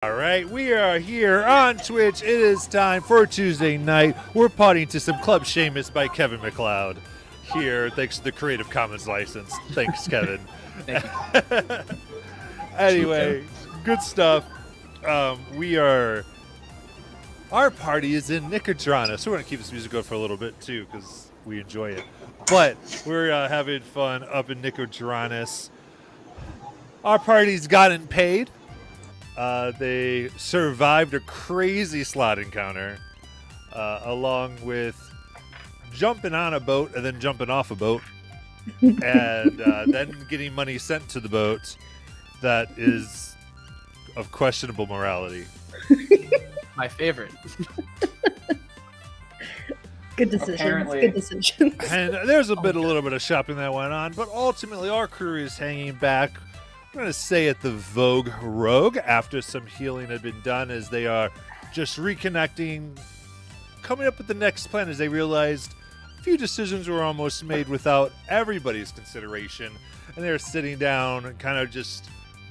All right, we are here on Twitch. It is time for Tuesday night. We're potting to some Club Seamus by Kevin MacLeod. Here, thanks to the Creative Commons license. Thanks, Kevin. Thank you. Anyway, good stuff. Our party is in Nicodrana, so we're going to keep this music going for a little bit too because we enjoy it. But we're having fun up in Nicodranas. Our party's gotten paid. They survived a crazy slot encounter, along with jumping on a boat and then jumping off a boat, and then getting money sent to the boat that is of questionable morality. My favorite. Good decisions. Apparently. Good decisions. And there's a little bit of shopping that went on, but ultimately our crew is hanging back. I'm going to say at the Vogue Rogue after some healing had been done as they are just reconnecting, coming up with the next plan as they realized a few decisions were almost made without everybody's consideration. And they're sitting down and kind of just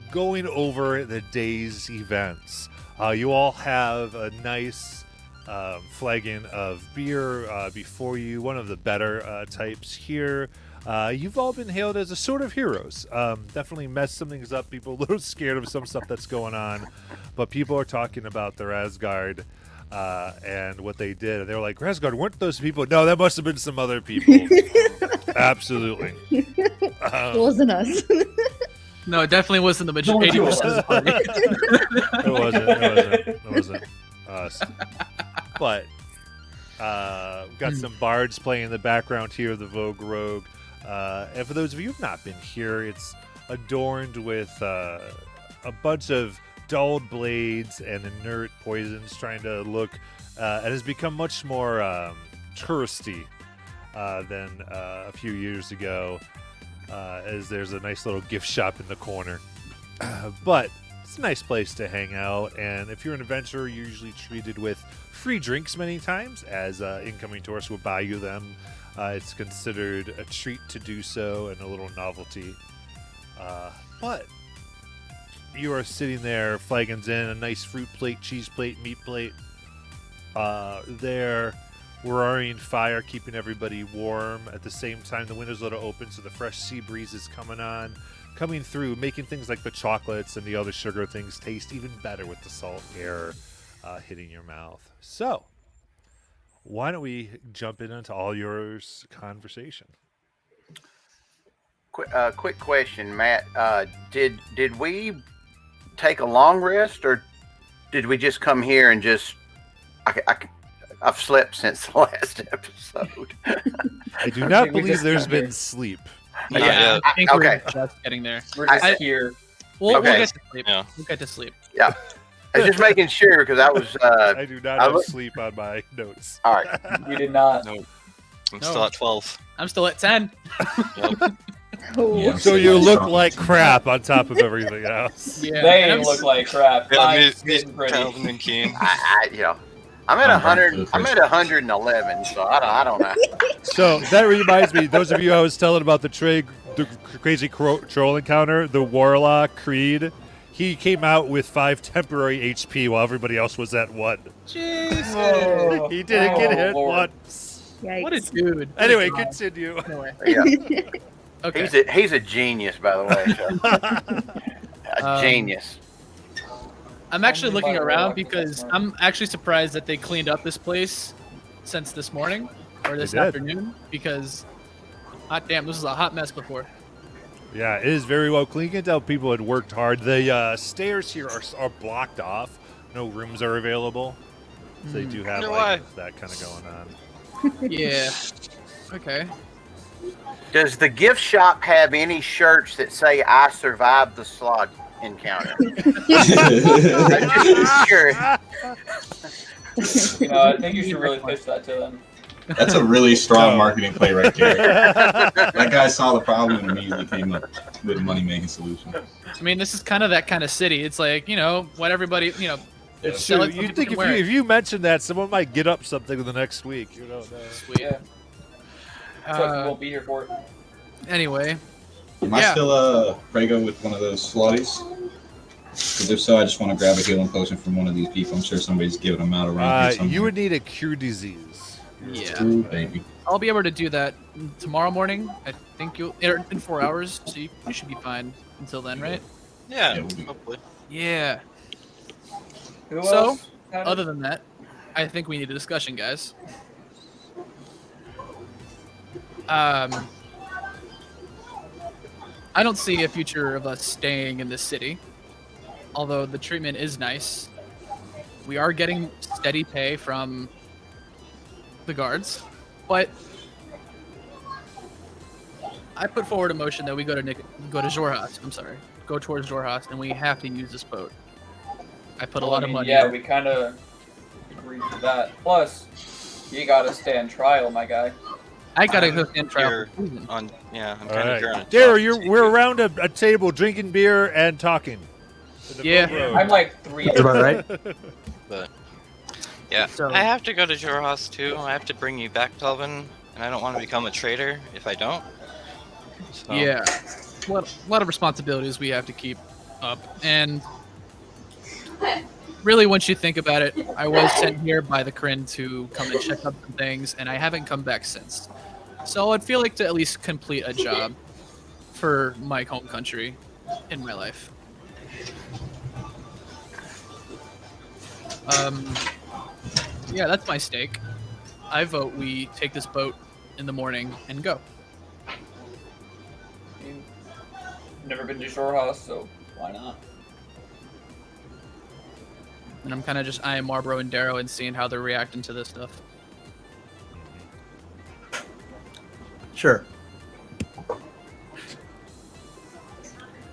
going over the day's events. You all have a nice flagon of beer before you, one of the better types here. You've all been hailed as a sort of heroes. Definitely messed some things up. People are a little scared of some stuff that's going on. But people are talking about the Razgard and what they did. And they were like, Razgard, weren't those people? No, that must have been some other people. Absolutely. It wasn't us. No, it definitely wasn't the majority. 80% of the party. It wasn't us. But we've got some bards playing in the background here of the Vogue Rogue. And for those of you who've not been here, it's adorned with a bunch of dulled blades and inert poisons, trying to look. It has become much more touristy than a few years ago, as there's a nice little gift shop in the corner. But it's a nice place to hang out, and if you're an adventurer, you're usually treated with free drinks many times, as incoming tourists will buy you them. It's considered a treat to do so and a little novelty. But you are sitting there, flagons in, a nice fruit plate, cheese plate, meat plate. There, roaring fire keeping everybody warm. At the same time, the windows a little open, so the fresh sea breeze is coming through, making things like the chocolates and the other sugar things taste even better with the salt air hitting your mouth. So, why don't we jump into all yours conversation? Quick question, Matt. Did we take a long rest, or did we just come here and just? I've slept since the last episode. I do not believe there's been sleep. Yeah, I think Okay. we're just getting there. We're just here. We'll Okay. get to sleep. Yeah. We'll get to sleep. Yeah, I was just making sure because I was. I do not I have look- sleep on my notes. All right. You did not. No. I'm No. still at 12. I'm still at 10. Yep. Oh. Yeah. So you look like crap on top of everything else. Yeah. They and I'm look like crap. Yeah, Mine's me, getting pretty. Calvin and Keen. I'm at I'm 100. I'm at 111. So I don't know. So that reminds me, those of you I was telling about the crazy troll encounter, the Warlock Creed, he came out with 5 temporary HP while everybody else was at 1. Jesus. Oh, He didn't get hit Lord. once. Yikes. What a dude. Anyway, What a continue. guy. Anyway. Yeah, Okay. he's a genius, by the way. So. A genius. I'm actually looking around because I'm actually surprised that they cleaned up this place since this morning or this did. afternoon because, hot damn, this was a hot mess before. Yeah, it is very well clean. You can tell people had worked hard. The stairs here are blocked off. No rooms are available. So they do have Wonder like, why. that kind of going on. Yeah. Okay. Does the gift shop have any shirts that say "I survived the slot encounter"? Sure. I think you should really pitch that to them. That's a really strong No. marketing play right there. That guy saw the problem and immediately came up with a money-making solution. I mean, this is kind of that kind of city. It's like, what everybody, It's sell true. it so You'd people think can if wear you, it. if you mentioned that, someone might get up something the next week. You don't know. Sweet. Yeah. That's what we Uh, won't be here for. anyway, Am I Yeah. still Prego with one of those slotties? Because if so, I just want to grab a healing potion from one of these people. I'm sure somebody's giving them out around here somewhere. You would need a cure disease. Yeah. Ooh, baby. I'll be able to do that tomorrow morning. I think you'll in 4 hours, so you should be fine until then, right? Yeah, Yeah, we'll be- hopefully. Yeah. Who So, else? had it? Other than that, I think we need a discussion, guys. I don't see a future of us staying in this city. Although the treatment is nice. We are getting steady pay from the guards, but I put forward a motion that we go to Xhorhas. I'm sorry, go towards Xhorhas, and we have to use this boat. I put a lot of money. Yeah, we kind of agreed to that. Plus, you gotta stand trial, my guy. I gotta I'm go stand trial. here for treason. I'm All kind of here on a right. Daryl, job, we're around a table drinking beer and talking. To the Yeah. Vogue Rogue. I'm like 3. That's about right. But yeah, So- I have to go to Jorhas too. I have to bring you back, Kelvin, and I don't want to become a traitor if I don't. So, Yeah, a lot of responsibilities we have to keep up, and really, once you think about it, I was sent here by the Kryn to come and check up some things, and I haven't come back since. So I'd feel like to at least complete a job for my home country in my life. Yeah, that's my stake. I vote we take this boat in the morning and go. Never been to Shore House, so why not? And I'm kind of just eyeing Marlboro and Darrow and seeing how they're reacting to this stuff. Sure.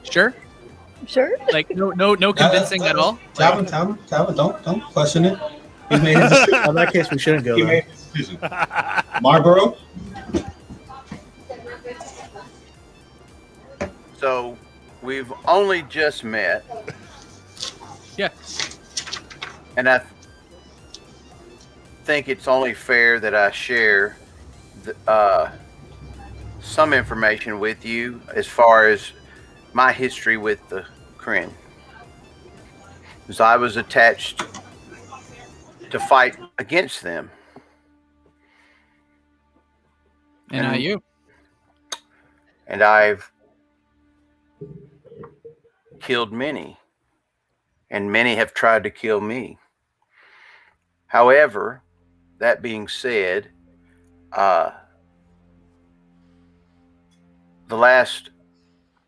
Sure? Sure. Like no convincing at all? Calvin, don't question it. He made his decision. In that case, we shouldn't go He there. made his decision. Marlboro? So we've only just met, Yeah. and I think it's only fair that I share some information with you as far as my history with the Kryn. Because I was attached to fight against them. And you. And I've killed many, and many have tried to kill me. However, that being said, the last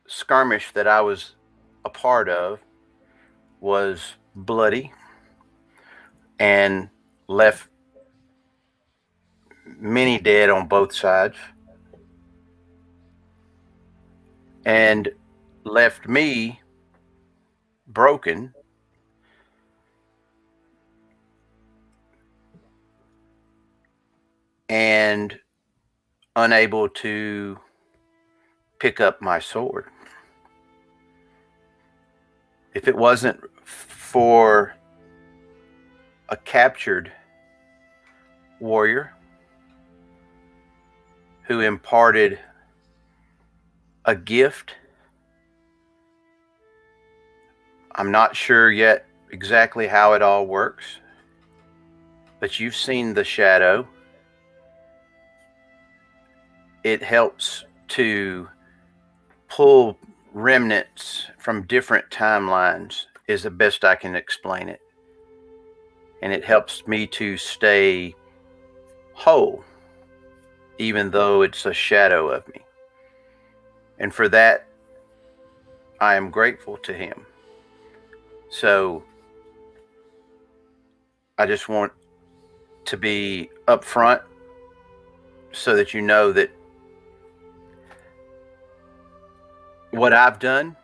skirmish that I was a part of was bloody and left many dead on both sides, and left me broken and unable to pick up my sword. If it wasn't for a captured warrior who imparted a gift, I'm not sure yet exactly how it all works, but you've seen the shadow. It helps to pull remnants from different timelines, is the best I can explain it. And it helps me to stay whole, even though it's a shadow of me. And for that, I am grateful to him. So I just want to be upfront so that you know that what I've done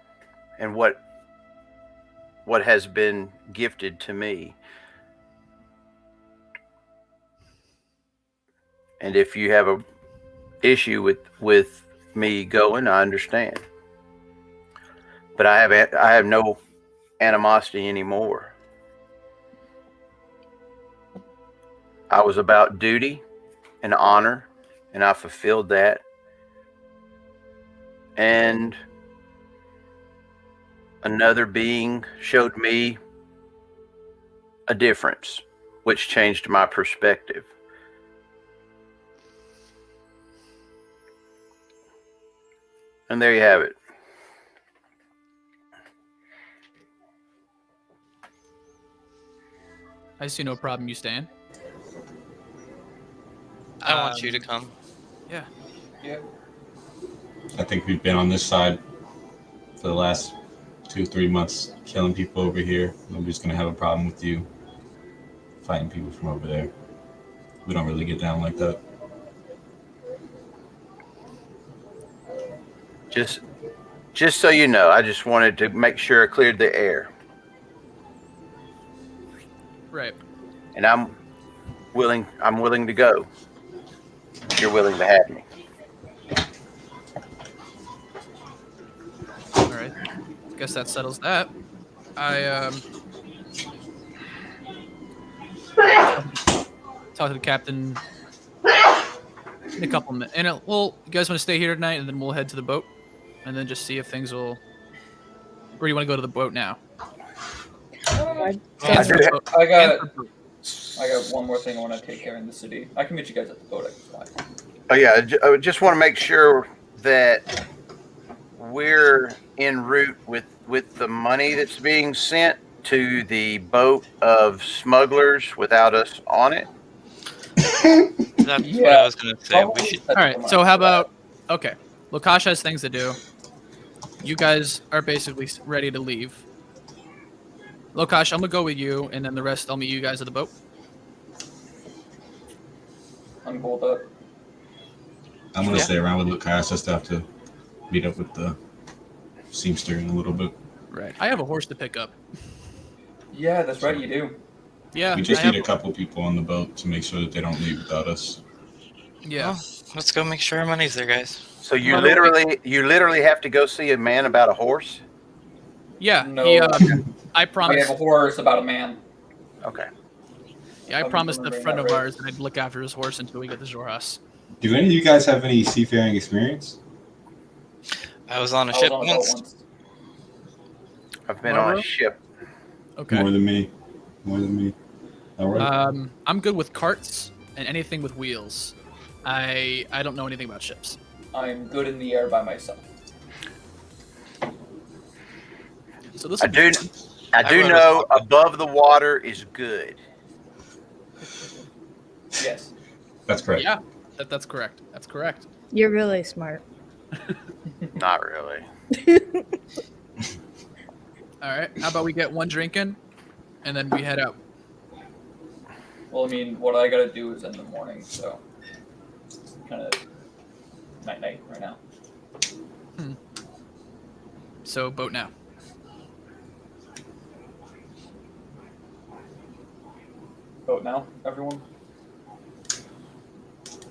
and what has been gifted to me. And if you have a issue with me going, I understand. But I have no animosity anymore. I was about duty and honor, and I fulfilled that. And another being showed me a difference, which changed my perspective. And there you have it. I see no problem you staying. I want you to come. Yeah. Yeah. I think we've been on this side for the last 2-3 months, killing people over here. Nobody's gonna have a problem with you fighting people from over there. We don't really get down like that. Just so you know, I just wanted to make sure I cleared the air. Right. And I'm willing to go. If you're willing to have me. All right. Guess that settles that. I talk to the captain in a couple minutes. And well, you guys want to stay here tonight, and then we'll head to the boat, and then just see if things will. Or do you want to go to the boat now? I I got one more thing I want to take care of in the city. I can meet you guys at the boat. I can fly. Oh yeah, I just want to make sure that we're en route with the money that's being sent to the boat of smugglers without us on it. That's what I was gonna say. We should. All right. So how about? Okay. Lukash has things to do. You guys are basically ready to leave. Lukash, I'm gonna go with you, and then the rest I'll meet you guys at the boat. I'm cool with that. I'm gonna Yeah. stay around with Lucas. Just have to meet up with the Seamster in a little bit. Right. I have a horse to pick up. Yeah, that's right. You do. Yeah. We just I need have- a couple people on the boat to make sure that they don't leave without us. Yeah. Well, let's go make sure our money's there, guys. So you Well, literally have to go see a man about a horse? Yeah. No. He, I I promised. have a horse about a man. Okay. Yeah, I I'm promised a remembering friend that of right. ours that I'd look after his horse until we get to Zorhas. Do any of you guys have any seafaring experience? I was on a I was ship on a boat once. once. I've been on Marlboro? a ship. Okay. More than me. More than me. All right. I'm good with carts and anything with wheels. I don't know anything about ships. I'm good in the air by myself. So this I will be do fun. I I do wrote a know song. above the water is good. Yes. That's correct. Yeah, that's correct. That's correct. You're really smart. Not really. All right. How about we get one drink in, and then we head out. Well, I mean, what I gotta do is in the morning, so kind of night right now. So boat now. Vote now, everyone.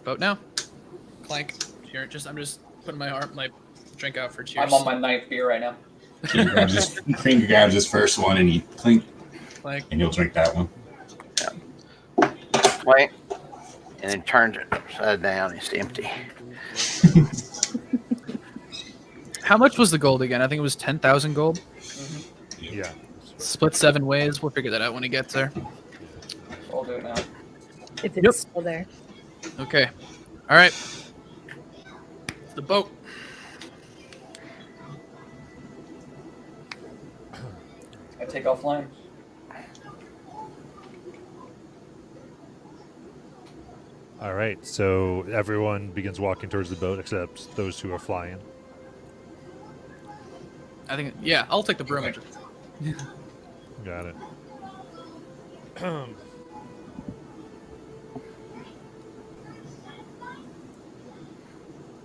Boat now. Clank. Here, I'm just putting my drink out for cheers. I'm on my 9th beer right now. Cream grabs his first one and he clink, Clank. and he'll drink that one. Wait. And then turns it upside down. It's empty. How much was the gold again? I think it was 10,000 gold. Yeah. Split 7 ways. We'll figure that out when he gets there. I'll do it now. If it's Yep. still there. Okay. All right. The boat. I take offline. All right. So everyone begins walking towards the boat except those who are flying. I think. Yeah, I'll take the broom. and just- Got it.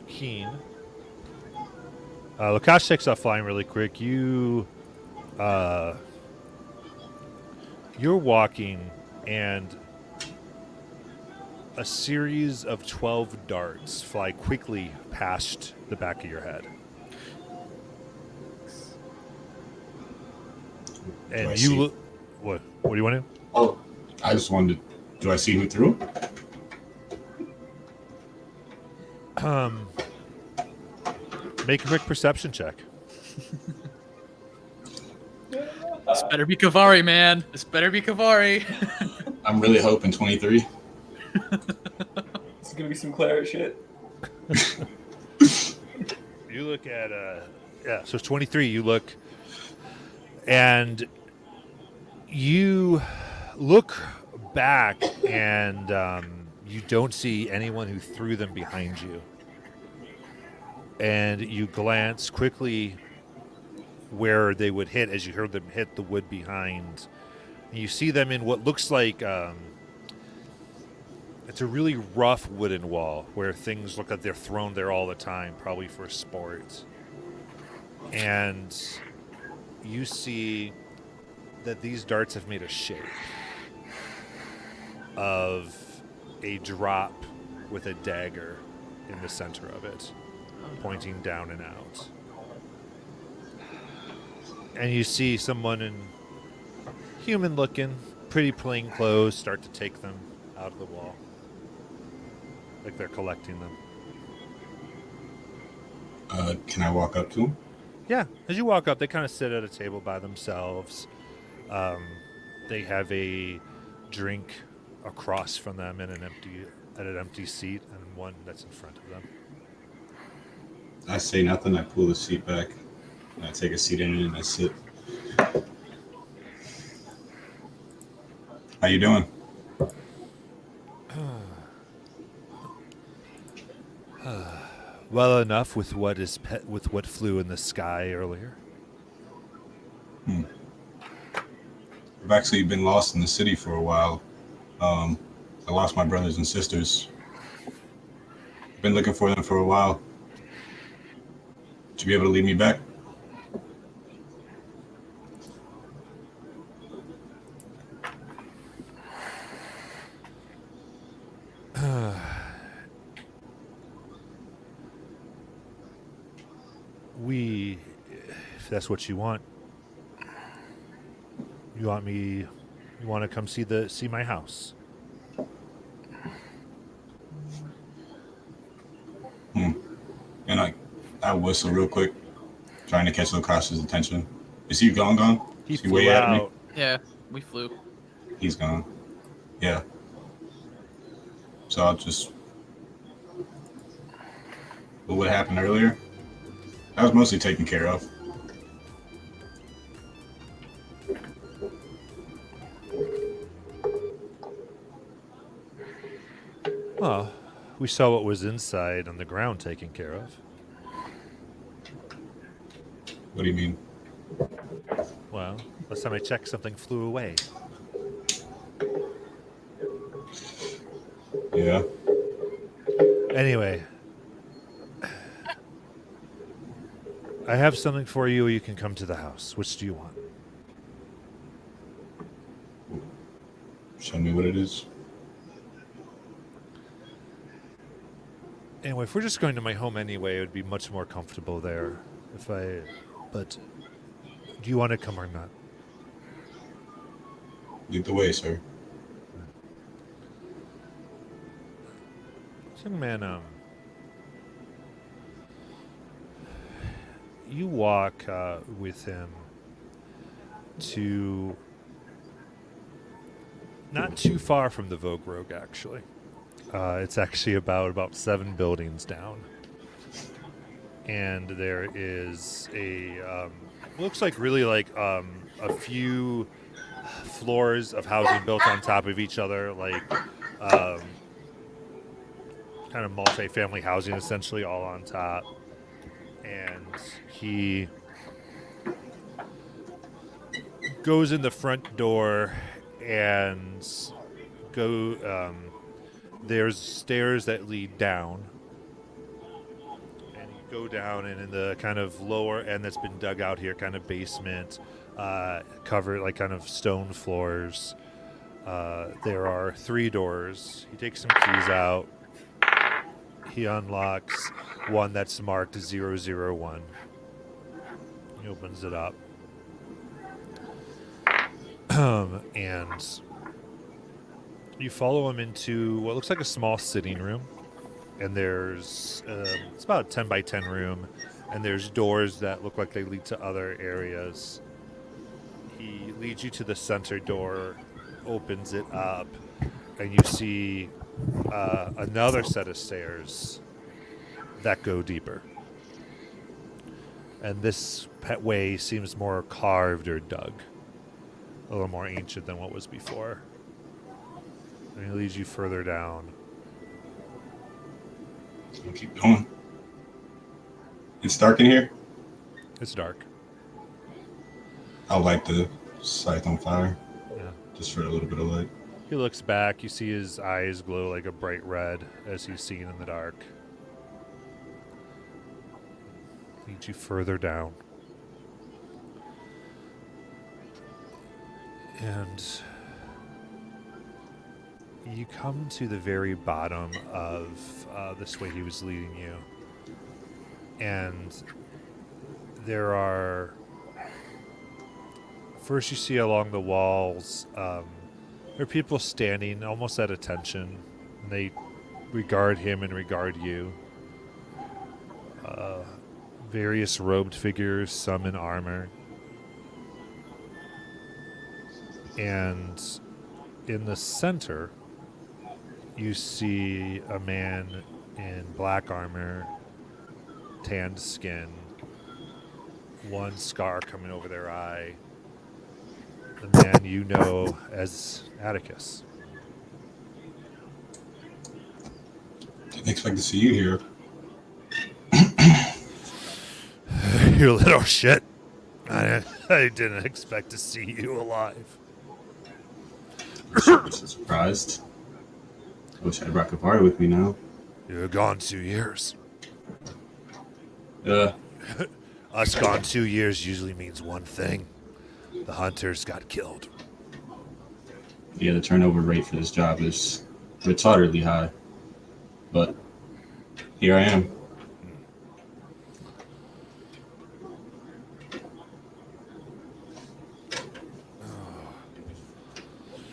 Keen. Lukash takes off flying really quick. You're walking, and a series of 12 darts fly quickly past the back of your head. Do I And see? you look. What do you want to? Oh, I just wanted to. Do I see who threw? Make a quick perception check. Better be Kavari, man. This better be Kavari. I'm really hoping 23. It's gonna be some Clara shit. You look at so it's 23. You look, and you look back, and you don't see anyone who threw them behind you. And you glance quickly where they would hit as you heard them hit the wood behind. And you see them in what looks like it's a really rough wooden wall where things look like they're thrown there all the time, probably for sport. And you see that these darts have made a shape of a drop with a dagger in the center of it, pointing down and out. And you see someone in human looking, pretty plain clothes start to take them out of the wall. Like they're collecting them. Can I walk up to him? Yeah, as you walk up, they kind of sit at a table by themselves. They have a drink across from them in an empty seat, and one that's in front of them. I say nothing. I pull the seat back. And I take a seat in it and I sit. How you doing? Well enough with what flew in the sky earlier. I've actually been lost in the city for a while. I lost my brothers and sisters. Been looking for them for a while. Would you be able to lead me back? If that's what you want. You want to come see my house? And I whistle real quick, trying to catch Lucasio's attention. Is he gone? He Is flew way ahead of me? out. Yeah, we flew. He's gone. Yeah. So I'll just... But what happened earlier? That was mostly taken care of. Well, we saw what was inside on the ground taken care of. What do you mean? Well, last time I checked, something flew away. Yeah. Anyway, I have something for you, or you can come to the house. Which do you want? Show me what it is. Anyway, if we're just going to my home anyway, it would be much more comfortable there. But do you want to come or not? Lead the way, sir. Young man, you walk with him to not too far from the Vogue Rogue, actually. It's actually about 7 buildings down. And there is looks like really like a few floors of housing built on top of each other, like kind of multi-family housing, essentially, all on top. And he goes in the front door and there's stairs that lead down. And you go down, and in the kind of lower end that's been dug out here, kind of basement, covered like kind of stone floors. There are 3 doors. He takes some keys out. He unlocks one that's marked 001. He opens it up. And you follow him into what looks like a small sitting room. And there's, it's about a 10 by 10 room. And there's doors that look like they lead to other areas. He leads you to the center door, opens it up, and you see another set of stairs that go deeper. And this way seems more carved or dug, a little more ancient than what was before. And he leads you further down. I'll keep going. It's dark in here. It's dark. I'll light the scythe on fire, Yeah. just for a little bit of light. He looks back. You see his eyes glow like a bright red as he's seen in the dark. Leads you further down. And you come to the very bottom of this way he was leading you. And there are... First you see along the walls, there are people standing almost at attention. And they regard him and regard you. Various robed figures, some in armor. And in the center, you see a man in black armor, tanned skin, one scar coming over their eye. The man you know as Atticus. Didn't expect to see you here. You little shit. I didn't expect to see you alive. I'm so surprised. I wish I had brought Kavari with me now. You're gone 2 years. Yeah. Us gone 2 years usually means one thing. The hunters got killed. Yeah, the turnover rate for this job is retardedly high. But here I am.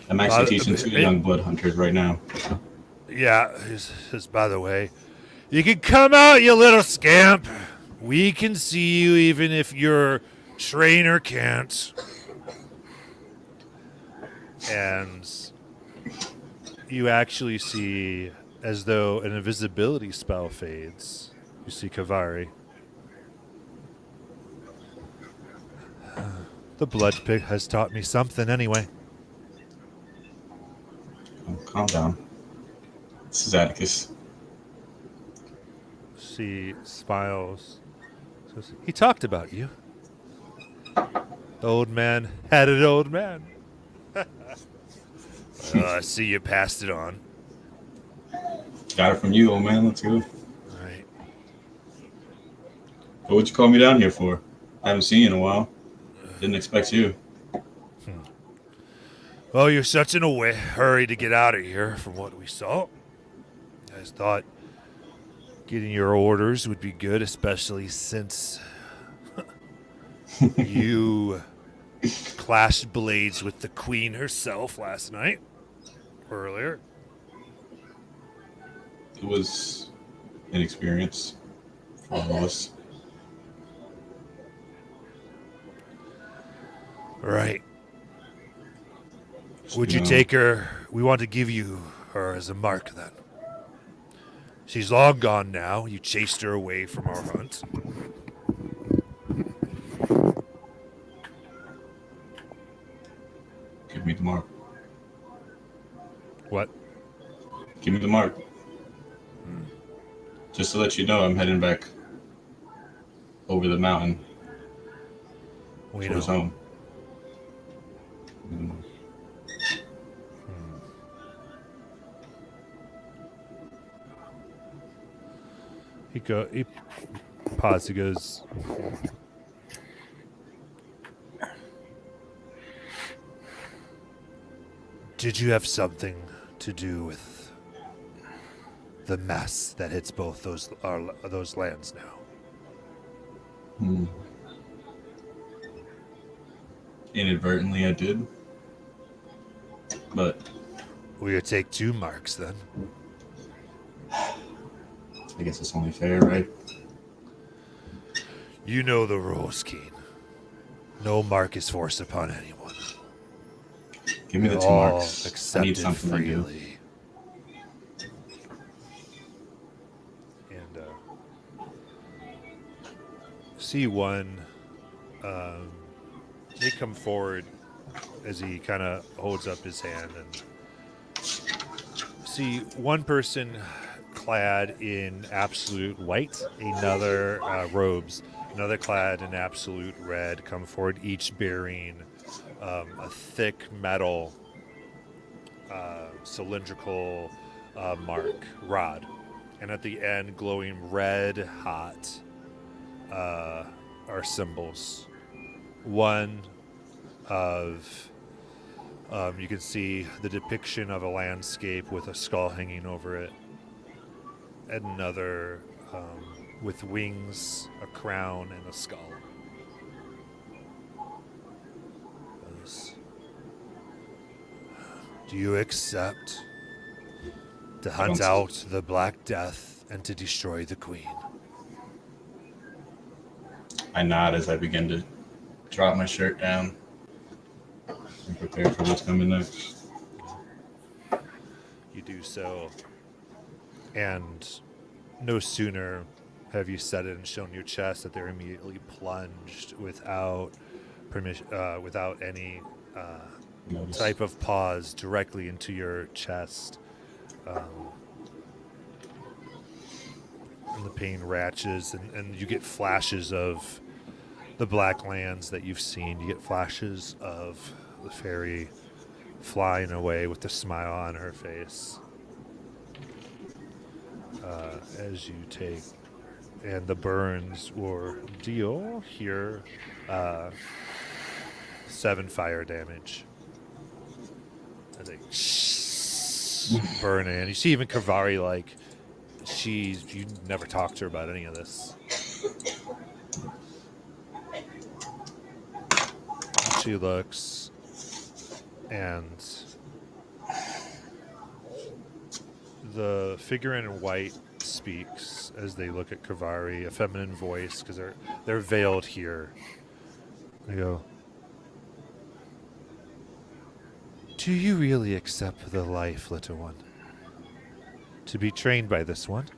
I'm actually teaching 2 young blood hunters right now. Yeah, just by the way, you can come out, you little scamp. We can see you even if your trainer can't. And you actually see, as though an invisibility spell fades, you see Kavari. The blood pig has taught me something anyway. Oh, calm down. This is Atticus. She smiles. Says, he talked about you. Old man had an old man. I see you passed it on. Got it from you, old man. Let's go. All right. What'd you call me down here for? I haven't seen you in a while. Didn't expect you. Well, you're such in a hurry to get out of here from what we saw. I just thought getting your orders would be good, especially since you clashed blades with the queen herself last night. Earlier. It was an experience for all of us. Right. Would you take her? We want to give you her as a mark then. She's long gone now. You chased her away from our hunt. Give me the mark. What? Give me the mark. Just to let you know, I'm heading back over the mountain We towards know. home. He pauses. He goes, did you have something to do with the mess that hits both those lands now? Hmm. Inadvertently, I did. But Will you take 2 marks then? I guess it's only fair, right? You know the rules, Keen. No mark is forced upon anyone. Give me the They're 2 all marks. I accepted need something to do. freely. And see one. They come forward as he kind of holds up his hand and see one person clad in absolute white, another robes, another clad in absolute red come forward, each bearing a thick metal cylindrical rod, and at the end glowing red hot are symbols. One of you can see the depiction of a landscape with a skull hanging over it. Another with wings, a crown, and a skull. Do you accept to hunt out the Black Death and to destroy the Queen? I nod as I begin to drop my shirt down and prepare for what's coming next. You do so, and no sooner have you said it and shown your chest that they're immediately plunged without permission, without any Notice. type of pause directly into your chest. And the pain ratchets, and you get flashes of the black lands that you've seen. You get flashes of the fairy flying away with a smile on her face as you take, and the burns will deal here 7 fire damage as they burn in. You see even Kavari, like, you never talked to her about any of this. She looks, and the figure in white speaks as they look at Kavari, a feminine voice, because they're veiled here. They go, "Do you really accept the life, little one? To be trained by this one?"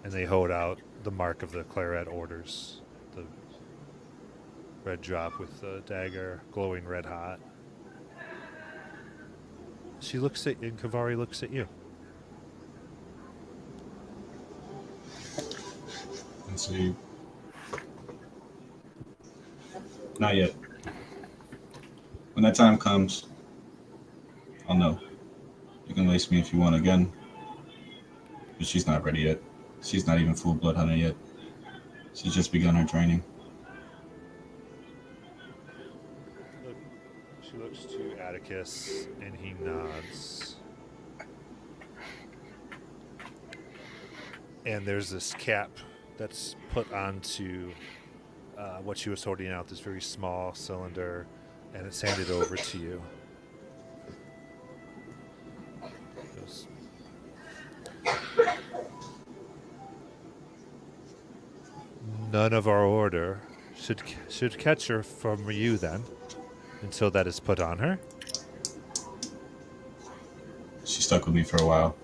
And they hold out the mark of the Claret orders, the red drop with the dagger glowing red hot. She looks at you, and Kavari looks at you. And so you... Not yet. When that time comes, I'll know. You can lace me if you want again. But she's not ready yet. She's not even full blood hunter yet. She's just begun her training. She looks to Atticus, and he nods. And there's this cap that's put onto what she was holding out, this very small cylinder, and it's handed over to you. Goes, "None of our order should catch her from you then, until that is put on her." She stuck with me for a while.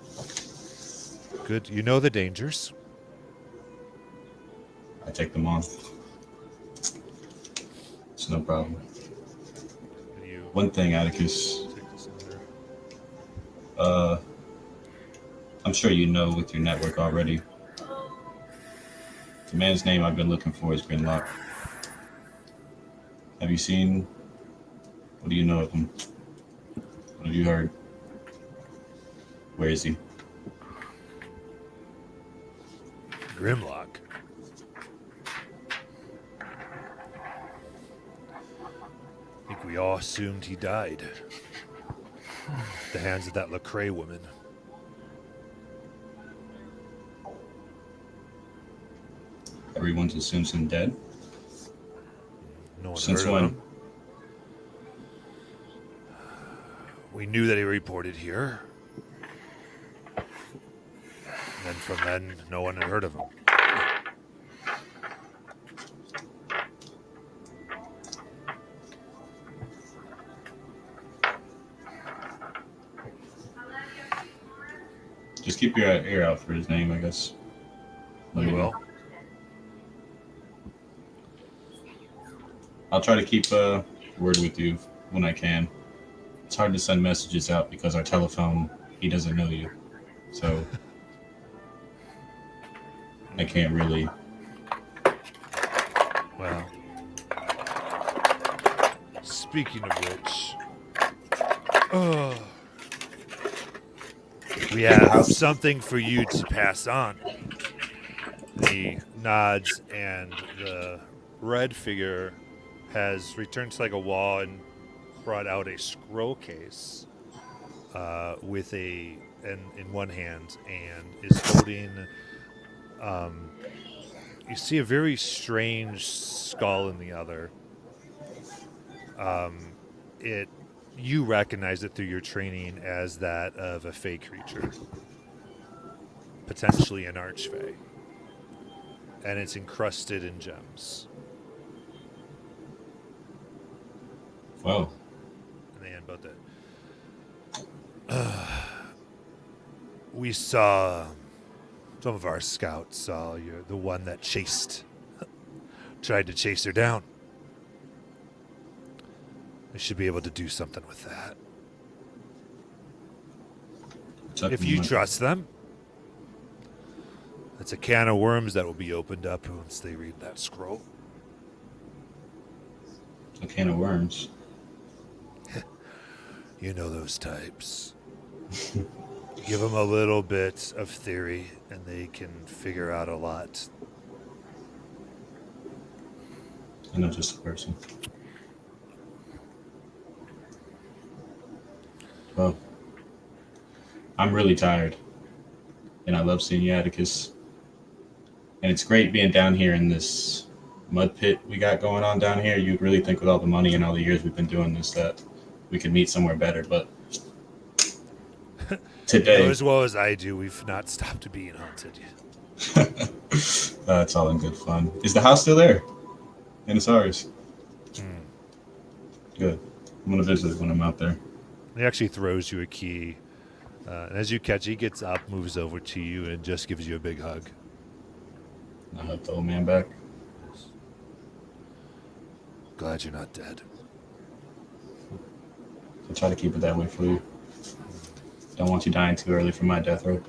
Good. You know the dangers. I take them on. It's no problem. And you One thing, Atticus. take the cylinder. I'm sure you know with your network already. The man's name I've been looking for is Grinlock. Have you seen? What do you know of him? What have you heard? Where is he? Grimlock. I think we all assumed he died. At the hands of that Lecrae woman. Everyone's assumes him dead. No one Since heard of when? him. We knew that he reported here. And then from then, no one had heard of him. Just keep your ear out for his name, I guess. We will. I'll try to keep word with you when I can. It's hard to send messages out because our telephone, he doesn't know you. So I can't really. Well, speaking of which, we have something for you to pass on. He nods, and the red figure has returned to like a wall and brought out a scroll case with in one hand, and is holding. You see a very strange skull in the other. You recognize it through your training as that of a fey creature, potentially an archfey, and it's encrusted in gems. Whoa. And they hand both it. We saw some of our scouts saw you, the one that tried to chase her down. We should be able to do something with that. If you trust them. It's a can of worms that will be opened up once they read that scroll. A can of worms. You know those types. Give them a little bit of theory, and they can figure out a lot. I know just a person. Well, I'm really tired, and I love seeing you, Atticus. And it's great being down here in this mud pit we got going on down here. You'd really think with all the money and all the years we've been doing this that we could meet somewhere better, but today... You know, as well as I do, we've not stopped being haunted yet. It's all in good fun. Is the house still there? And it's ours. Good. I'm going to visit it when I'm out there. He actually throws you a key. And as you catch it, he gets up, moves over to you, and just gives you a big hug. I hug the old man back. Glad you're not dead. I'll try to keep it that way for you. Don't want you dying too early for my death row.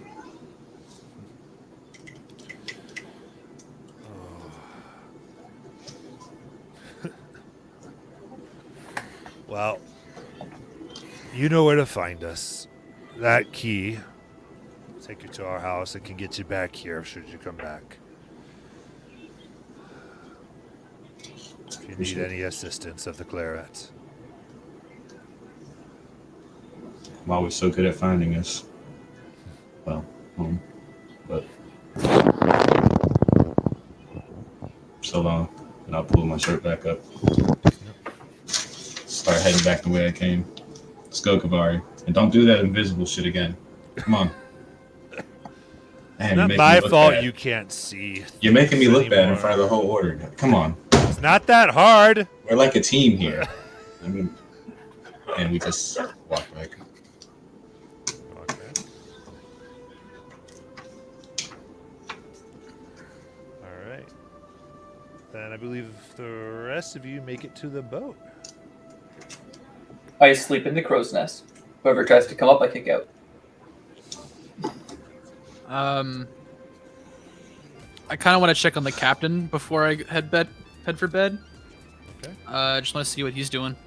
Well, you know where to find us. That key will take you to our house and can get you back here should you come back. If you need any assistance of the Claret. I'm always so good at finding us. Well, home. But so long, and I'll pull my shirt back up. Start heading back the way I came. Let's go, Kavari. And don't do that invisible shit again. Come on. Man, Not my fault you can't see. You're making me look bad in front of the whole order. Come on. It's not that hard. We're like a team here. I mean, and we just walk back. Okay. All right. Then I believe the rest of you make it to the boat. I sleep in the crow's nest. Whoever tries to come up, I kick out. I kind of want to check on the captain before I head for bed. Okay. I just want to see what he's doing.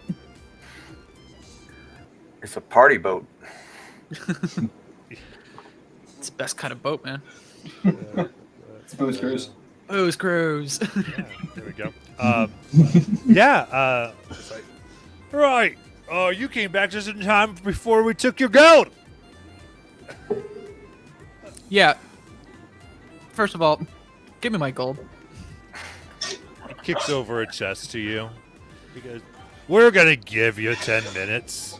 It's a party boat. It's the best kind of boat, man. It's booze cruise. Booze cruise. Yeah, there we go. Yeah. It's like, right. Oh, you came back just in time before we took your gold. Yeah. First of all, give me my gold. He kicks over a chest to you. He goes, "We're gonna give you 10 minutes."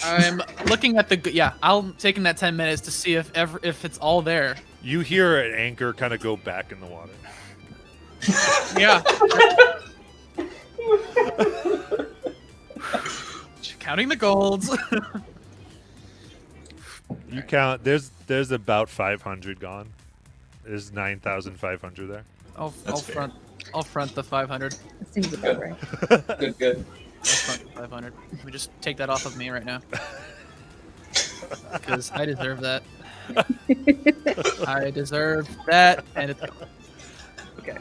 I'm looking at the. Yeah, I'm taking that 10 minutes to see if it's all there. You hear an anchor kind of go back in the water. Yeah. Counting the golds. You count. There's about 500 gone. There's 9,500 there. I'll That's fair. front. I'll front the 500. That seems about right. Good. I'll front the 500. Let me just take that off of me right now. Because I deserve that. I deserve that, and it's gone. Okay.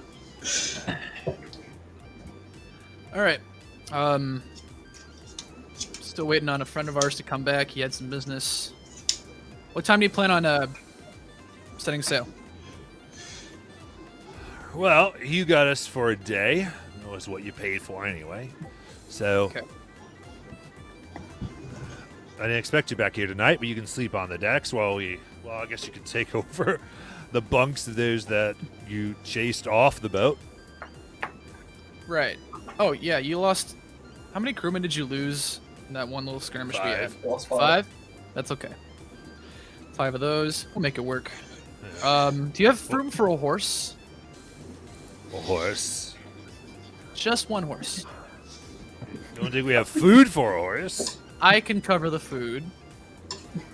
All right. Still waiting on a friend of ours to come back. He had some business. What time do you plan on setting sail? Well, you got us for a day. That was what you paid for anyway. So Okay. I didn't expect you back here tonight, but you can sleep on the decks while we. Well, I guess you can take over the bunks of those that you chased off the boat. Right. Oh yeah, you lost. How many crewmen did you lose in that one little skirmish we had? 5. Lost 5? That's okay. 5 of those. We'll make it work. Do you have room for a horse? A horse. Just one horse. You don't think we have food for a horse? I can cover the food.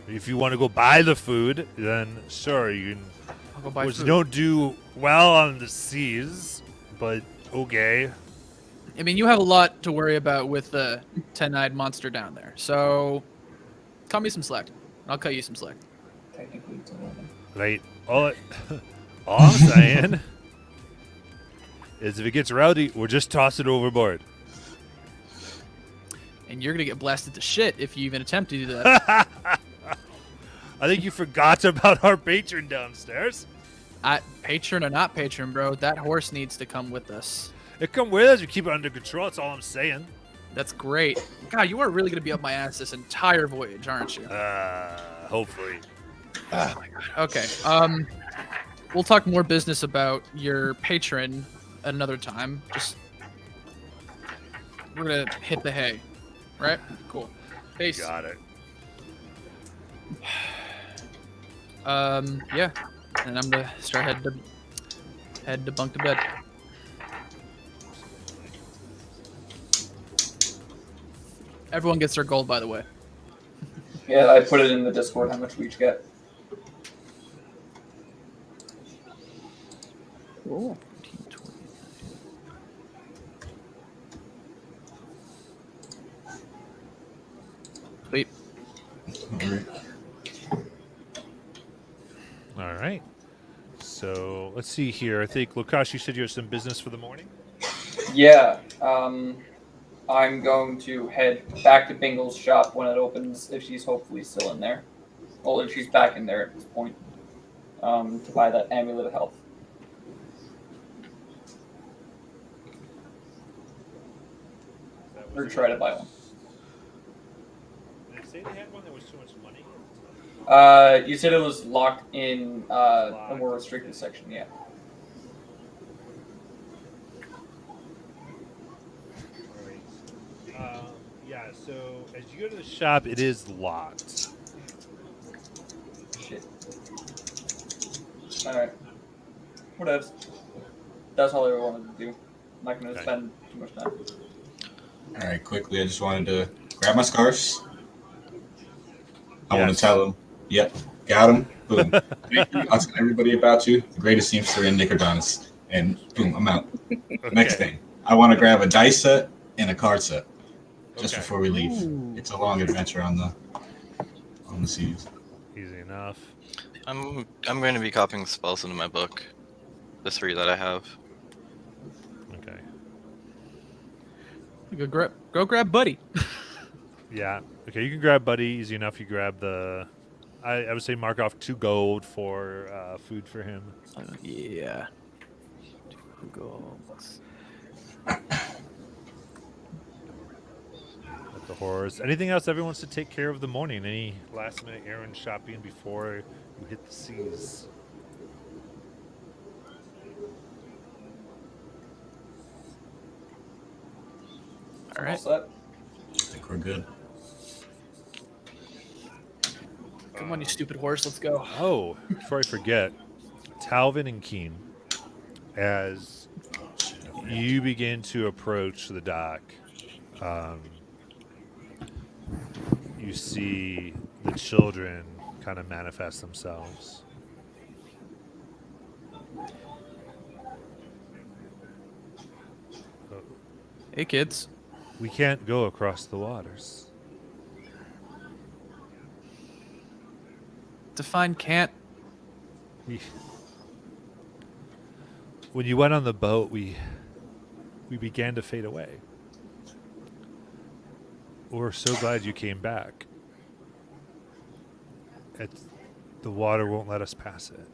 If you want to go buy the food, then sure, you can. I'll go buy Which food. don't do well on the seas, but okay. I mean, you have a lot to worry about with the 10-eyed monster down there. So, cut me some slack. I'll cut you some slack. Technically, it's 11. Right. All I'm saying is if it gets rowdy, we'll just toss it overboard. And you're gonna get blasted to shit if you even attempt to do that. I think you forgot about our patron downstairs. Patron or not patron, bro, that horse needs to come with us. It come with us. We keep it under control. That's all I'm saying. That's great. God, you are really gonna be up my ass this entire voyage, aren't you? Hopefully. Oh my god. Okay. We'll talk more business about your patron at another time. Just we're gonna hit the hay, right? Cool. Peace. Got it. Yeah. And I'm gonna start head to bunk to bed. Everyone gets their gold, by the way. Yeah, I put it in the Discord how much we each get. Cool. Sweet. All right. So let's see here. I think Lukash, you said you have some business for the morning. Yeah, I'm going to head back to Bingle's shop when it opens, if she's hopefully still in there. Well, if she's back in there at this point, to buy that amulet of health. Or try to buy one. Did they say they had one that was too much money? You said it was locked in a more restricted section, yeah. Yeah, so as you go to the shop, it is locked. Shit. Alright. Whatevs. That's all I wanted to do. I'm not going to Okay. spend too much time. All right, quickly, I just wanted to grab my scarves. I want Yes. to tell them, yep, got him. Boom. Thank you. I'll tell everybody about you. The greatest seamster in Nicodonis. And boom, I'm out. Next thing, I want to grab a dice set and a card set just Okay. before we leave. It's a long adventure on the seas. Easy enough. I'm going to be copying spells into my book. The 3 that I have. Okay. Go grab Buddy. Yeah. Okay, you can grab Buddy. Easy enough. You grab the. I would say mark off 2 gold for food for him. Yeah. 2 golds. At the horse. Anything else everyone wants to take care of the morning? Any last minute errand shopping before you hit the seas? All right. Set. I think we're good. Come on, you stupid horse. Let's go. Oh, before I forget, Talvin and Keen, as you begin to approach the dock, you see the children kind of manifest themselves. Hey, kids. We can't go across the waters. Define can't. When you went on the boat, we began to fade away. We're so glad you came back. The water won't let us pass it.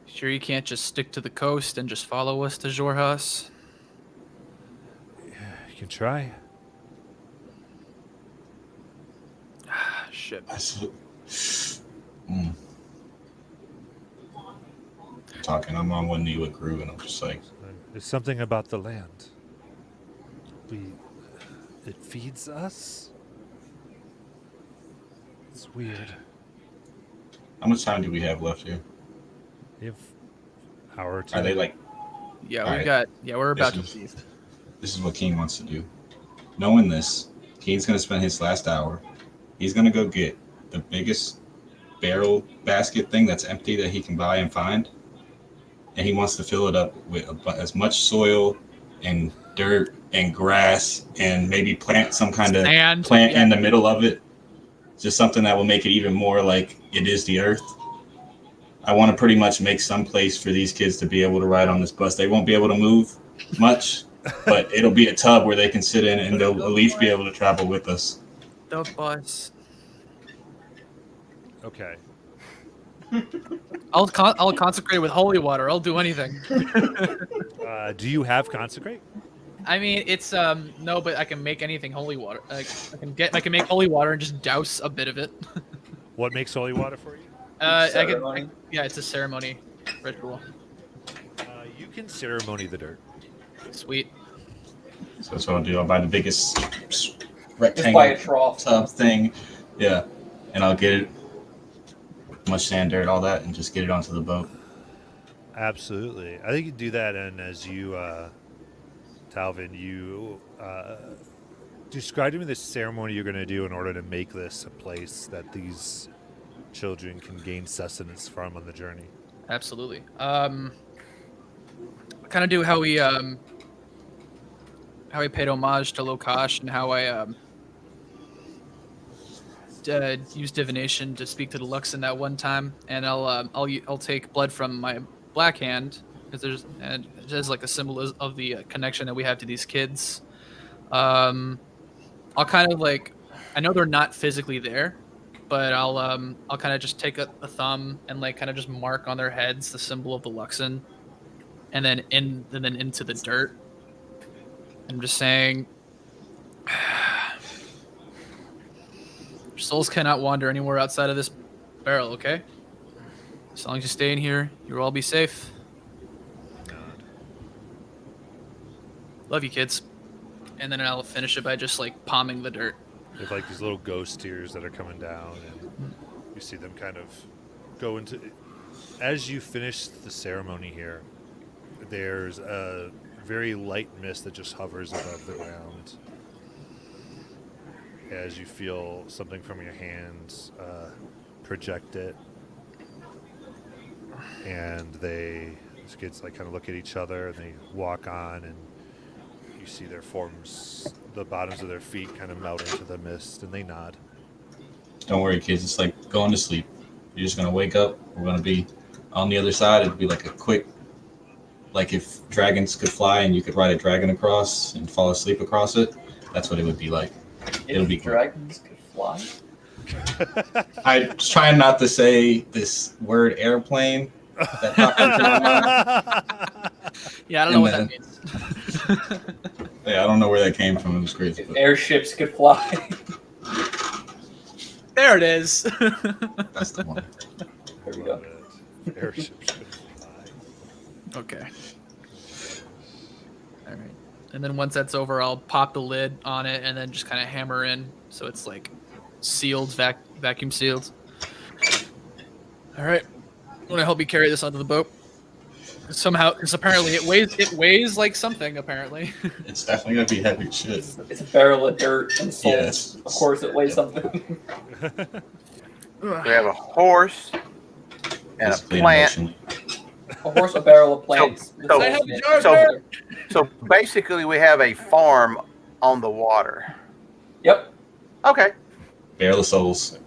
Sure you can't just stick to the coast and just follow us to Xhorhas? You can try. Shit. Talking, I'm on one knee with Gru, and I'm just like, There's something about the land. It feeds us. It's weird. how much time do we have left here? You have an hour or two. Are they like, Yeah, Alright. we're about to This leave. this is what Keen wants to do. Knowing this, Keen's going to spend his last hour. He's going to go get the biggest barrel basket thing that's empty that he can buy and find. And he wants to fill it up with as much soil and dirt and grass and maybe plant some kind of Sand, plant yeah. in the middle of it. Just something that will make it even more like it is the earth. I want to pretty much make some place for these kids to be able to ride on this bus. They won't be able to move much, but it'll be a tub where they can sit in and they'll at least be able to travel with us. The bus. Okay. I'll consecrate with holy water. I'll do anything. Do you have consecrate? I mean, it's no, but I can make anything holy water. I can make holy water and just douse a bit of it. What makes holy water for you? Ceremony. Yeah, it's a ceremony ritual. You can ceremony the dirt. Sweet. So that's what I'll do. I'll buy the biggest Just rectangle buy a trough. tub thing. Yeah. And I'll get it, much sand, dirt, all that, and just get it onto the boat. Absolutely. I think you do that, and as you, Talvin, you describe to me the ceremony you're going to do in order to make this a place that these children can gain sustenance from on the journey. Absolutely. Kind of do how we paid homage to Lokash and how I used divination to speak to the Luxon that one time, and I'll take blood from my black hand because there's like a symbol of the connection that we have to these kids. I'll kind of like, I know they're not physically there, but I'll kind of just take a thumb and like kind of just mark on their heads the symbol of the Luxon, and then into the dirt. I'm just saying, your souls cannot wander anywhere outside of this barrel, okay? As long as you stay in here, you'll all be safe. Love you, kids. And then I'll finish it by just like palming the dirt. There's like these little ghost tears that are coming down, and you see them kind of go into. As you finish the ceremony here, there's a very light mist that just hovers above the ground. As you feel something from your hands project it, and these kids like kind of look at each other and they walk on, and you see their forms, the bottoms of their feet kind of melt into the mist, and they nod. Don't worry, kids. It's like going to sleep. You're just going to wake up. We're going to be on the other side. It'll be like a quick, like if dragons could fly and you could ride a dragon across and fall asleep across it, that's what it would be like. It'll be quick. Dragons could fly. I'm trying not to say this word airplane. That popped into my mind. Yeah, I don't know what that And means. Yeah, I don't know where that came from. It was crazy. If But airships could fly. There it is. that's the one. There we go. Airships could fly. Okay. All right. And then once that's over, I'll pop the lid on it and then just kind of hammer in so it's like sealed, vacuum sealed. All right. Want to help me carry this onto the boat? Somehow, because apparently it weighs like something. Apparently. It's definitely gonna be heavy as shit. It's a barrel of dirt and salt. Yes. Of course, it weighs something. We have a horse and a Basically an plant. emotion. A horse, a barrel of plants. So- I have a jar so- So basically, we have a farm on the water. Yep. Okay. Barrel of Souls.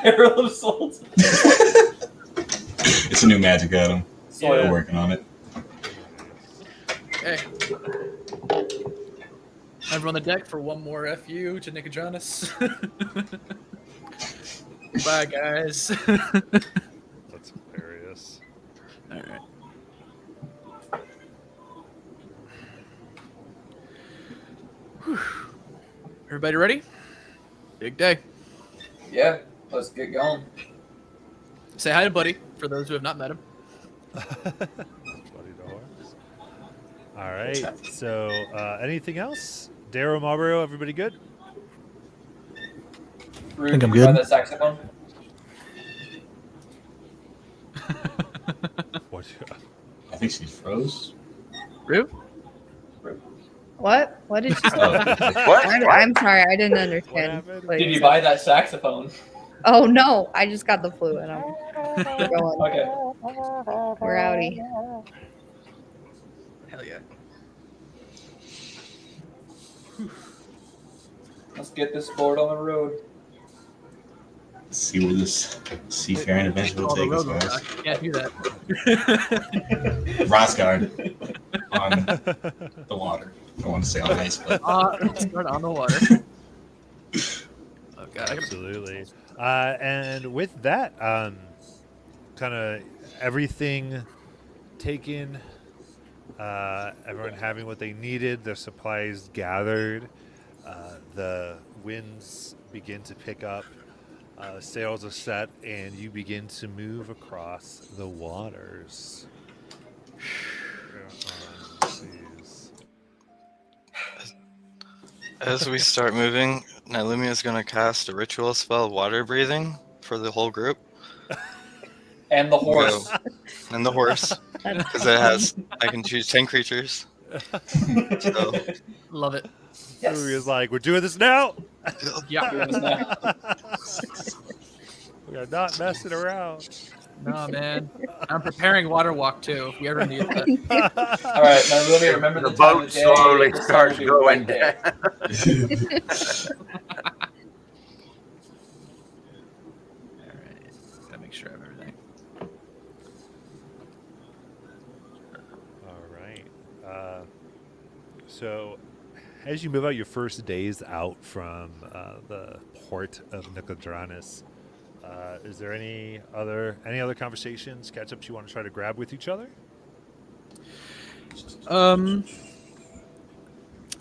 Barrel of salt. It's a new magic item. Soil. We're working on it. Okay. Everyone on the deck for one more FU to Nicodranas. Bye, guys. That's hilarious. All right. Whew. Everybody ready? Big day. Yeah. Let's get going. Say hi to Buddy for those who have not met him. Bloody dogs. All right. So, anything else? Darrow, Marlboro, everybody good? Rude, Think I'm did you buy good. that saxophone? What? I think she froze. Rue? What? What did you say? Oh, What? I'm sorry, I didn't What understand. happened? what Did you you said. buy that saxophone? Oh no, I just got the flu and I'm going. Okay. We're outie. Hell yeah. Let's get this board on the road. let's see where this seafaring adventure will Oh, the take us, road guys. rock. Can't do that. Rosgard on the water. I want to say on ice, but Start on the water. Oh god, I gotta Absolutely. And with that, kind of everything taken, everyone having what they needed, their supplies gathered, the winds begin to pick up, sails are set, and you begin to move across the waters. Seas. As we start moving, Nylumia is going to cast a ritual spell, water breathing, for the whole group. And the horse. Go. And the horse, because I can choose 10 creatures. So, love it. Yes. Louis is like, we're doing this now. Yeah. Doing this now. We are not messing around. No man. I'm preparing water walk too, if we ever need that. All right, now really remember The the time boat of day. slowly The sun starts will be going right there. down. Alright. Gotta make sure I have everything. All right. So, as you move out your first days out from the port of Nicodranas, is there any other conversations, catch-ups you want to try to grab with each other?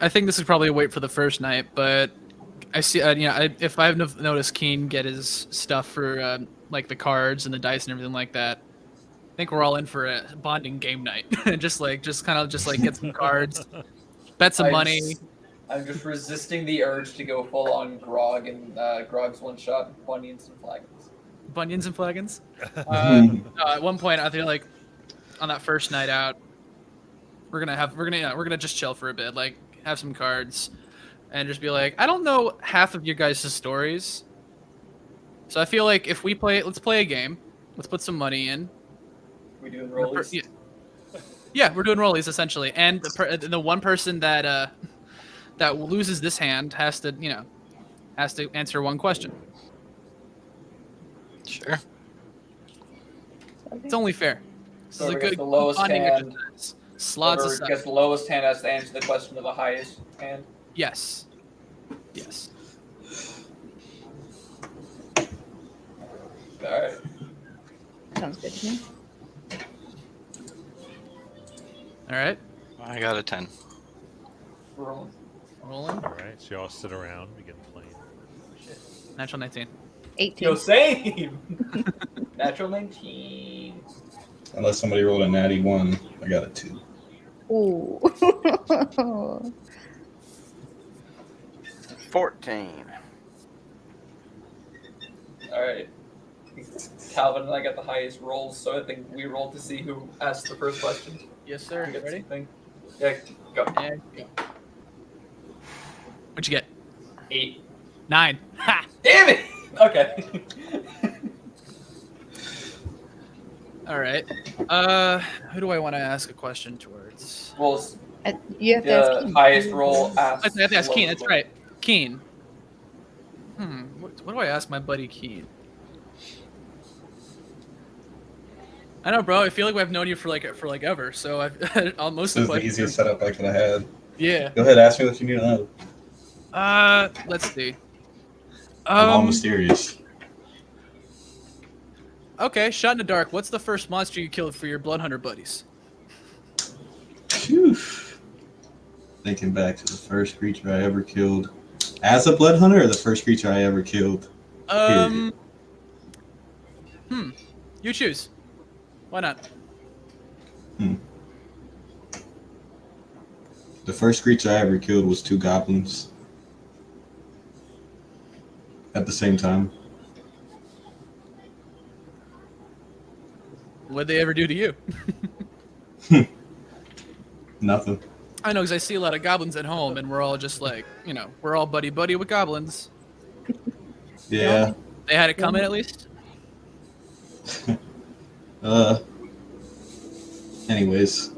I think this is probably a wait for the first night, but I see, if I have noticed Keen get his stuff for like the cards and the dice and everything like that, I think we're all in for a bonding game night. just kind of get some cards, bet some money. I'm just resisting the urge to go full on Grog and Grog's one shot Bunions and Flagons. Bunions and flagons. At one point, I feel like on that first night out, we're gonna just chill for a bit, like have some cards, and just be like, I don't know half of your guys' stories, so I feel like if let's play a game, let's put some money in. We doing rollies? Yeah, we're doing rollies essentially, and the one person that loses this hand has to answer one question. sure. It's only fair. This is a Whoever gets good the lowest bonding hand, exercise. Slots Whoever aside. gets the lowest hand has to answer the question of the highest hand. Yes. Yes. Alright. Sounds good to me. All right. I got a 10. Rolling. Rolling. All right, so you all sit around, begin playing. Natural 19. 18. Yo, same! Natural 19. unless somebody rolled a natty 1, I got a 2. Ooh. 14. Alright. Calvin and I got the highest rolls, so I think we rolled to see who asked the first question. Yes, sir. To get Ready? something. Yeah, go. And go. What'd you get? 8. 9. Ha! Damn it! Okay. All right. Who do I want to ask a question towards? Well, You have to ask the Keen. highest roll I asks. have to ask Keen. That's lowest right. Keen. What do I ask my buddy Keen? I know, bro. I feel like I've known you for like ever. So I've almost. This is the easiest setup I could have had. Yeah. Go ahead, ask me what you need to know. Let's see. I'm all mysterious. Okay, shot in the dark. What's the first monster you killed for your blood hunter buddies? Phew. Thinking back to the first creature I ever killed as a blood hunter, or the first creature I ever killed. You choose. Why not? The first creature I ever killed was 2 goblins at the same time. What'd they ever do to you? Nothing. I know, because I see a lot of goblins at home, and we're all just like, we're all buddy with goblins. Yeah. They had it coming at least. Anyways.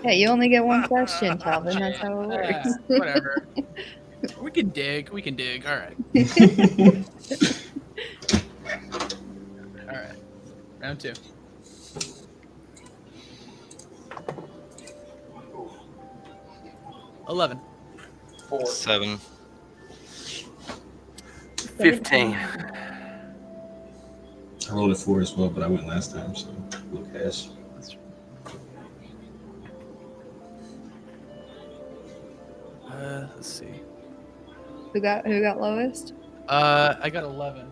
Yeah, you only get one question, Calvin. That's how it works. Whatever. We can dig. All right. All right. Round 2. $11. 4. 7. 15. I rolled a 4 as well, but I went last time, so no cash. Let's see. Who got lowest? I got 11.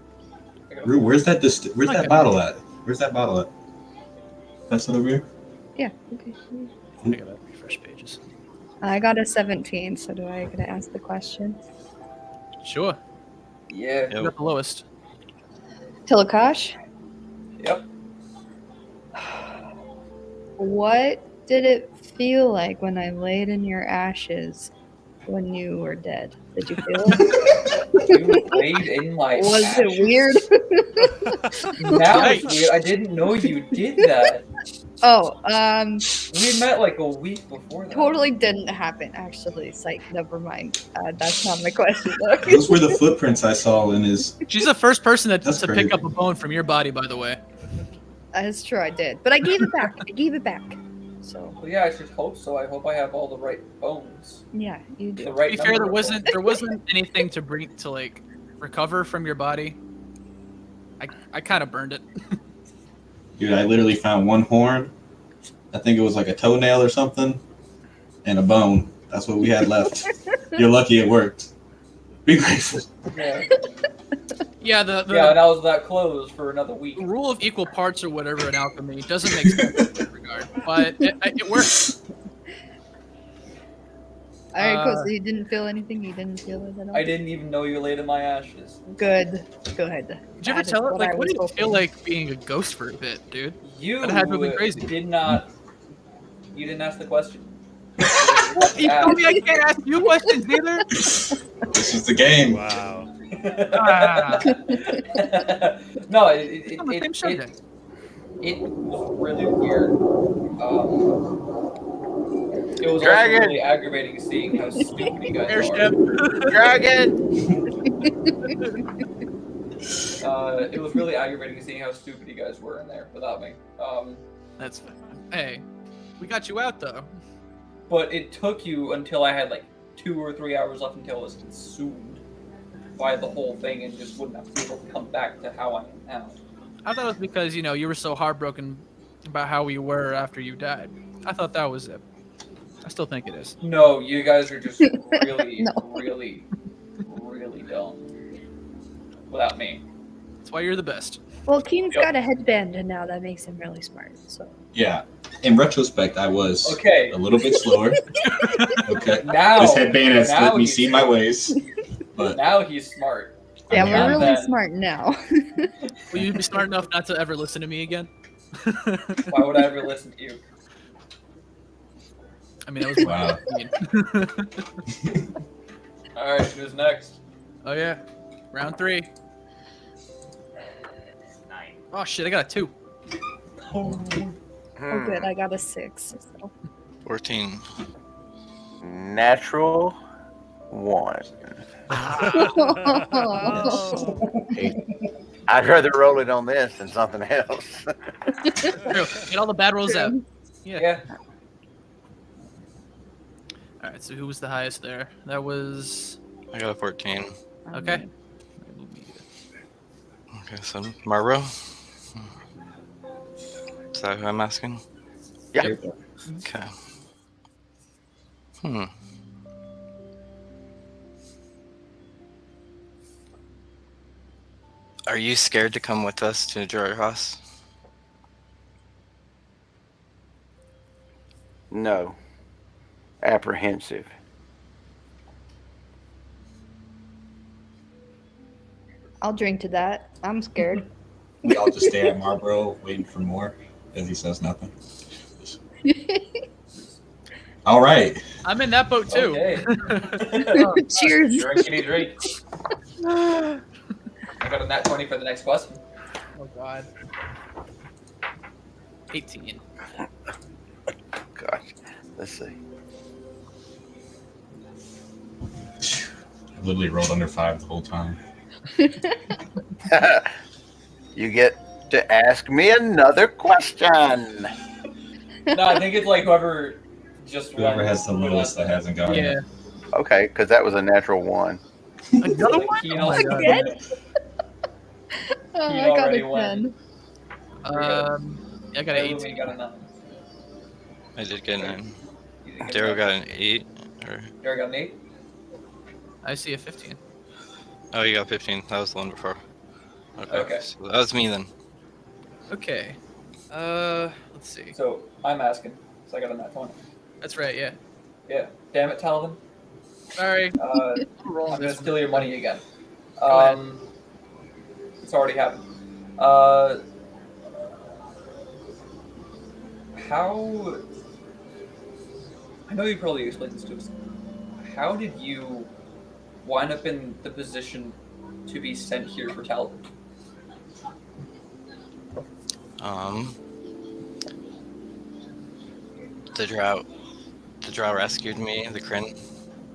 Rue, where's that Okay. bottle at? Where's that bottle at? That's it over here? Yeah. Okay. I gotta refresh pages. I got a 17. So do I gotta ask the question? Sure. Yeah. You got the lowest. Tilakash, Yep. what did it feel like when I laid in your ashes when you were dead? Did you feel it? You laid in my Was ashes. it weird? Now it's weird. I didn't know you did that. Oh, We met like a week before that. totally didn't happen. Actually, psych. Never mind. That's not my question. Though. Those were the footprints I saw in his. She's the first person to That's pick crazy. up a bone from your body, by the way. That's true. I did, but I gave it back. I gave it back. So Well, yeah, I should hope so. I hope I have all the right bones. yeah, you The do. right To be fair, number there of wasn't anything to bring to like recover from your body. I kind of burned it. Dude, I literally found one horn. I think it was like a toenail or something, and a bone. That's what we had left. You're lucky it worked. Be grateful. bones. Yeah. Yeah, the Yeah, and I was that close for another week. rule of equal parts or whatever in alchemy doesn't make sense in that regard, but it works. All right, cool. So you didn't feel anything. You didn't feel it at all. I didn't even know you laid in my ashes. Good. Go ahead. Did you ever That is tell her what I like what was did it feel hoping. like being a ghost for a bit, dude? You That had to have been crazy. did not. You didn't ask the question. You told me I can't ask you questions either. This is the game. Wow. Ah. No, On the same show then. it was really weird. It was also Dragon! really aggravating seeing how stupid you guys Airship. Dragon! are. It was really aggravating seeing how stupid you guys were in there without me. That's fine. Hey, we got you out though. But it took you until I had like 2 or 3 hours left until I was consumed by the whole thing and just wouldn't have been able to come back to how I am now. I thought it was because you were so heartbroken about how we were after you died. I thought that was it. I still think it is. No, you guys are just really, No. really, really dumb without me. That's why you're the best. Well, Keen's Yep. got a headband, and now that makes him really smart. So Yeah. In retrospect, I was Okay, a little bit slower. Okay. now This headband has now let me he's see my smart. ways. But Now he's smart. Yeah, I'm we're here. really then- smart now. Will you be smart enough not to ever listen to me again? Why would I ever listen to you? I mean, that was Wow. All right, who's next? Oh yeah, round 3. 9. Oh shit, I got a 2. Oh, Hmm. good. I got a 6. So. 14. Natural 1. I'd rather roll it on this than something else. True. Get all the bad rolls out. Yeah. Yeah. All right. So who was the highest there? That was I got a 14. okay. Okay, so Marbo. Is that who I'm asking? Yeah. Okay. Hmm. Are you scared to come with us to Jorahas? No. Apprehensive. I'll drink to that. I'm scared. We all just stay at Marlboro waiting for more as he says nothing. All right. I'm in that boat too. Okay. Cheers. Drinkity drink. I got a nat 20 for the next question. Oh god. 18. Gosh. Let's see. I literally rolled under 5 the whole time. You get to ask me another question. No, I think it's like whoever just Whoever went- has the lowest that hasn't gone. Yeah. Okay, because that was a natural 1. Another one? Keen Oh my also god. Again? went. Oh, He I got already a won. 10. I got an Illumi 18. got a 9. I did get an. You didn't get Daryl a got an 8. Or Daryl got an 8. I see a 15. oh, you got 15. That was the one before. Okay. So that was me then. Okay. Let's see. So I'm asking. So I got a nat 20. That's right. Yeah. Yeah. Damn it, Talvin. Sorry. I'm Rolling gonna this. steal your money again. ahead. It's already happened. How? I know you probably explained this to us. How did you wind up in the position to be sent here for Talvin? The drow rescued me. The Kryn,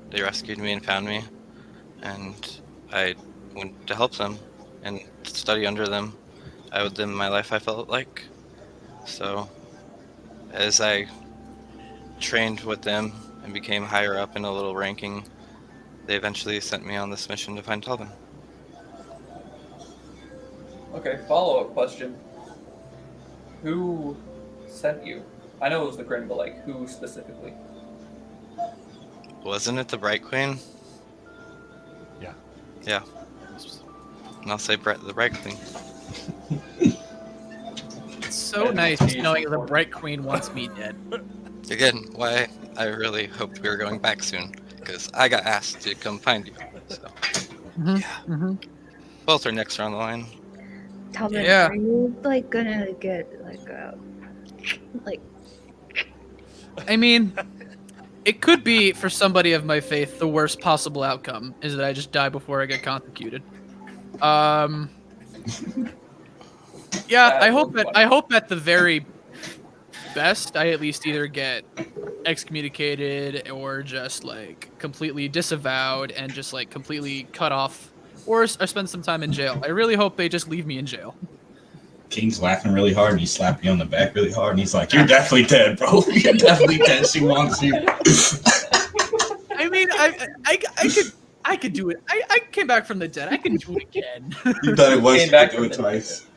they rescued me and found me, and I went to help them and study under them. I owed them my life, I felt like. So, as I trained with them and became higher up in a little ranking, they eventually sent me on this mission to find Talvin. Okay, follow-up question. Who sent you? I know it was the Kryn, but like, who specifically? Wasn't it the Bright Queen? Yeah. Yeah. And I'll say the Bright Queen. It's so That's nice easy. knowing the Bright Queen wants me dead. Again, why I really hoped we were going back soon, because I got asked to come find you. So Mm-hmm. both are next on the line. Talvin, Yeah. are you like gonna get like I mean, it could be for somebody of my faith the worst possible outcome is that I just die before I get concuted. Yeah, I hope at the very best I at least either get excommunicated or just like completely disavowed and just like completely cut off, or I spend some time in jail. I really hope they just leave me in jail. King's laughing really hard and he slapped you on the back really hard and he's like, "You're definitely dead, bro. You're definitely dead. She wants you." I mean, I could do it. I came back from the dead. I can do it again. You thought it was Came you back could do it from the twice.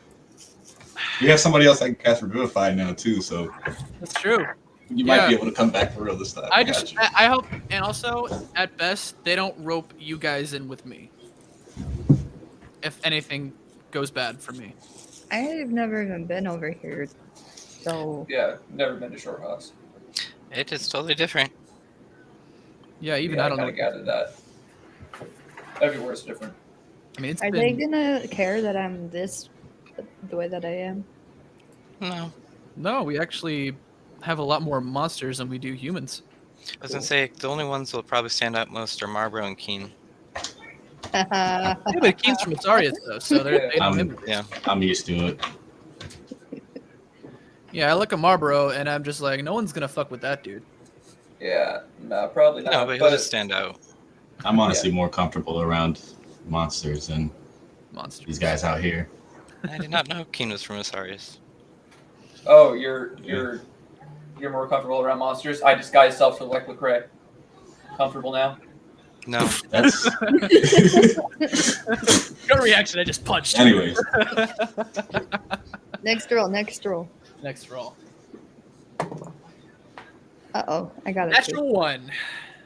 You have somebody else that can cast Revivify now too, so That's true. you might Yeah. be able to come back for real this time. I got just, you. I hope, and also, at best, they don't rope you guys in with me. If anything goes bad for me. I've never even been over here, so Yeah, never been to Short House. It is totally different. Yeah, even Yeah, I don't know. kind of gathered that. Everywhere's different. I mean, it's Are they been gonna care that I'm the way that I am? No. no. We actually have a lot more monsters than we do humans. I was gonna say the only ones that will probably stand out most are Marlboro and Keen. Yeah, but Keen's from Asarius though, so they know him. Yeah. I'm used to it. Yeah, I look at Marlboro and I'm just like, no one's gonna fuck with that dude. Yeah, no, probably not. No, but he'll just stand out. I'm honestly more comfortable around monsters than Monster. these guys out here. I did not know Keen was from Asarius. Oh, you're more comfortable around monsters. I disguise self to look like Lecrae. Comfortable now? No. That's Good reaction. I just punched. anyways. Next roll. Next roll. Next roll. Uh-oh. I got it. Natural 1.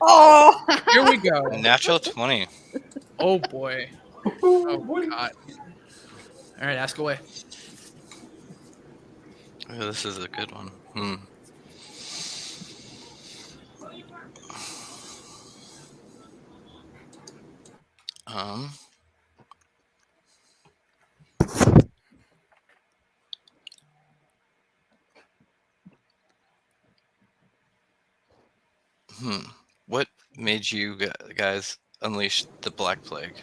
Oh! Here we go. Natural 20. Oh boy. Oh god. All right, ask away. Oh, this is a good one. Um. What made you guys unleash the Black Plague?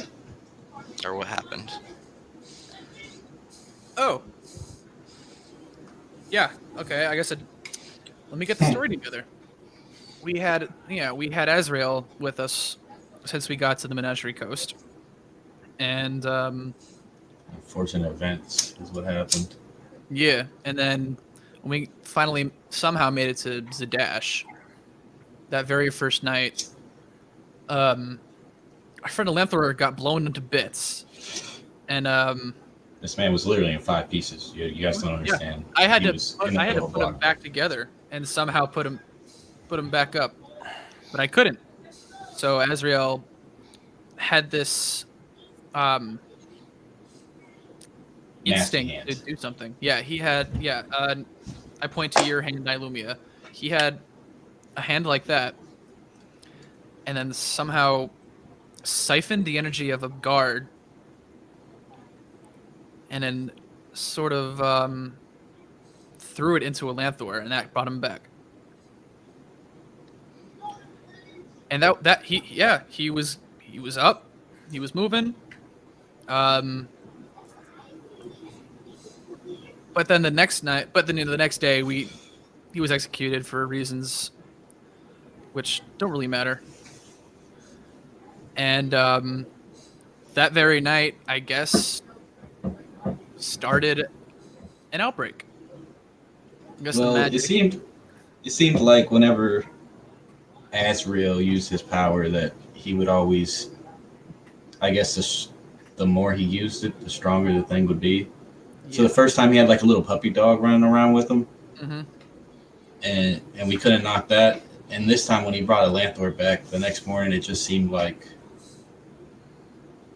Or what happened? Oh. Yeah. Okay. I guess let me get the story together. We had Azrael with us since we got to the Menagerie Coast, and Unfortunate events is what happened. yeah, and then when we finally somehow made it to Zadash, that very first night, our friend Alanthor got blown into bits, and This man was literally in 5 pieces. You guys don't understand. I had He to was in the put middle him block. back together and somehow put him back up, but I couldn't. So Azrael had this instinct to hands. do something. Yeah, he had. Yeah, I point to your hand, Nilumia. He had a hand like that, and then somehow siphoned the energy of a guard, and then sort of threw it into Alanthor, and that brought him back. And he was up, he was moving, but then the next day he was executed for reasons which don't really matter. And that very night, I guess, started an outbreak. I guess Well, the magic. it seemed like whenever Azrael used his power that he would always, I guess the more he used it, the stronger the thing would be. So the first time he had like a little puppy dog running around with him, Mhm. and we couldn't knock that. And this time when he brought Alanthor back, the next morning it just seemed like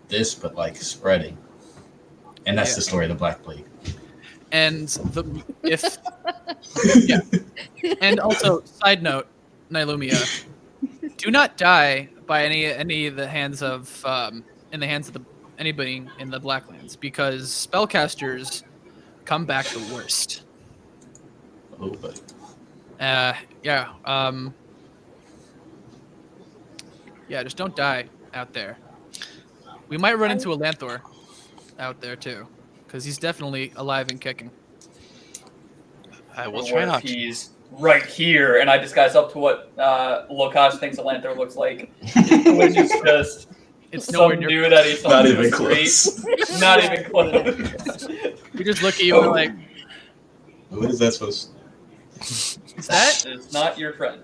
this, but like spreading. And that's Yeah. the story of the Black Plague. And and also side note, Nilumia, do not die by any of the hands of in the hands of anybody in the Blacklands, because spellcasters come back the worst. Oh, but Just don't die out there. We might run into Alanthor out there too, because he's definitely alive and kicking. I will Or try if not to. he's right here, and I disguise up to what Lokash thinks Alanthor looks like, which is just It's nowhere some near. dude that he's not on even the street. close. Not even close. We just look at you and we're like, What is that supposed is that It's not your friend.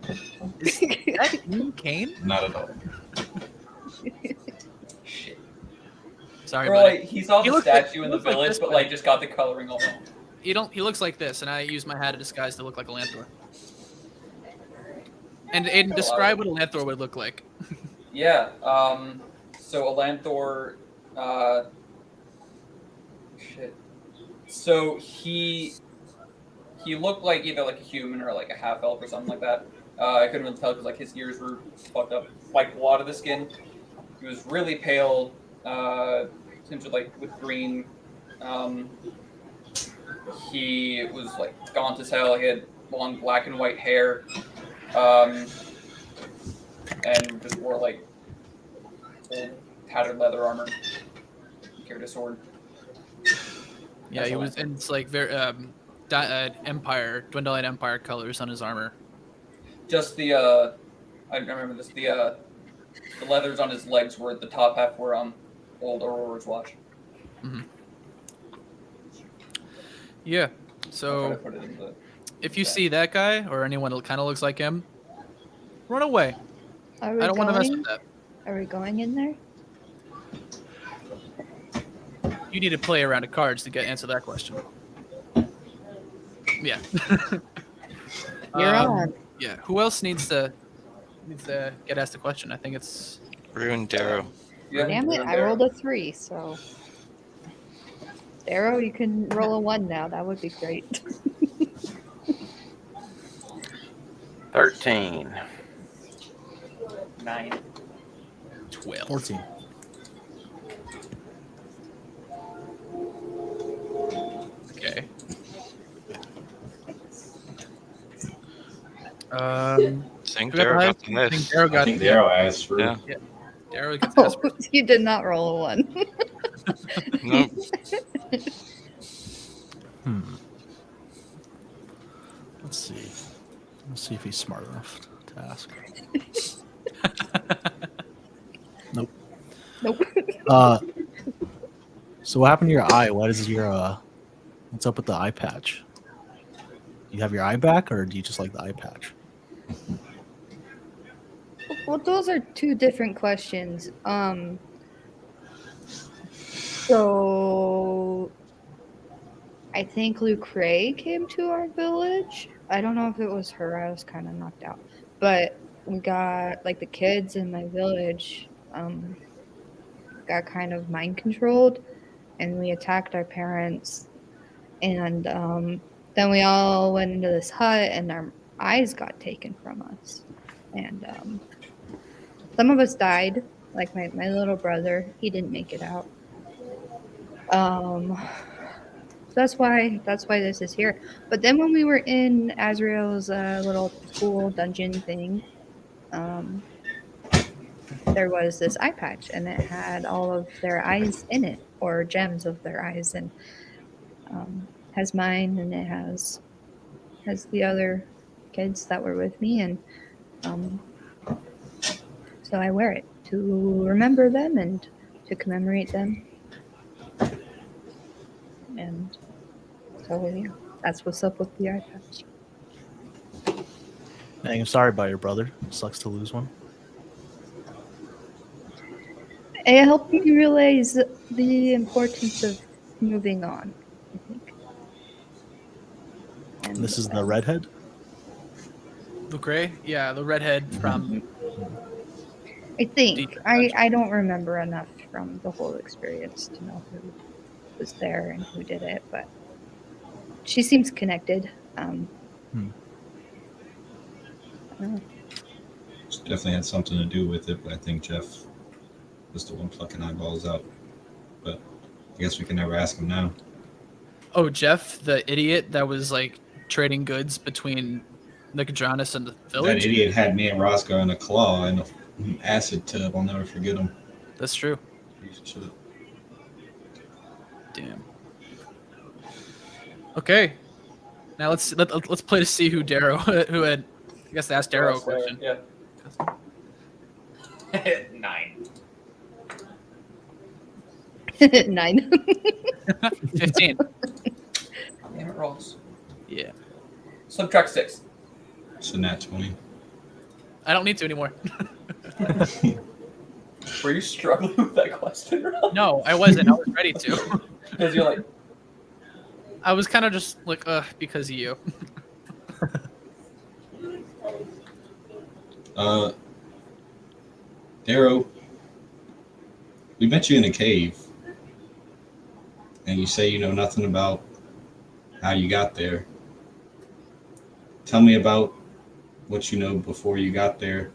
Ian Kane? to? Not at all. Sorry, Or buddy. like he's on He the looks like- statue he in the looks like village, this, but buddy. like just got the coloring all wrong. He looks like this, and I use my hat of disguise to look like Alanthor. And Aiden, describe what Alanthor would look like. Yeah. So Alanthor. Shit. So he looked like either like a human or like a half elf or something like that. I couldn't really tell because like his ears were fucked up. Like a lot of the skin. He was really pale. essentially like with green. He was like gaunt as hell. He had long black and white hair, and just wore like old tattered leather armor. He carried a sword. Yeah, he was, and it's like very Empire, Dwindling Empire colors on his armor. Just the I remember this. The leathers on his legs were the top half were old Aurora's watch. Mm-hmm. Yeah. I'll try So to put it in the if you chat. see that guy or anyone that kind of looks like him, run away. Are we I don't want to mess going? with that. Are we going in there? You need to play around of cards to answer that question. Yeah. You're Um, on. Yeah. Who else needs to get asked a question? I think it's Rue and Darrow. Yeah, Damn it! I rolled a 3, so. Darrow, you can roll a 1 now. That would be great. 13. 9. 12. 14. Okay. I think who got Darrow the got highest? the I think highest. Darrow I got think the arrow asked for. Yeah. Darrow gets the highest. Oh, you did not roll a 1. Nope. Let's see. Let's see if he's smart enough to ask. Nope. Nope. So what happened to your eye? What is your what's up with the eye patch? You have your eye back, or do you just like the eye patch? Well, those are two different questions. So I think Lucre came to our village. I don't know if it was her. I was kind of knocked out. But we got, like, the kids in my village got kind of mind controlled, and we attacked our parents. And then we all went into this hut, and our eyes got taken from us. And some of us died. Like my little brother, he didn't make it out. That's why this is here. But then when we were in Azrael's little school dungeon thing, there was this eye patch, and it had all of their eyes in it, or gems of their eyes, and has mine, and it has the other kids that were with me, and so I wear it to remember them and to commemorate them. And so, yeah, that's what's up with the eye patch. Dang, I'm sorry about your brother. Sucks to lose one. It helped me realize the importance of moving on, I think. And This is the redhead. Lucre? Yeah, the redhead from. I think. Deep I don't remember enough from the whole experience to know who was there and who did it, but she seems connected. I don't know. Definitely had something to do with it, but I think Jeff was the one plucking eyeballs out. But I guess we can never ask him now. Oh, Jeff, the idiot that was like trading goods between Nicodranas and the That village. idiot had me and Roscoe in a claw in an acid tub. I'll never forget him. That's true. Piece of shit. Damn. Okay. Now let's play to see who Darrow who had. I guess to ask Darrow a question. Yeah. 9. 9. 15. Damn it rolls. Yeah. Subtract 6. It's a nat 20. I don't need to anymore. Were you struggling with that question or not? No, I wasn't. I was ready to. Because you're like, I was kind of just like, because of you. Darrow, we met you in a cave, and you say you know nothing about how you got there. Tell me about what you know before you got there.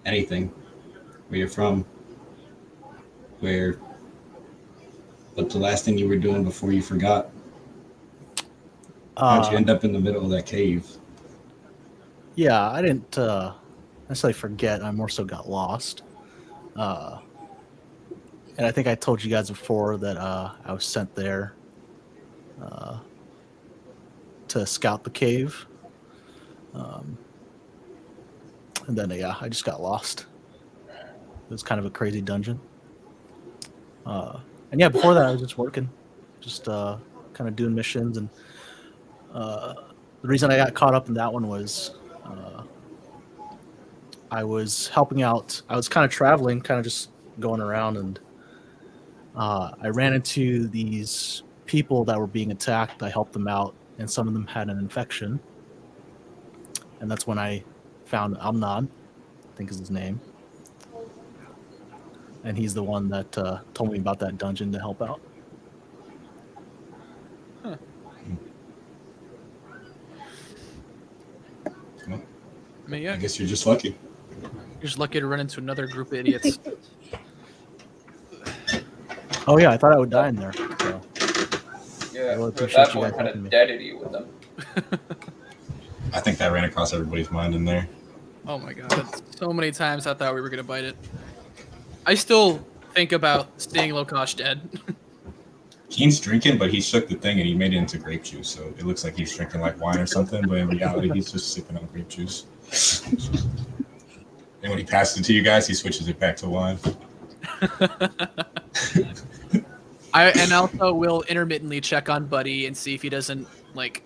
Anything. Where you're from. Where But the last thing you were doing before you forgot, how'd you end up in the middle of that cave? Yeah, I didn't necessarily forget. I more so got lost. And I think I told you guys before that I was sent there to scout the cave. And then, yeah, I just got lost. It was kind of a crazy dungeon. And yeah, before that, I was just working, just kind of doing missions. And the reason I got caught up in that one was I was helping out. I was kind of traveling, kind of just going around, and I ran into these people that were being attacked. I helped them out, and some of them had an infection. And that's when I found Amnon, I think is his name. And he's the one that told me about that dungeon to help out. I mean, yeah, I guess you're just lucky. you're just lucky to run into another group of idiots. Oh yeah, I thought I would die in there. So. Yeah, really but appreciate that you one guys had helping a me. deadity with them. I think that ran across everybody's mind in there. Oh my god, so many times I thought we were gonna bite it. I still think about seeing Lokosh dead. Keen's drinking, but he shook the thing and he made it into grape juice. So it looks like he's drinking like wine or something, but in reality, he's just sipping on grape juice. And when he passes it to you guys, he switches it back to wine. I also will intermittently check on Buddy and see if he doesn't like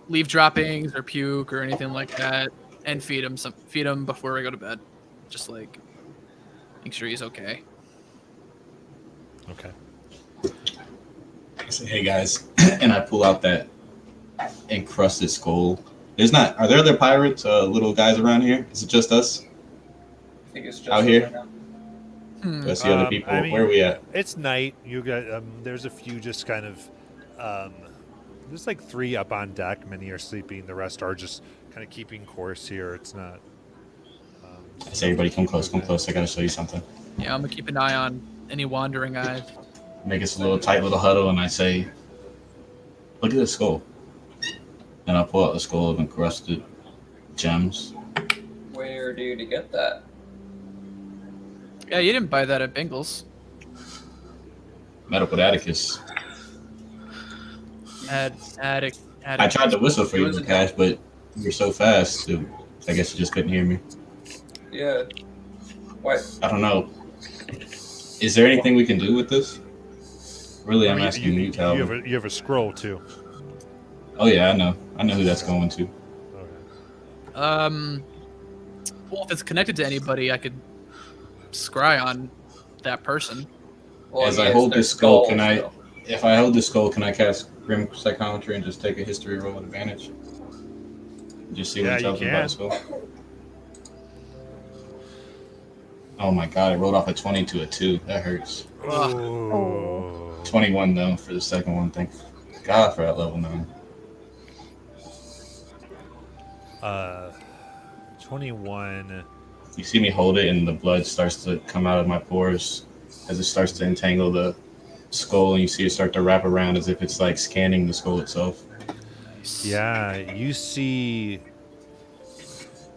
leave droppings or puke or anything like that, and feed him before I go to bed. Just like make sure he's okay. Okay. I say, hey guys, and I pull out that encrusted skull. Are there other pirates, little guys around here? Is it just us? I think it's just Out here? right now. Do I see other people? I mean, Where are we at? It's night. You got there's a few just kind of there's like 3 up on deck. Many are sleeping. The rest are just kind of keeping course here. It's not. I say, everybody, come close, come close. I gotta show you something. Yeah, I'm gonna keep an eye on any wandering eyes. Make us a little tight little huddle, and I say, look at this skull. And I pull out the skull of encrusted gems. Where do you get that? Yeah, you didn't buy that at Bingles. Medical Atticus. Attic. I tried to whistle for you, Cash, but you're so fast. Dude, I guess you just couldn't hear me. Yeah. What? I don't know. Is there anything we can do with this? Really, I'm asking you, Calvin. You have a scroll too. Oh yeah, I know. I know who that's going to. Okay. Well, if it's connected to anybody, I could scry on that person. Well, As I yes, hold they're this skull, skulls, if I hold this skull, can I cast Grim Psychometry and just take a history roll with advantage? Just see what Yeah, it tells you me about the skull. Oh my god, I rolled off a 20 to a 2. That hurts. Oh. 21 though for the second one. Thank God for that level 9. 21. You see me hold it, and the blood starts to come out of my pores as it starts to entangle the skull, and you see it start to wrap around as if it's like scanning the skull itself. Yeah, you see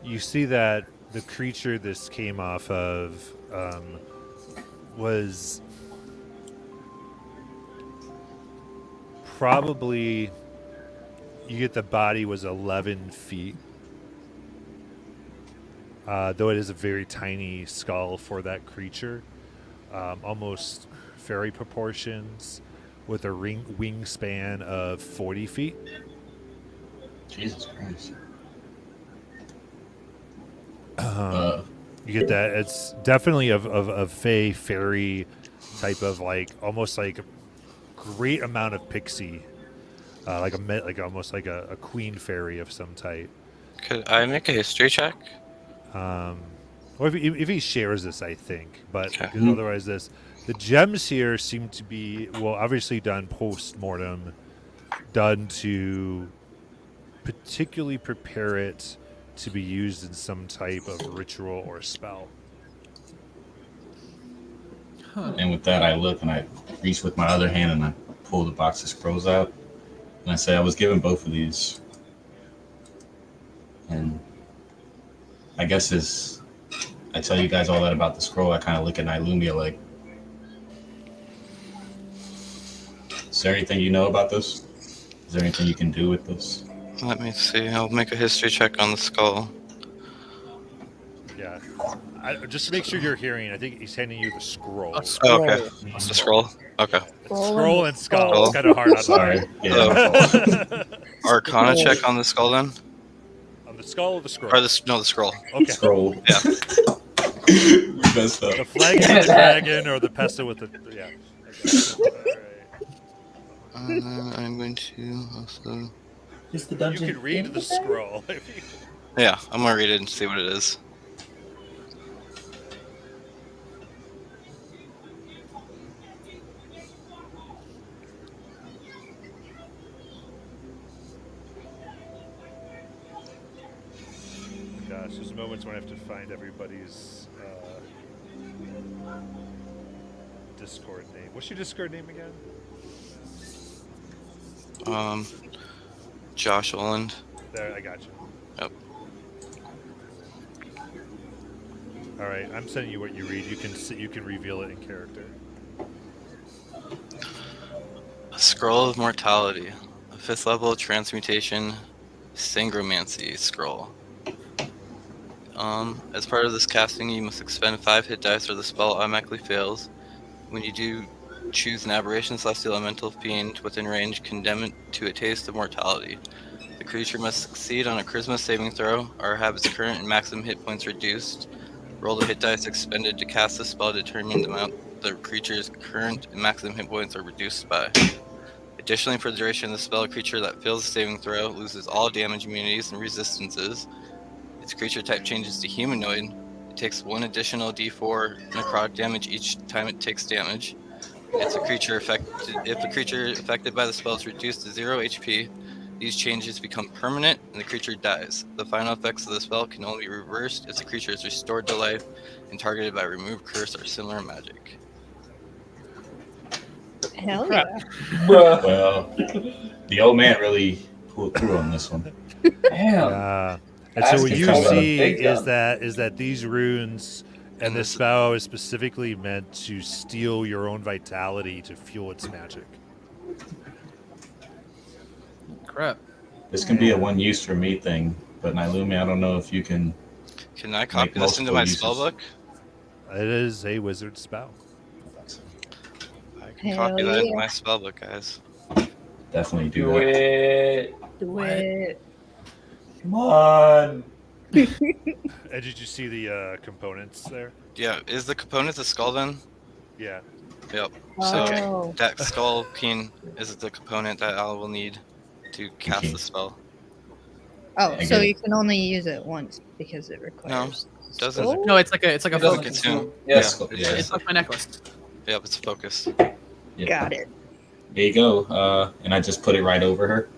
that the creature this came off of was probably, you get the body was 11 feet. Though it is a very tiny skull for that creature, almost fairy proportions, with a wingspan of 40 feet. Jesus Christ. You get that. It's definitely of fey fairy type of, like, almost like a great amount of pixie, like almost like a queen fairy of some type. Could I make a history check? Or if he shares this, I think, but Okay. because otherwise the gems here seem to be, well, obviously done post-mortem, done to particularly prepare it to be used in some type of ritual or spell. Huh. And with that, I look and I reach with my other hand and I pull the box of scrolls out. And I say, I was given both of these. And I guess as I tell you guys all that about the scroll, I kind of look at Nylumia like, is there anything you know about this? Is there anything you can do with this? Let me see. I'll make a history check on the skull. Yeah. Just to make sure you're hearing, I think he's handing you the scroll. A scroll. Oh, okay. The scroll. Okay. Scroll and skull. skull. It's kind of hard on Sorry. mine. Yeah. Arcana check on the skull then, On the skull or the scroll? or the scroll. Okay. Scroll. Yeah. We messed up. The flag with the dragon or the pesto with the yeah. Okay. All right. I'm going to also. Is the You dungeon? can read the scroll. Yeah, I'm gonna read it and see what it is. Gosh, there's moments when I have to find everybody's Discord name. What's your Discord name again? Josh Oland. There, I got you. Yep. All right, I'm sending you what you read. You can reveal it in character. A scroll of mortality, a 5th level transmutation, sangromancy scroll. As part of this casting, you must expend 5 hit dice or the spell automatically fails. When you do, choose an aberration celestial elemental fiend within range, condemn it to a taste of mortality. The creature must succeed on a charisma saving throw or have its current and maximum hit points reduced. Roll the hit dice expended to cast the spell to determine the amount the creature's current and maximum hit points are reduced by. Additionally, for the duration of the spell, a creature that fails the saving throw loses all damage immunities and resistances. Its creature type changes to humanoid. It takes 1 additional d4 necrotic damage each time it takes damage. If the creature affected by the spell is reduced to 0 HP, these changes become permanent and the creature dies. The final effects of the spell can only be reversed if the creature is restored to life and targeted by remove curse or similar magic. Hell Crap. yeah. Bruh. Well, the old man really pulled through on this one. Damn. And so what Asking you for a see big is gun. that these runes and And this this- spell is specifically meant to steal your own vitality to fuel its magic. Crap. This can be a one use for me thing, but Nylumi, I don't know if you can. Can I copy this multiple into my uses. spellbook? It is a wizard spell. I can Hell copy that into yeah. my spellbook, guys. Definitely do Do that. it. Do What? it. Come on. And did you see the components there? Yeah, is the component the skull then? Yeah. Yep. So Oh. that skull keen is the component that I will need to cast the spell. Oh, I so get it. you can only use it once because it requires. doesn't. skull? No, it's like a It doesn't focus. consume. Yes. Yeah. It's like my necklace. Yep, it's focused. Yeah. Got it. There you go. And I just put it right over her.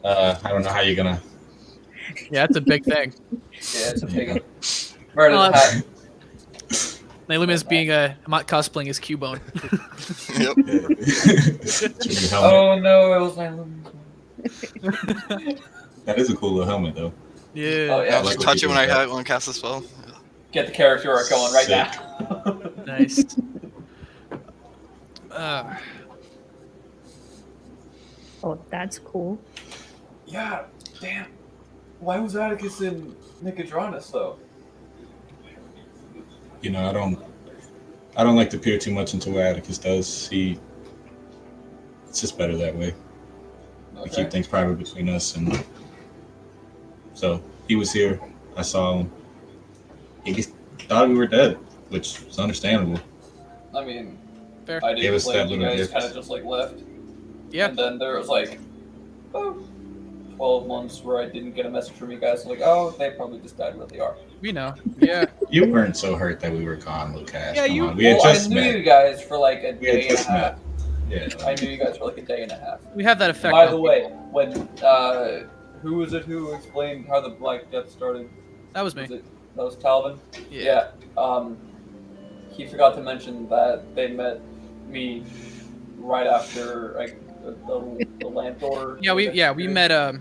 I don't know how you're gonna. Yeah, it's a big thing. Yeah, it's a big one. Murder Oh, the hat. Naylumia's I'm not cosplaying as Cubone. Yep. Your helmet. Oh no, it was my Lumi's one. That is a cool little helmet, though. Yeah. Oh yeah. I'll just what touch you it when do I with want to cast the spell. Get the character arc going right Sick. now. Nice. Oh, that's cool. Yeah, damn. Why was Atticus in Nicodranus though? You know, I don't like to peer too much into what Atticus does. It's just better that way. We Okay. keep things private between us, and so he was here. I saw him. He just thought we were dead, which is understandable. I mean, Fair. I Gave didn't us that blame you little guys. gift. Kind of just like left, Yeah. and then there was like, 12 months where I didn't get a message from you guys. Like, oh, they probably just died where they are. We know. Yeah. You weren't so hurt that we were gone, Lucas. Yeah, Come you- on. We had Well, just I knew met. you guys for like a We had day and a just half. met. Yeah. I knew you guys for like a day and a half. We have that effect. By on the people. way, when who was it who explained how the Black Death started? That was me. Was it that was Talvin? Yeah. Yeah. he forgot to mention that they met me right after like the lamp door. Yeah, we met. Okay,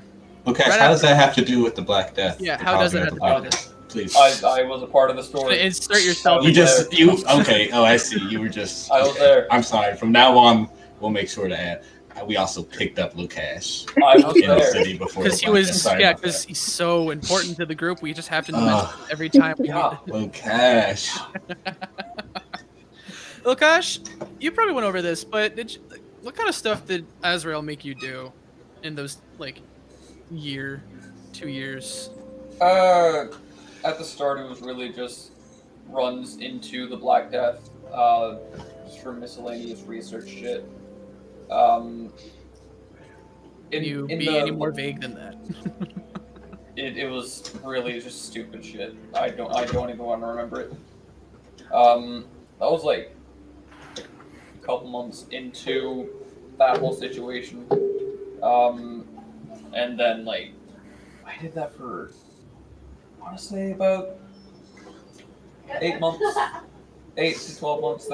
Right how does after- that have to do with the Black Death? Yeah, The how does Cosmo it at have the to do Black with Death? Please. I was a part of the story. Insert yourself. You in just there. you okay? Oh, I see. You were just. I was there. I'm sorry. From now on, we'll make sure to add. We also picked up Lukash I was in the there. city before. Because the he Black Death. was, Sorry yeah, about because that. he's so important to the group. We just have to Ugh. mention it every time. Yeah. Lukash. Lukash, you probably went over this, but what kind of stuff did Azrael make you do in those like 2 years? At the start, it was really just runs into the Black Death, just for miscellaneous research shit. Can you be any more vague than that? It was really just stupid shit. I don't even want to remember it. That was like a couple months into that whole situation. And then like I did that for I want to say about 8 months, 8 to 12 months.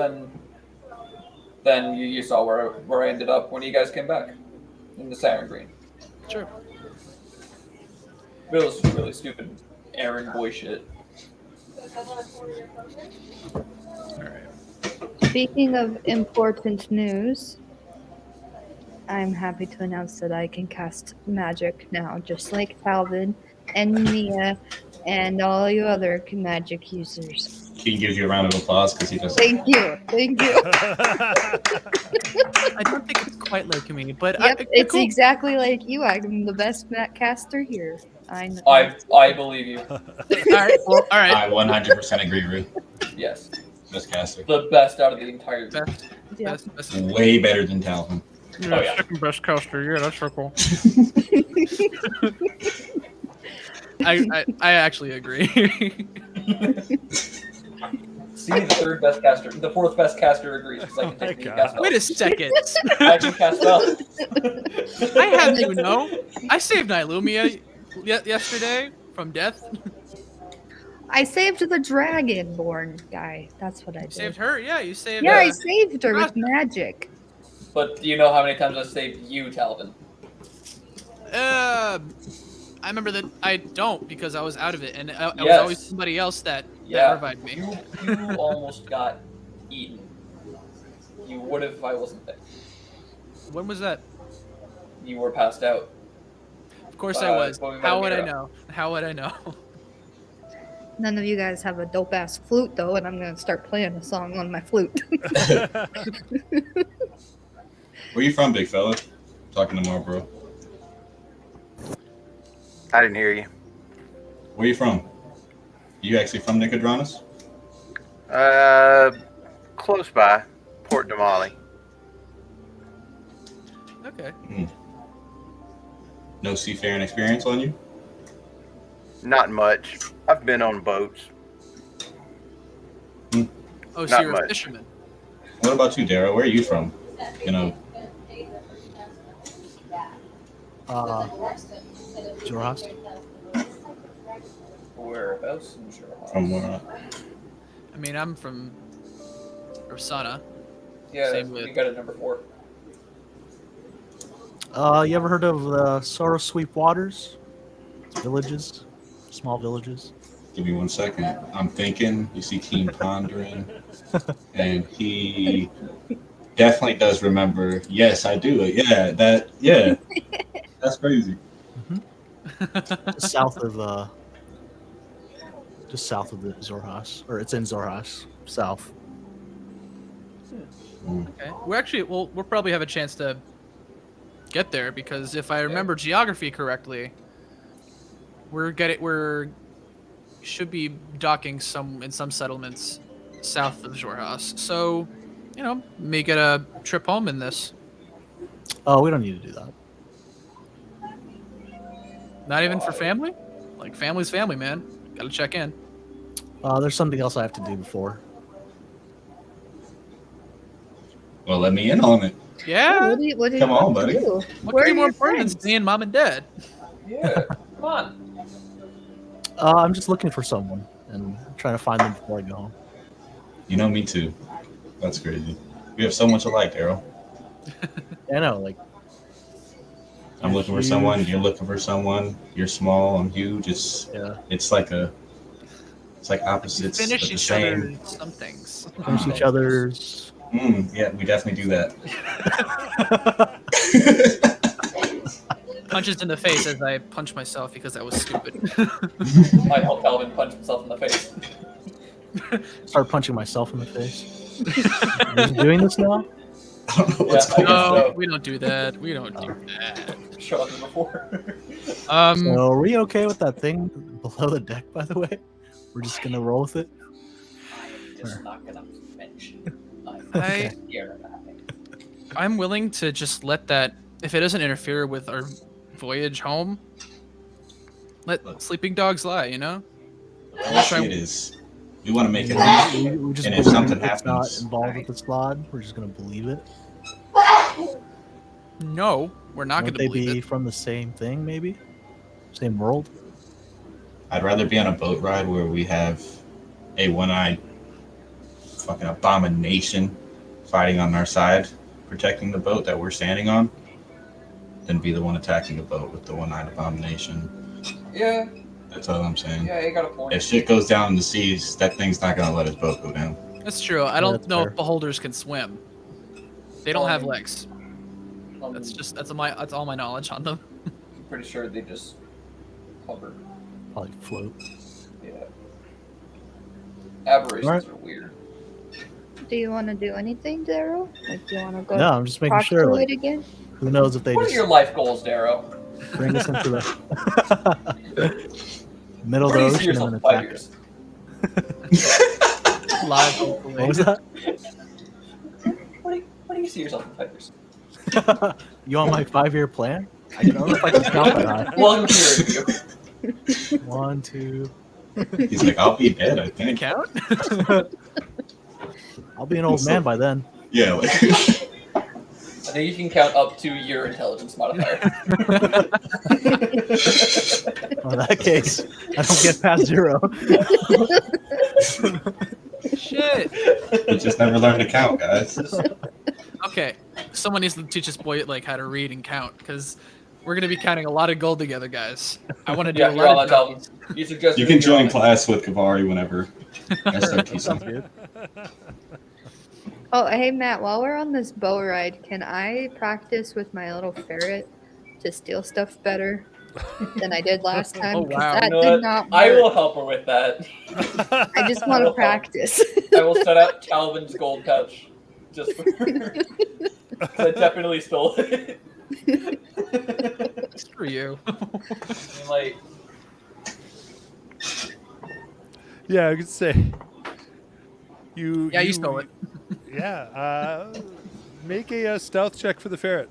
Then you saw where I ended up when you guys came back in the Siren Green. Sure. It was just really stupid errand boy shit. Speaking of important news, I'm happy to announce that I can cast magic now, just like Calvin and Mia and all you other magic users. He gives you a round of applause because he doesn't. Thank you. Thank you. I don't think it's quite like me, but Yep, it's cool. exactly like you. I'm the best mat caster here. I know. I believe you. All right. Well, all right. I 100% agree, Rue. Yes, Best caster. the best out of the entire group. Best, Yeah. best. Way better than Talvin. Oh, yeah. Second best caster. Yeah, that's so cool. I actually agree. See, the third best caster, the fourth best caster agrees because I can Oh my take the God. cast Wait a second. I can cast spells. I have you know. I saved Nilumia yesterday from death. I saved the dragonborn guy. That's what I did. Saved her. Yeah, you saved. Yeah, I saved her with Rasta. magic. But do you know how many times I saved you, Talvin? I remember that I don't because I was out of it, and it was Yes. always somebody else that Yeah. revived me. You almost got eaten. You would have if I wasn't there. When was that? You were passed out. Of course I was. Going How by would I Mira. know? How would I know? None of you guys have a dope ass flute though, and I'm gonna start playing a song on my flute. Where you from, big fella? Talking to Marlboro. I didn't hear you. Where you from? You actually from Nicodranus? Close by, Port Damali. Okay. No seafaring experience on you? Not much. I've been on boats. Oh, so Not you're a much. fisherman. What about you, Dara? Where are you from? You know, Jorhas? Whereabouts in Sherlock? from where? I mean, I'm from Rosanna. Yeah, Same you with- got it number 4. You ever heard of the Sorrow Sweep Waters? Villages? Small villages? Give me 1 second. I'm thinking. You see Keen pondering. And he definitely does remember. Yes, I do. Yeah, that. Yeah. That's crazy. Just south of the Zorhas. Or it's in Zorhas. South. Okay. We'll probably have a chance to get there because if I remember geography correctly, we're should be docking in some settlements south of Jorhas. So, may get a trip home in this. Oh, we don't need to do that. Not even for family? Like family's family, man. Gotta check in. There's something else I have to do before. Well, let me in on it. Yeah. What do Come you on, want to buddy. do? What Where could are be more your important than friends? seeing mom and dad? Yeah, come on. I'm just looking for someone and trying to find them before I go home. You know me too. That's crazy. We have so much alike, Daryl. I know, like I'm looking for huge. someone. You're looking for someone. You're small. I'm huge. It's like opposites, Finish but the each same. other some things. finish each other's. Yeah, we definitely do that. Punches in the face as I punch myself because I was stupid. I help Calvin punch himself in the face. Start punching myself in the face. Are you doing this now? I don't know what's Yeah, going I on. No, we don't do that. We don't do that. Show up before. So are we okay with that thing below the deck, by the way? We're just gonna roll with it? I'm just not gonna mention. I'm I- scared about it. I'm willing to just let that, if it doesn't interfere with our voyage home, let sleeping dogs lie, you know? It is. We want to make it happen. We just And if believe something it's not happens- involved with the squad, we're just gonna believe it. No, we're not going Wouldn't to they believe be it. from the same thing, maybe? Same world? I'd rather be on a boat ride where we have a one-eyed fucking abomination fighting on our side, protecting the boat that we're standing on, than be the one attacking the boat with the one-eyed abomination. Yeah, That's all I'm saying. yeah, you got a point. If shit goes down in the seas, that thing's not gonna let his boat go down. That's true. I don't that's know fair. if beholders can swim. They don't have Um, legs. That's all my knowledge on them. I'm pretty sure they just hover. Probably float. Yeah. Aberrations Alright. are weird. Do you want to do anything, Daryl? Like, do you want to go No, I'm just making talk sure. to Like, it again? who knows if they What are just your life goals, Darrow? bring us into the middle of Where the do you see ocean and yourself then in 5 attack years? us. Live. What was that? What do you see yourself in 5 years? You want my 5-year plan? I don't know if I can count that high. 1 year of you. 1, 2. He's like, I'll be dead, I think. Count? I'll be an old man by then. Yeah, like, I think you can count up to your intelligence modifier. Well, in that case, I don't get past 0. Shit. we just never learned to count, guys. Okay, someone needs to teach us boy like how to read and count because we're gonna be counting a lot of gold together, guys. I want to do Yeah, a you're on lot that of album. You suggest You can join class. class with Kavari whenever. I start Sounds teaching. good. Oh, hey Matt, while we're on this boat ride, can I practice with my little ferret to steal stuff better than I did last time? Oh, 'Cause wow. that You know did what? not work. I will help her with that. I just want to practice. I will set out Calvin's gold pouch just for her. I definitely stole it. Screw you. And, like, Yeah, I could say. You stole it. Yeah. Make a stealth check for the ferret.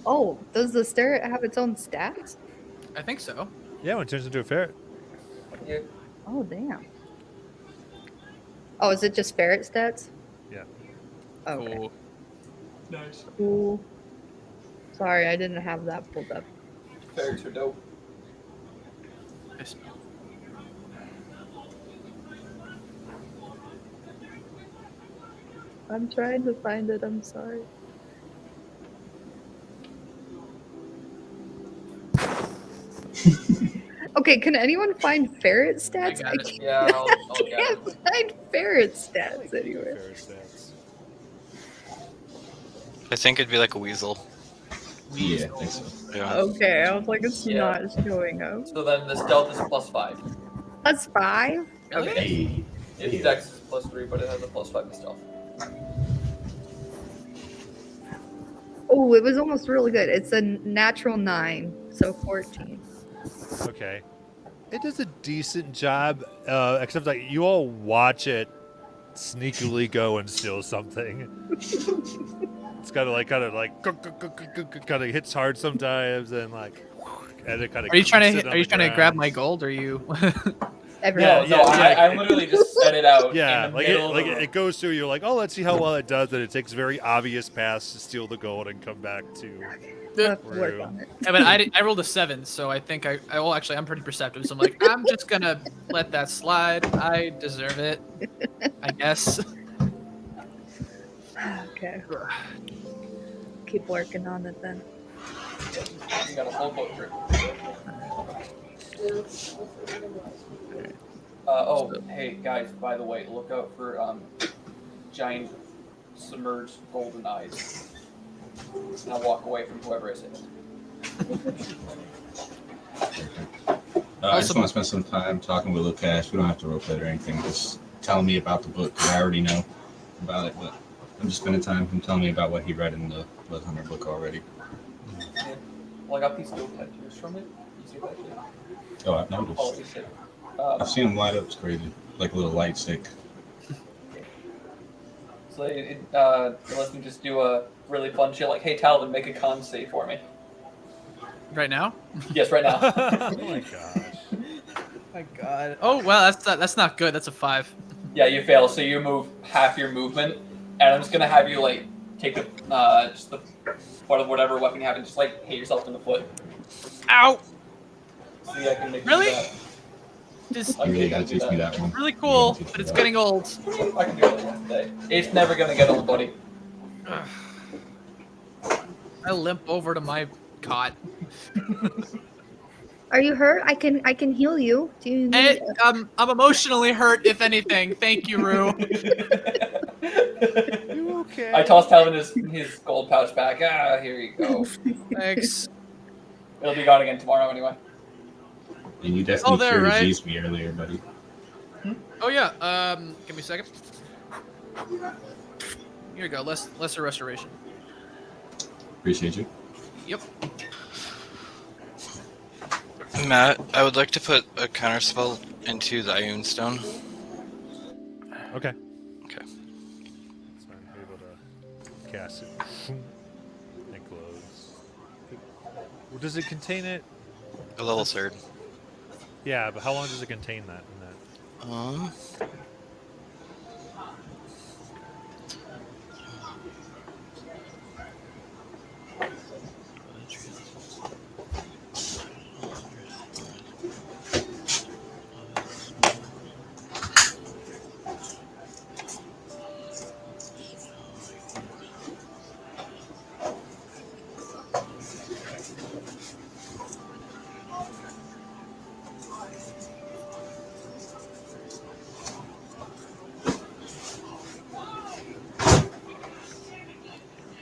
Oh, does the ferret have its own stats? I think so. Yeah, when it turns into a ferret. yeah, Oh, damn. Oh, is it just ferret stats? Yeah. Okay. Cool. nice. Cool. Sorry, I didn't have that pulled up. Ferrets are dope. Nice. I'm trying to find it. I'm sorry. Okay, can anyone find ferret stats? got it. Yeah, I'll get can't it. find ferret stats anywhere. Ferret stats. I think it'd be like a weasel. Yeah, I think so. Yeah. Okay, I was like, it's Yeah. not showing up. So then the stealth is +5. That's 5. Really? Hey. Its dex is +3, but it has a +5 to stealth. Oh, it was almost really good. It's a natural 9, so 14. Okay. It does a decent job, except like you all watch it sneakily go and steal something. It's kind of like kind of hits hard sometimes, and like, and it kind of. Are you trying to grab my gold? Or you? Everyone. No, I literally just set it out. Yeah, in the like middle of the room. it goes through. You're like, oh, let's see how well it does. And it takes very obvious paths to steal the gold and come back to. We'll have to work on it. Yeah, but I rolled a 7, so I think well, actually, I'm pretty perceptive, so I'm like, I'm just gonna let that slide. I deserve it, I guess. Okay. Keep working on it then. You got a whole book for it. Hey guys, by the way, look out for giant submerged golden eyes. And I'll walk away from whoever is it. I just want to spend some time talking with Lukash. We don't have to roleplay or anything. Just telling me about the book, because I already know about it, but I'm just spending time him telling me about what he read in the Blood Hunter book already. Yeah. Well, I got these gold tattoos from it. You see that shit? Oh, I've noticed. Oh, this shit. I've seen him light up. It's crazy. Like a little light stick. So it lets me just do a really fun shit like, hey Talvin, make a con save for me. Right now? Yes, right now. Oh my gosh. My God. Oh well, that's not good. That's a 5. Yeah, you fail, so you move half your movement, and I'm just gonna have you like take the just the part of whatever weapon you have and just like hit yourself in the foot. Ow! See, I can make Really? You do that. Just I You really can gotta do teach me that one. really You cool, gotta teach but me it's that. getting old. I can do it later today. It's never gonna get old, buddy. I limp over to my cot. Are you hurt? I can heal you. Do you need? I'm emotionally hurt, if anything. Thank you, Rue. You okay? I tossed Talvin his gold pouch back. Ah, here you go. Thanks. It'll be gone again tomorrow anyway. And you definitely there, cured right? disease me earlier, buddy. Oh yeah. Give me a second. Here you go. Lesser restoration. Appreciate you. Yep. Matt, I would like to put a counterspell into the Ioun Stone. Okay. Okay. So I'm able to cast it. And close. Well, does it contain it? A level 3rd. Yeah, but how long does it contain that? In that?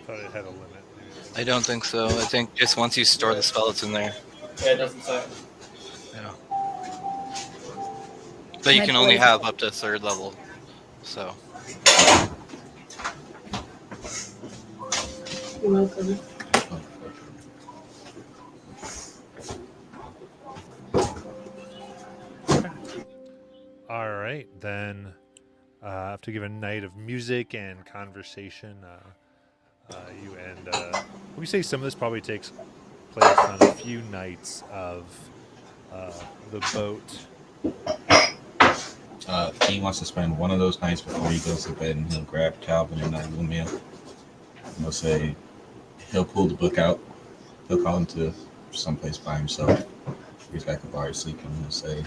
Thought it had a limit. I don't think so. I think just once you store the spell, it's in there. Yeah, it doesn't say. Yeah. But you can only have up to 3rd level. So. You're welcome. All right, then I have to give a night of music and conversation. You end. We say some of this probably takes place on a few nights of the boat. He wants to spend one of those nights before he goes to bed, and he'll grab Talvin and Lumia. And he'll say, he'll pull the book out. He'll call him to someplace by himself. He's got Kavari sleeping, and he'll say,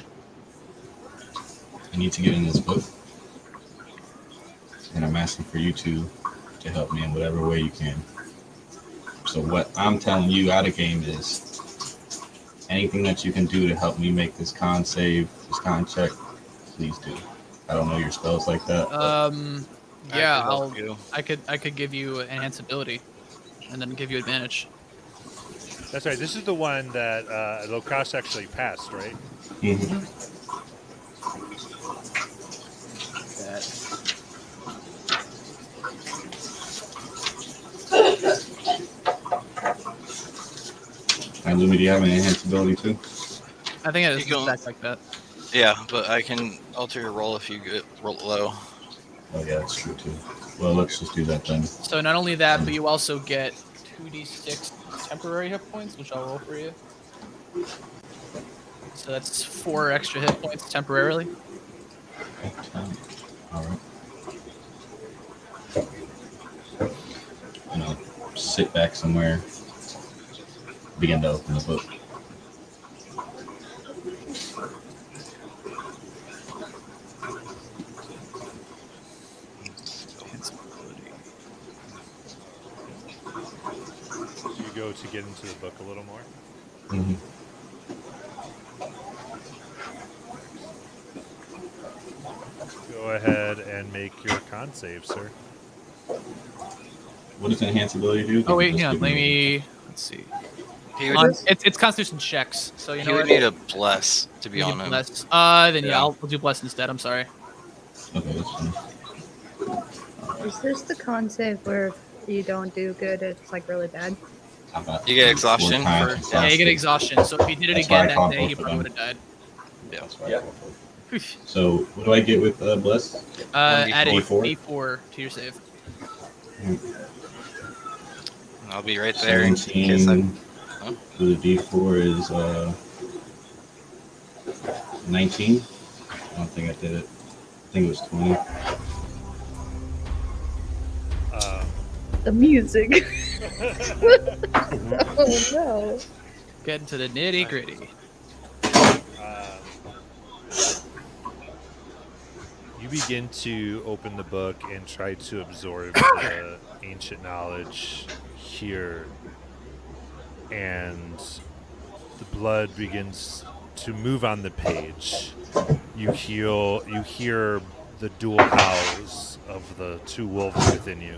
I need to get in this book, and I'm asking for you two to help me in whatever way you can. So what I'm telling you out of game is anything that you can do to help me make this con save, this con check, please do. I don't know your spells like that. Yeah, I could help you. I could give you enhance ability, and then give you advantage. That's right. This is the one that Lukash actually passed, right? Mhm. And Lumi, do you have an enhanced ability too? I think it is You go- back like that. Yeah, but I can alter your roll if you get roll low. Oh yeah, that's true too. Well, let's just do that then. So not only that, but you also get 2d6 temporary hit points, which I'll roll for you. So that's 4 extra hit points temporarily. All right. And I'll sit back somewhere. Begin to open the book. You go to get into the book a little more. Mm-hmm. Go ahead and make your con save, sir. What does enhance ability do? Oh wait, Just hang on. give Let me. Let's see. He would, It's Constitution checks, so you he know would what? need a bless to be You on need him. bless. Then yeah, Yeah. I'll do bless instead. I'm sorry. Okay, that's fine. Is this the con save where if you don't do good, it's like really bad? I got You get 4 exhaustion times for- since Yeah, you last get week. exhaustion. So if you did it That's why I again that caught day, both you of probably them. would have died. That's why I Yeah. caught both. So, what do I get with Bless? Add a D4? D4 to your save. And I'll be right there. in case I- 17. Huh? So the D4 is 19. I don't think I did it. I think it was 20. The music. Oh no. Get into the nitty gritty. You begin to open the book and try to absorb the ancient knowledge here, and the blood begins to move on the page. You hear the dual howls of the 2 wolves within you,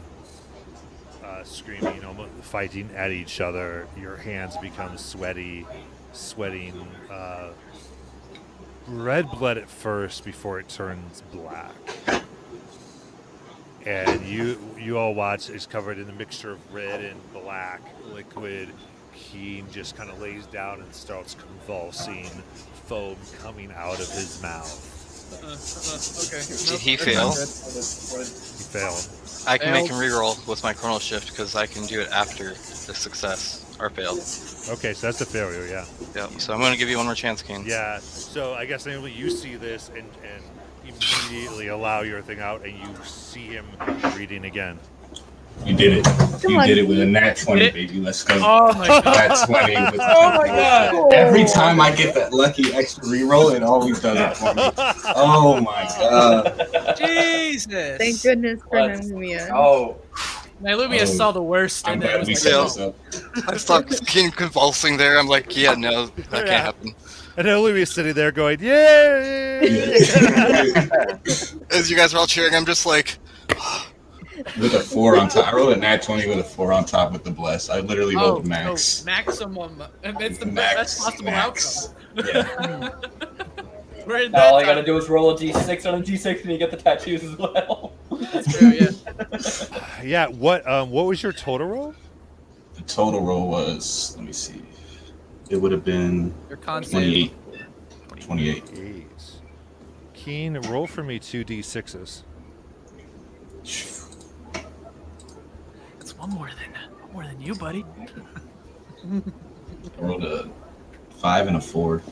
screaming, almost fighting at each other. Your hands become sweating red blood at first before it turns black. And you all watch. It's covered in a mixture of red and black liquid. Keen just kind of lays down and starts convulsing, foam coming out of his mouth. Okay. Did he fail? He failed. I can make him Failed. reroll with my chronal shift because I can do it after the success or fail. Okay, so that's a failure, yeah. Yep. So I'm going to give you one more chance, Kane. Yeah, so I guess Emily, you see this and immediately allow your thing out, and you see him reading again. You did it. You on. did it with a nat 20, Did it? baby. Let's go. Oh my god. Nat 20 with Oh my god. Every time I get that lucky extra reroll, it always does it for me. Oh my god. Jesus. Thank goodness for What? Nemia. Oh, Nylumia Oh, saw the worst, I'm and then glad it we was set like, this up. I stopped Kane convulsing there. I'm like, yeah, no, that can't happen. And Olivia's sitting there going, "Yay!" As you guys are all cheering, I'm just like, With a 4 on top. I rolled a nat 20 with a 4 on top with the bless. I literally oh, rolled max. no, maximum. It's the Max, best possible max. outcome. Yeah. We're in now that all I gotta time. do is roll a d6 on a d6 and you get the tattoos as well. That's true, yeah. Yeah. What was your total roll? The total roll was, let me see. It would have been Your con save. 28. 8. Keen, roll for me 2d6s. It's one more than you, buddy. I rolled a 5 and a 4.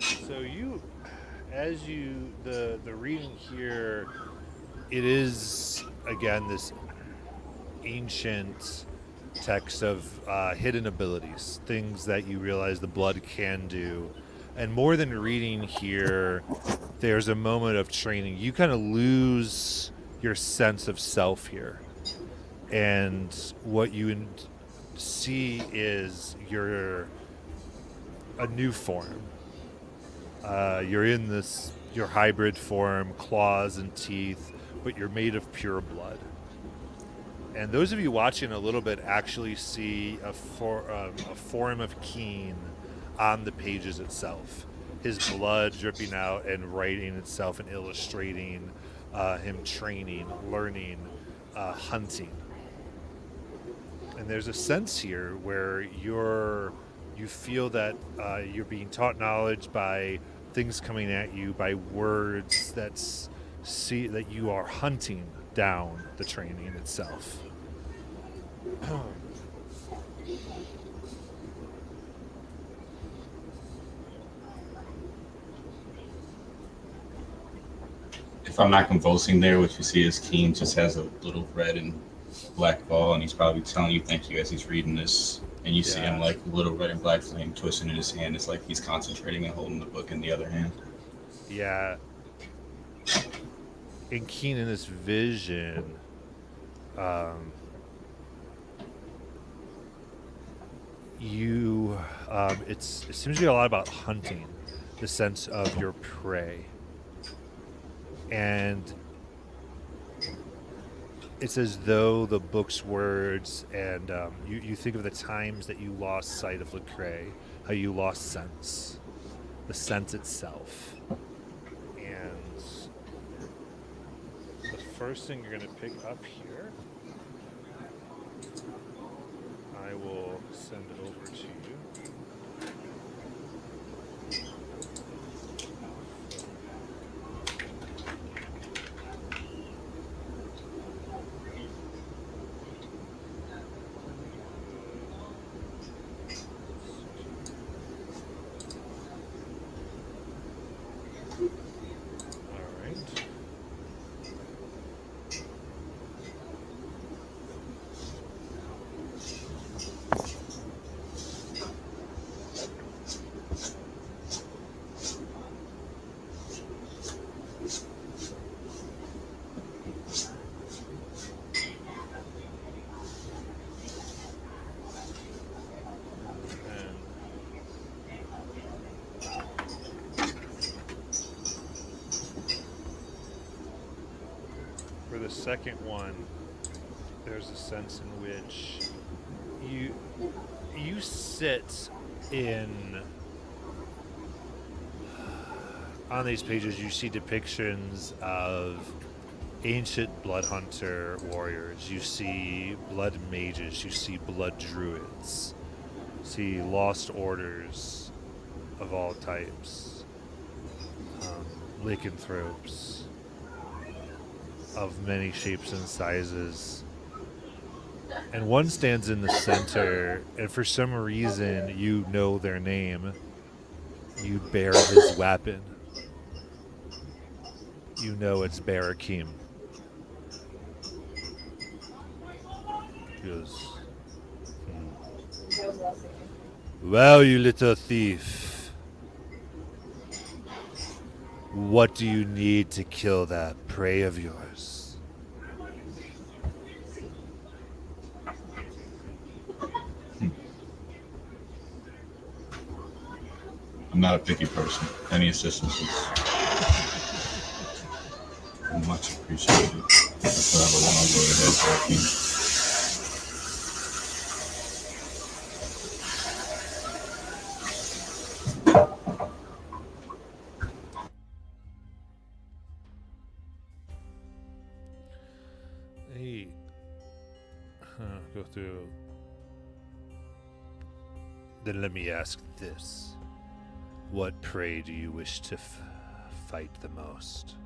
So you, as you the reading here, it is again this ancient text of hidden abilities, things that you realize the blood can do, and more than reading here, there's a moment of training. You kind of lose your sense of self here, and what you see is you're a new form. You're in your hybrid form, claws and teeth, but you're made of pure blood. And those of you watching a little bit actually see a form of Keen on the pages itself. His blood dripping out and writing itself and illustrating him training, learning, hunting. And there's a sense here where you feel that you're being taught knowledge by things coming at you, by words that you are hunting down the training itself. If I'm not convulsing there, what you see is Keen just has a little red and black ball, and he's probably telling you thank you as he's reading this. And you see him like a little red and black flame twisting in his hand. It's like he's concentrating and holding the book in the other hand. Yeah. And Keen in this vision, it seems to be a lot about hunting, the sense of your prey. And it's as though the book's words and you think of the times that you lost sight of Lecrae, how you lost sense, the sense itself. And the first thing you're going to pick up here, I will send it over to you. For the second one, there's a sense in which you sit on these pages. You see depictions of ancient blood hunter warriors. You see blood mages. You see blood druids. You see lost orders of all types, lycanthropes of many shapes and sizes. And one stands in the center, and for some reason you know their name. You bear his weapon. You know it's Barakim. He goes, "Well, you little thief, what do you need to kill that prey of yours?" I'm not a picky person. Any assistance is much appreciated. That's what I will want to go ahead, Barakim. Go through. Then let me ask this. What prey do you wish to fight the most?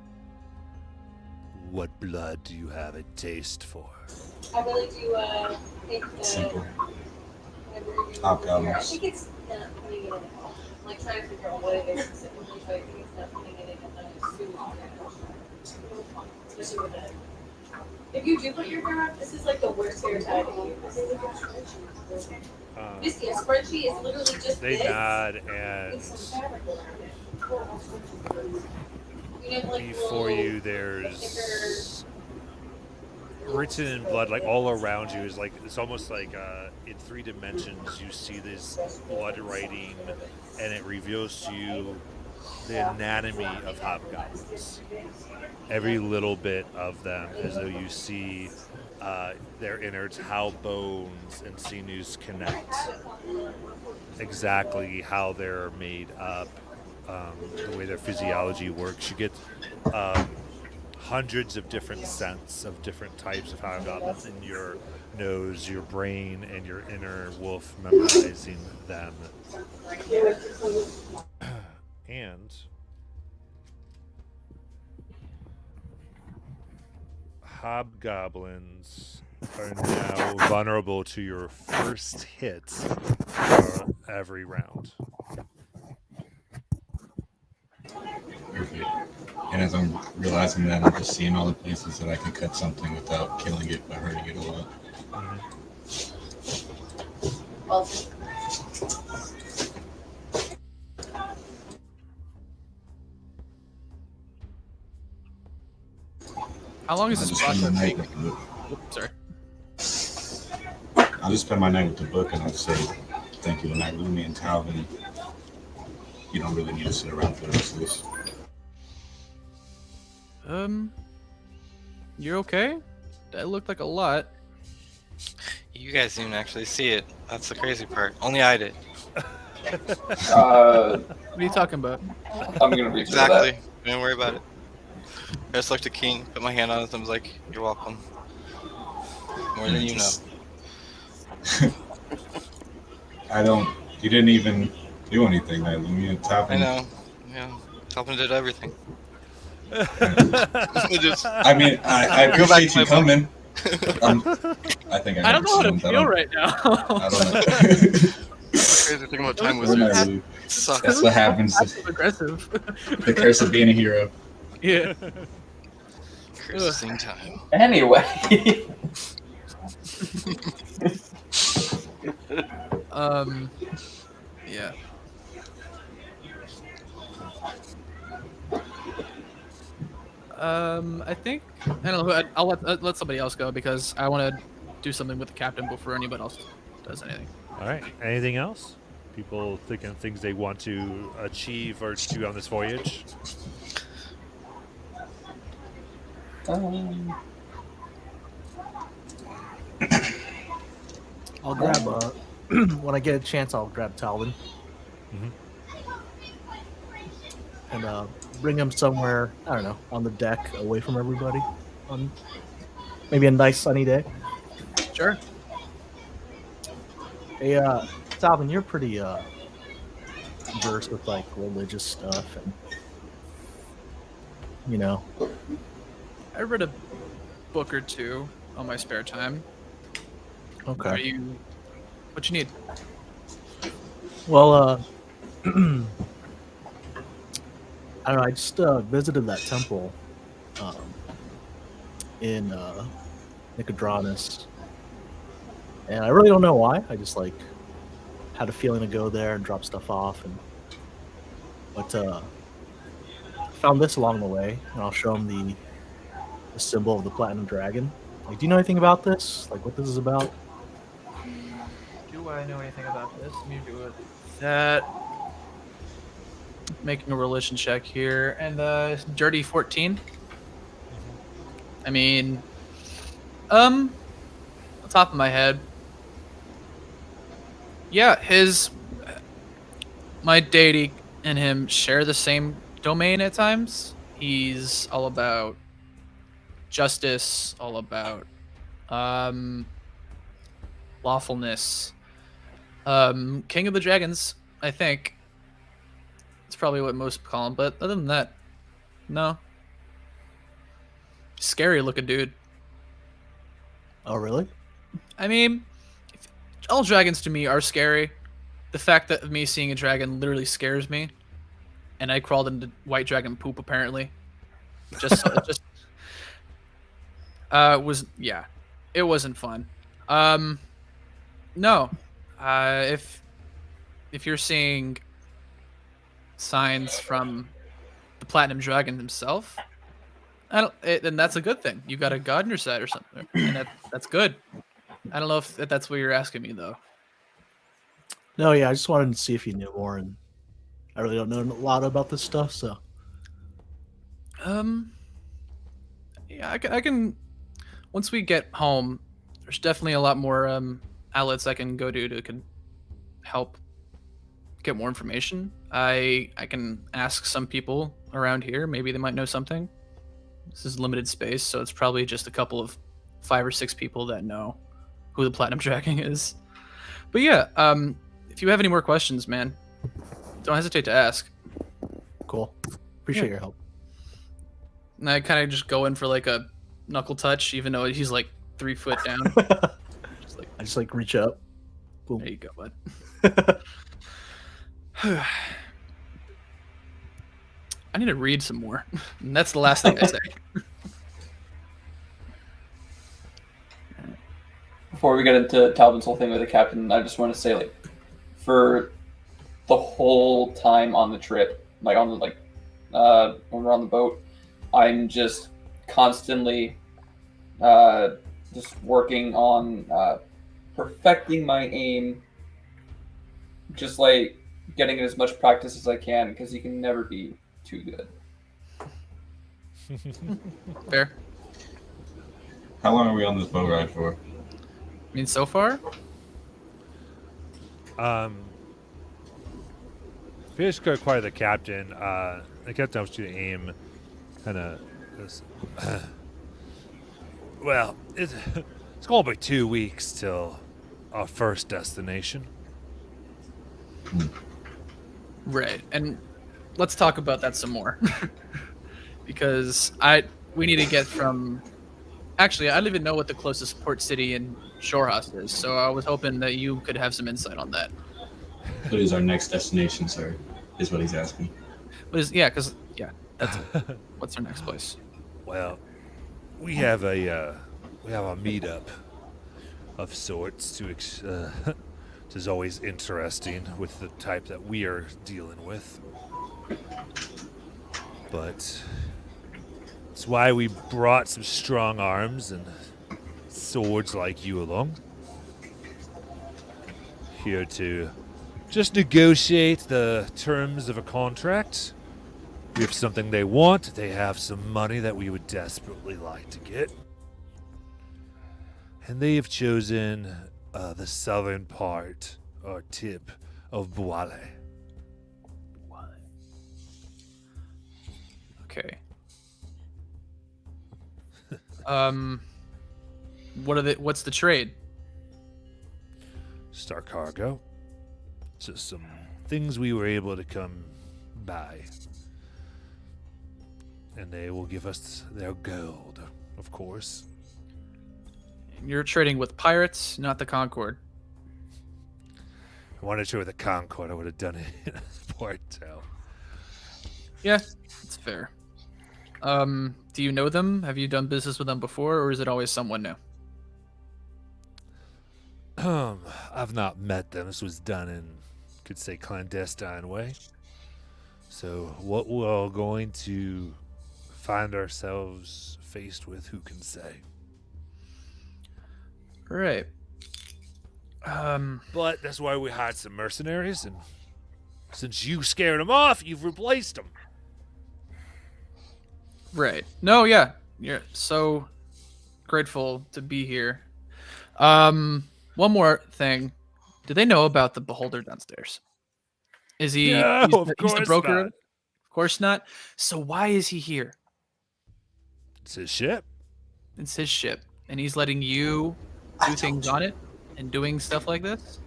What blood do you have a taste for? I really do think the Simple. Hobgoblins. I think it's not putting it in like trying to figure out what it is specifically, but I think it's not putting it in a suit. Especially with that. If you do put your hair up, this is like the worst hairstyle to use. This is scrunchy is literally just They this. nod, and With some fabric around it. You know, like before little you there's written in blood, like all around you is like, it's almost like in 3 dimensions you see this blood writing, and it reveals to you the anatomy of hobgoblins. Every little bit of them, as though you see their innards, how bones and sinews connect, exactly how they're made up, the way their physiology works. You get hundreds of different scents of different types of hobgoblins, and you're knows your brain and your inner wolf memorizing them. And hobgoblins are now vulnerable to your first hit for every round. Perfect. And as I'm realizing that, I'm just seeing all the places that I can cut something without killing it but hurting it a lot. Well, How long is I'll this just spend my process night taking? with the book. Oops, sorry. I'll just spend my night with the book and I'll say thank you to Nagalumi and Talvin. You don't really need to sit around for the rest of this. You're okay? That looked like a lot. You guys didn't actually see it. That's the crazy part. Only I did. What are you talking about? I'm gonna read through Exactly. that. Don't worry about it. I just looked at King, put my hand on it, and was like, "You're welcome." More than you know. I don't. You didn't even do anything, Nagalumi and Talvin. I know. Yeah. Talvin did everything. Just, I mean, I Go back appreciate to you my coming. I think I don't know how to assumed. feel right now. I don't know. crazy thing about time We're not wizards. really- Sucks. That's what happens. Passive aggressive. The curse of being a hero. Yeah. Cursing time. Anyway. Yeah. I think I don't know. I'll let somebody else go because I want to do something with the captain before anybody else does anything. All right. Anything else? People thinking of things they want to achieve or do on this voyage? I'll grab when I get a chance. I'll grab Talvin Mhm. and bring him somewhere. I don't know, on the deck, away from everybody, on maybe a nice sunny day. Sure. Hey, Talvin, you're pretty versed with like religious stuff, and you know. I read a book or two on my spare time. Are Okay. you? What you need? Well, I don't know. I just visited that temple in Nicodranus, and I really don't know why. I just like had a feeling to go there and drop stuff off, but found this along the way, and I'll show him the symbol of the platinum dragon. Like, do you know anything about this? Like, what this is about? Do I know anything about this? Let me do it. That. Making a religion check here, and dirty 14. I mean, on top of my head, yeah, my deity and him share the same domain at times. He's all about justice, all about lawfulness. King of the Dragons, I think. It's probably what most call him, but other than that, no. Scary looking dude. Oh, really? I mean, all dragons to me are scary. The fact that me seeing a dragon literally scares me, and I crawled into white dragon poop apparently. Was yeah, it wasn't fun. No, if you're seeing signs from the Platinum Dragon himself, then that's a good thing. You got a god on your side or something, and that's good. I don't know if that's what you're asking me though. No, yeah, I just wanted to see if you knew more, and I really don't know a lot about this stuff, so. Yeah, I can. Once we get home, there's definitely a lot more outlets I can go to can help get more information. I can ask some people around here. Maybe they might know something. This is limited space, so it's probably just a couple of 5 or 6 people that know who the platinum tracking is. But yeah, if you have any more questions, man, don't hesitate to ask. Cool. Appreciate your help. And I kind of just go in for like a knuckle touch, even though he's like 3 foot down. Just like, I just like reach up. Boom. there you go, bud. I need to read some more. And that's the last thing I say. Before we get into Talbot's whole thing with the captain, I just want to say, like, for the whole time on the trip, like on the when we're on the boat, I'm just constantly just working on perfecting my aim, just like getting as much practice as I can, because you can never be too good. Fair. How long are we on this boat ride for? I mean, so far, Fish got quite the captain. The captain wants you to aim kind of this. Well, it's going to be 2 weeks till our first destination. right? And let's talk about that some more, because we need to get from. Actually, I don't even know what the closest port city in Shorehouse is, so I was hoping that you could have some insight on that. What is our next destination, sir? Is what he's asking. That's what's our next place? Well, we have a meetup of sorts which is always interesting with the type that we are dealing with. But it's why we brought some strong arms and swords like you along. Here to just negotiate the terms of a contract. We have something they want. They have some money that we would desperately like to get. And they have chosen the southern part or tip of Boile. Okay. What's the trade? Just our cargo. Just some things we were able to come by. And they will give us their gold, of course. You're trading with pirates, not the Concord. I wanted to trade with the Concord. I would have done it in Porto. Yeah, it's fair. Do you know them? Have you done business with them before, or is it always someone new? I've not met them. This was done in, could say, clandestine way. So what we're all going to find ourselves faced with, who can say? Right. But that's why we hired some mercenaries, and since you scared them off, you've replaced them. Right. No, yeah. You're so grateful to be here. One more thing. Do they know about the beholder downstairs? Is he No, he's of the course broker? not. Of course not. So why is he here? It's his ship. It's his ship, and he's letting you do things on it and doing stuff like this?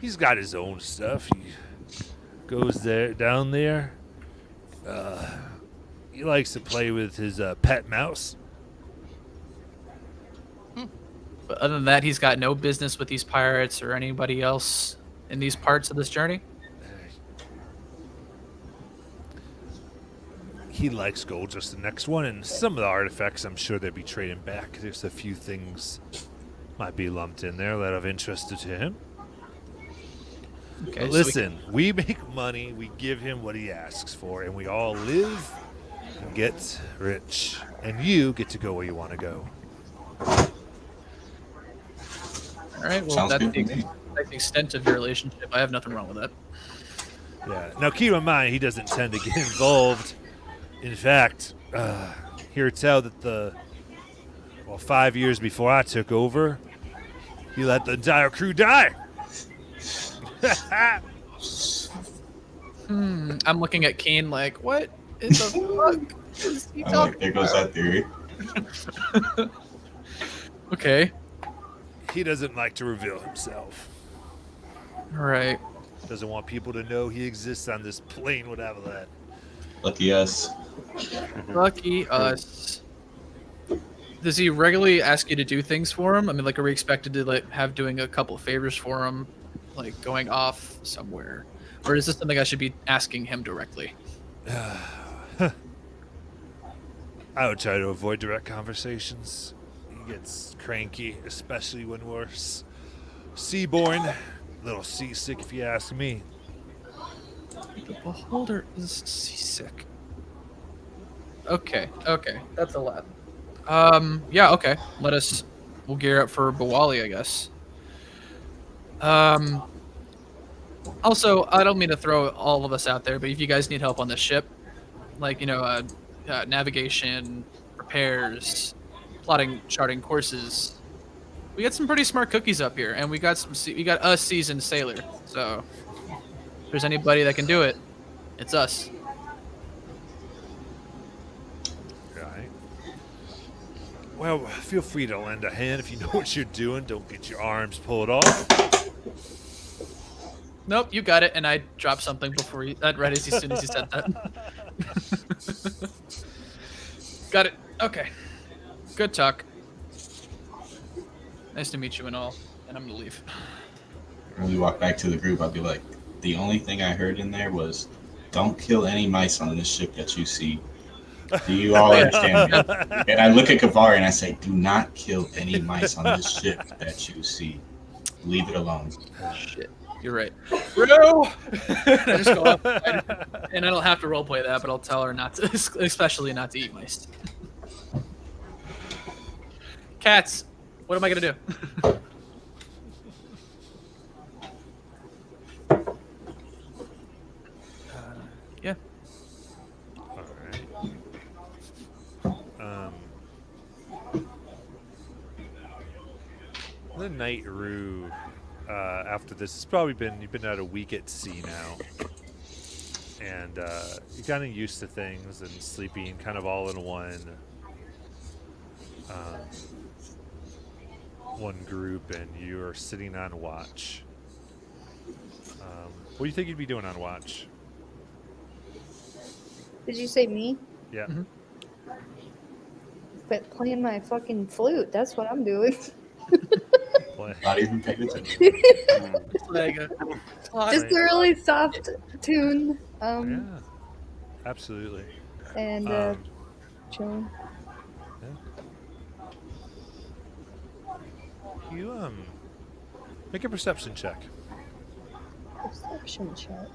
He's got his own stuff. He goes down there. He likes to play with his pet mouse. But other than that, he's got no business with these pirates or anybody else in these parts of this journey? He likes gold, just the next one, and some of the artifacts I'm sure they'd be trading back. There's a few things might be lumped in there that of interest to him. Okay, But so listen, we make money, we give him what he asks for, and we all live and get rich. And you get to go where you want to go. all right, well, Sounds that's good to me. that's the extent of your relationship. I have nothing wrong with that. Yeah. Now keep in mind, he doesn't tend to get involved. In fact, hear tell that 5 years before I took over, he let the entire crew die. I'm looking at Kane like, what in the fuck is he I'm talking like, there goes that theory. Okay. He doesn't like to reveal himself. All right. Doesn't want people to know he exists on this plane, whatever that. Lucky us. Lucky us. Does he regularly ask you to do things for him? I mean, like, are we expected to like have doing a couple favors for him, like going off somewhere, or is this something I should be asking him directly? I would try to avoid direct conversations. He gets cranky, especially when we're seaborne. A little seasick, if you ask me. The beholder is seasick. Okay, that's a lot. Yeah, okay. We'll gear up for Bawali, I guess. Also, I don't mean to throw all of us out there, but if you guys need help on the ship, like, navigation, repairs, plotting, charting courses, we got some pretty smart cookies up here, and we got a seasoned sailor. So, if there's anybody that can do it, it's us. Right. Well, feel free to lend a hand if you know what you're doing. Don't get your arms pulled off. Nope, you got it. And I dropped something before right as soon as you said that. Got it. Okay. Good talk. Nice to meet you and all. And I'm gonna leave. When we walk back to the group, I'd be like, the only thing I heard in there was, don't kill any mice on this ship that you see. Do you all understand me? And I look at Kavari and I say, do not kill any mice on this ship that you see. Leave it alone. Shit. You're right. Bro! I just go up. And I don't have to roleplay that, but I'll tell her not to, especially not to eat mice. Cats, what am I going to do? Yeah. All right. The night Rue, after this, it's probably you've been out a week at sea now, and you're kind of used to things and sleeping kind of all in one group, and you are sitting on watch. What do you think you'd be doing on watch? Did you say me? Yeah. Mhm. But playing my fucking flute. That's what I'm doing. Not even paying attention. Like Just a really soft tune. Yeah. Absolutely. And chilling. You make a perception check. Perception check.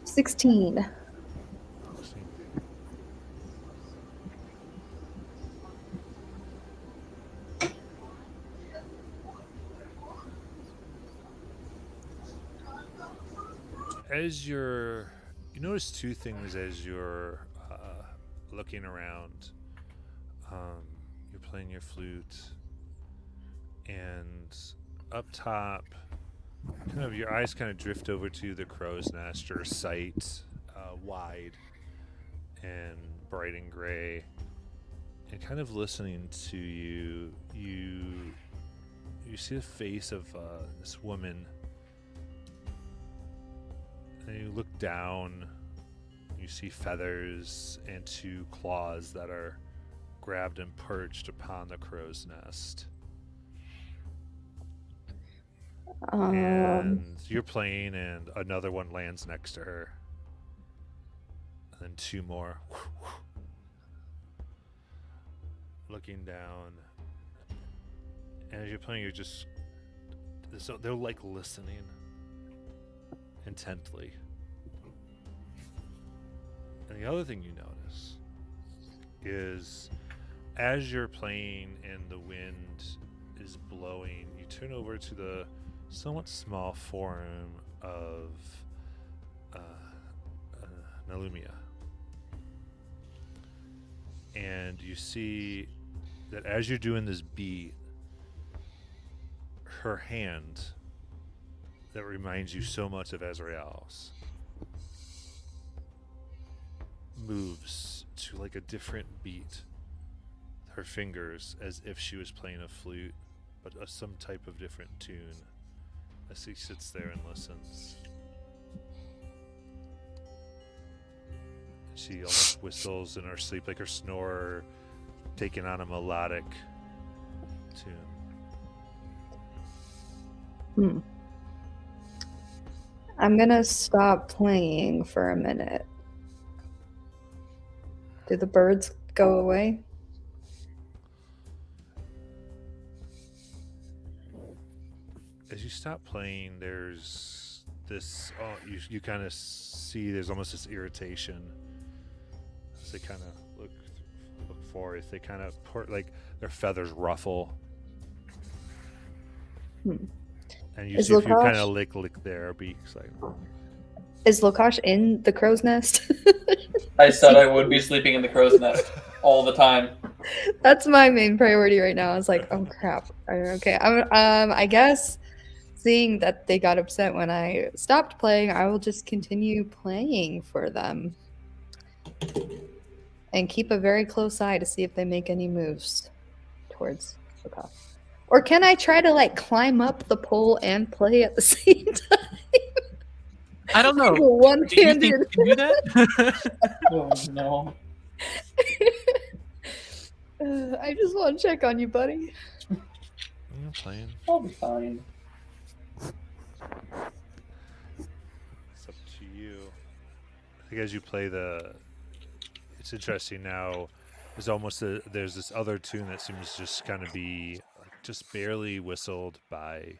16. You notice two things as you're looking around. You're playing your flute, and up top, kind of your eyes kind of drift over to the crow's nest, your sight, wide and bright and gray, and kind of listening to you. You see the face of this woman. And you look down, you see feathers and two claws that are grabbed and perched upon the crow's nest. And you're playing, and another one lands next to her. And then two more. Looking down. And as you're playing, they're like listening intently. And the other thing you notice is as you're playing and the wind is blowing, you turn over to the somewhat small form of Nalumia. And you see that as you're doing this beat, her hand that reminds you so much of Azrael's moves to like a different beat, her fingers as if she was playing a flute, but some type of different tune, as he sits there and listens. She almost whistles in her sleep, like her snore taking on a melodic tune. I'm gonna stop playing for a minute. Do the birds go away? As you stop playing, there's this. Oh, you kind of see there's almost this irritation as they kind of look forth. They kind of like their feathers ruffle, and you Is see if you Lukash- kind of lick their beaks, like. Is Lukash in the crow's nest? I said I would be sleeping in the crow's nest all the time. That's my main priority right now. I was like, oh crap. Okay. I guess seeing that they got upset when I stopped playing, I will just continue playing for them. And keep a very close eye to see if they make any moves towards Lukash. Or can I try to like climb up the pole and play at the same time? I don't know. One Do you handed. think you can do that? Oh no. I just want to check on you, buddy. You're playing. I'll be fine. It's up to you. I think as you play it's interesting now. There's almost there's this other tune that seems just kind of be like just barely whistled by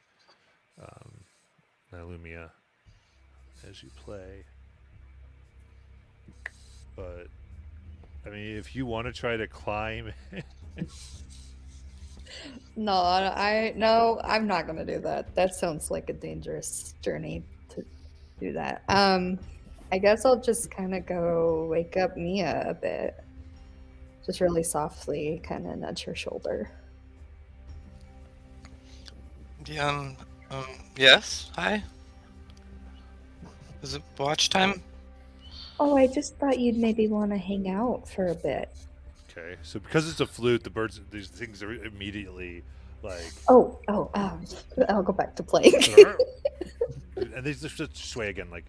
Nylumia as you play. But I mean, if you want to try to climb, No, I'm not gonna do that. That sounds like a dangerous journey to do that. I guess I'll just kind of go wake up Mia a bit, just really softly, kind of nudge her shoulder. Yeah, yes, hi. Is it watch time? Oh, I just thought you'd maybe want to hang out for a bit. okay. So because it's a flute, these things are immediately like, I'll go back to playing. and they just sway again, like.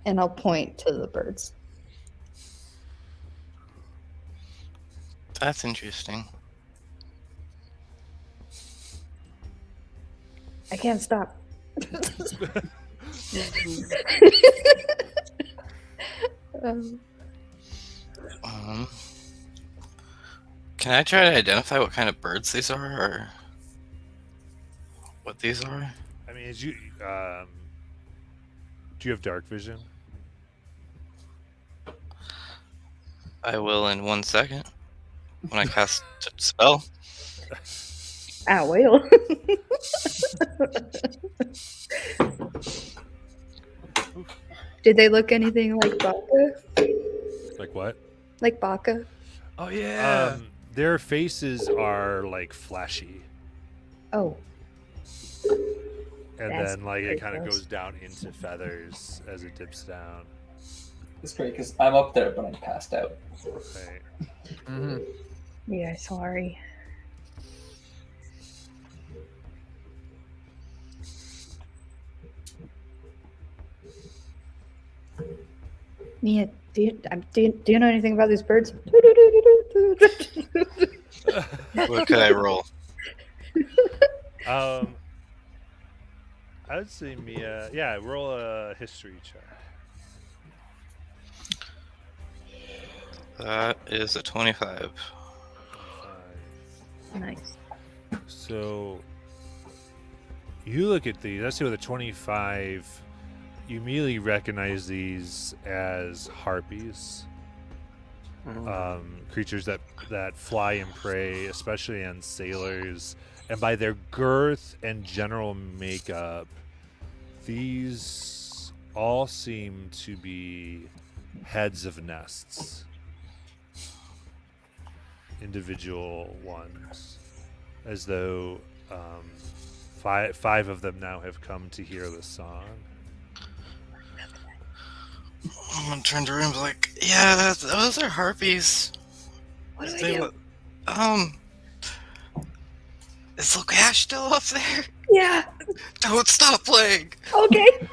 And I'll point to the birds. That's interesting. I can't stop. Can I try to identify what kind of birds these are, or what these are? I mean, do you have dark vision? I will in 1 second when I cast a spell. Ah, well. Did they look anything like Baka? Like what? Like Baka? Oh yeah. Their faces are like flashy, Oh, and That's then like it pretty kind of gross. goes down into feathers as it dips down. It's great because I'm up there, but I'm passed out. Right. Mhm. yeah, sorry. Mia, do you know anything about these birds? What could I roll? I would say Mia. Yeah, roll a history check. That is a 25. Nice. So you look at these. Let's see, with a 25, you immediately recognize these as harpies, creatures that fly and prey, especially on sailors. And by their girth and general makeup, these all seem to be heads of nests. Individual ones. As though five of them now have come to hear the song. I'm gonna turn to her and be like, yeah, those are harpies. What do I Say do? what? Is Lukash still up there? Yeah. Don't stop playing. Okay.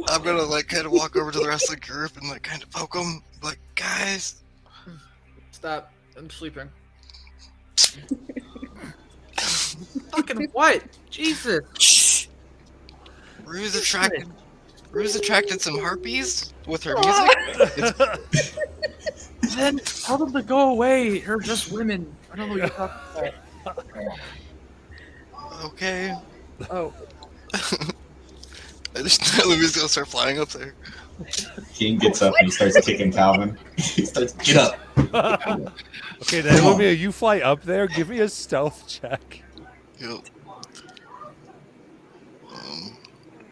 I'm gonna like kind of walk over to the rest of the group and like kind of poke them, like, guys. Stop. I'm sleeping. Fucking what? Jesus. Shh. Rue's attracted some harpies with her music. Then tell them to go away. They're just women. I don't know what you're talking about. Okay. Oh. I just Louis gonna start flying up there. King gets up and he starts kicking Calvin. He starts, get up. Okay, then Lumia, you fly up there. Give me a stealth check. Yep.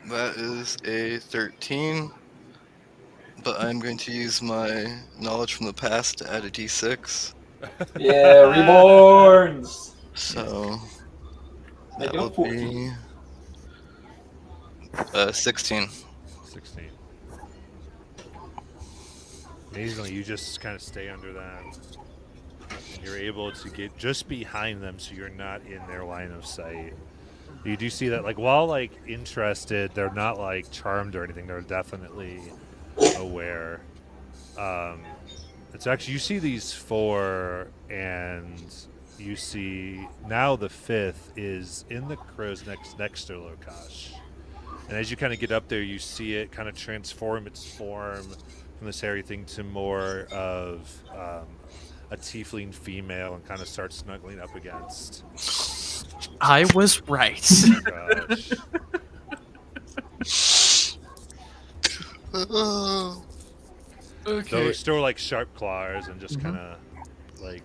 That is a 13. But I'm going to use my knowledge from the past to add a d6. Yeah, reborns. So Make that it a will 14. be 16. 16. Amazingly, you just kind of stay under them. And you're able to get just behind them so you're not in their line of sight. You do see that, like, while, like, interested, they're not, like, charmed or anything. They're definitely aware. It's actually, you see these four, and you see now the fifth is in the crow's next to Lukash. And as you kind of get up there, you see it kind of transform its form from this hairy thing to more of a tiefling female and kind of start snuggling up against I was right. Lukash. Okay. Those still like sharp claws and just kind of like.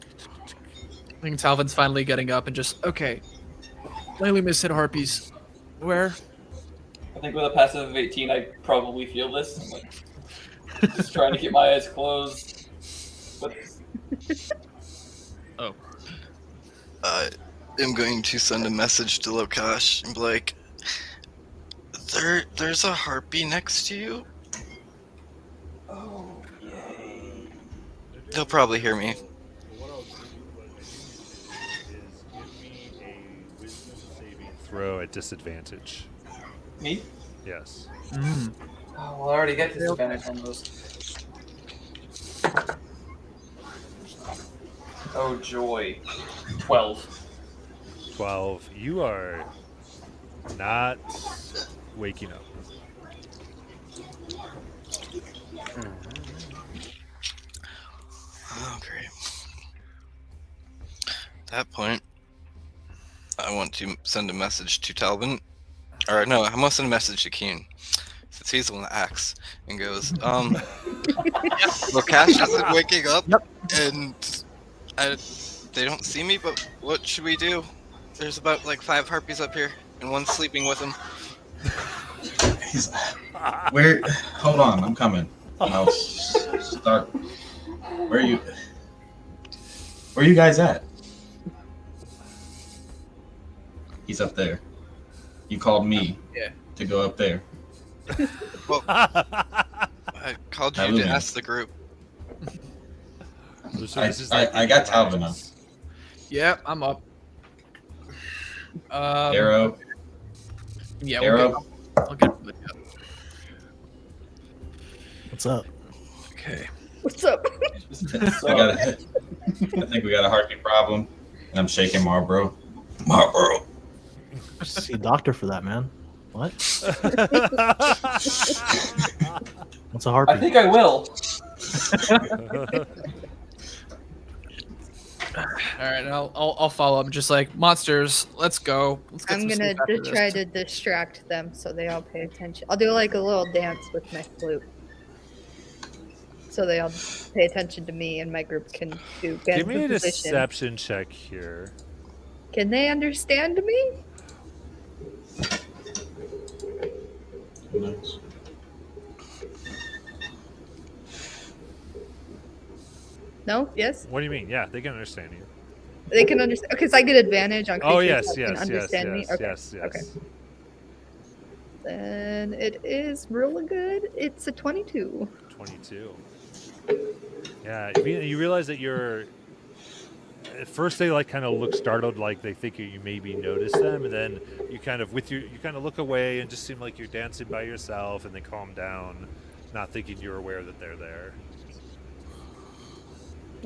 I think Talvin's finally getting up and just, okay. Lately mishead harpies. Where? I think with a passive of 18, I probably feel this. I'm like, just trying to keep my eyes closed. But I am going to send a message to Lukash and be like, there's a harpy next to you. oh, yay. They'll probably hear me. What I'll do, what I do need is give me a wisdom saving throw at disadvantage. Me? Yes. Mm. Oh, well, I already get disadvantage on those. Oh, joy. 12. 12. You are not waking up. Oh, great. At that point, I want to send a message to Talbot. Or no, I'm gonna send a message to Keen. Since he's the one that acts and goes, Lukash isn't waking up and they don't see me, but what should we do? There's about like 5 harpies up here and one's sleeping with him. He's, where? Hold on, I'm coming. I'll start. Where are you guys at? He's up there. You called me to go up there. Well, I called you to Talvin. ask the group. So this is like I got Talvin up. Yep, I'm up. Arrow. Yeah, Arrow. I'll get it. What's up? Okay. What's up? I think we got a heartbeat problem. And I'm shaking Marlboro. Marlboro. See a doctor for that, man. What? What's a harpy? I think I will. All right, I'll follow up. Just like monsters, let's go. Let's get I'm some gonna sleep after try this. to distract them so they all pay attention. I'll do like a little dance with my flute. So they all pay attention to me and my group can get Give me the a position. deception check here. Can they understand me? Nice. No? Yes? What do you mean? Yeah, they can understand you. They can understand because I get advantage on creatures Oh yes, that can yes, understand me. yes, Okay. yes, yes. Okay. Then it is really good. It's a 22. 22. Yeah, you realize that you're. At first, they like kind of look startled, like they think you maybe notice them, and then you kind of you kind of look away and just seem like you're dancing by yourself, and they calm down, not thinking you're aware that they're there.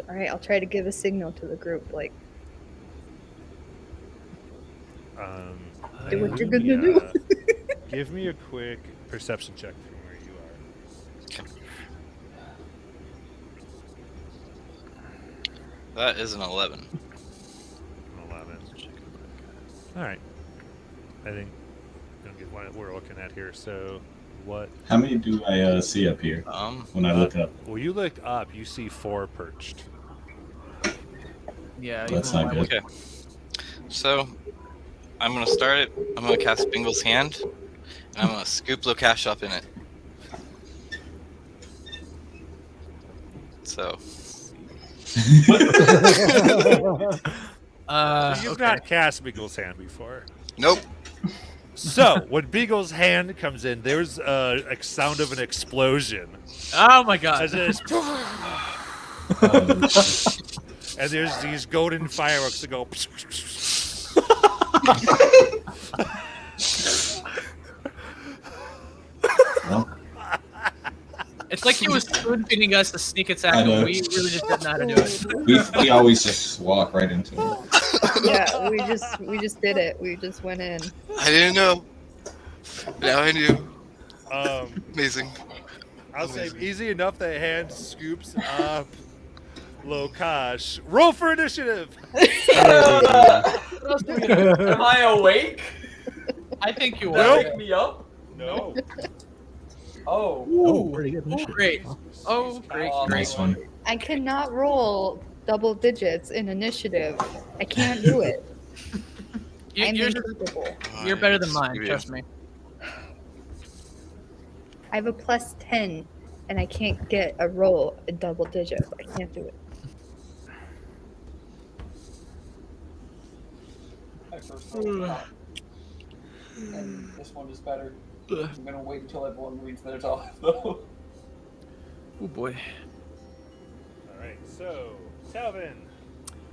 All right, I'll try to give a signal to the group, like, do what you're gonna do. Give me a quick perception check from where you are. Okay. That is an 11. 11. All right. I think don't get what we're looking at here. So, what? How many do I see up here when I look up? Well, you look up. You see 4 perched. Yeah. That's even not though I good. Okay. So, I'm gonna start it. I'm gonna cast Bingle's Hand, and I'm gonna scoop Lokash up in it. So, You've okay. not cast Beagle's Hand before. nope. So, when Beagle's Hand comes in, there's a sound of an explosion. Oh my god. As it is, and there's these golden fireworks that go. Well, It's like he was spoon feeding us a sneak attack, I and know. we really just didn't know how to do it. we always just walk right into it. Yeah, we just did it. We just went in. I didn't know. Now I knew. Amazing. I'll say easy enough that Hand scoops up Lokash. Roll for initiative. Am I awake? I think you That are. wake me up? No. Oh. Oh, pretty good Oh, initiative. great. Oh, great. Nice one. I cannot roll double digits in initiative. I can't do it. I'm You're incapable. you're better than mine. Screw you. Trust me. I have a plus 10, and I can't get a roll in double digits. I can't do it. I first rolled it up. And this one is better. I'm gonna wait until everyone reads their top though. Oh boy. All right. So, Talvin.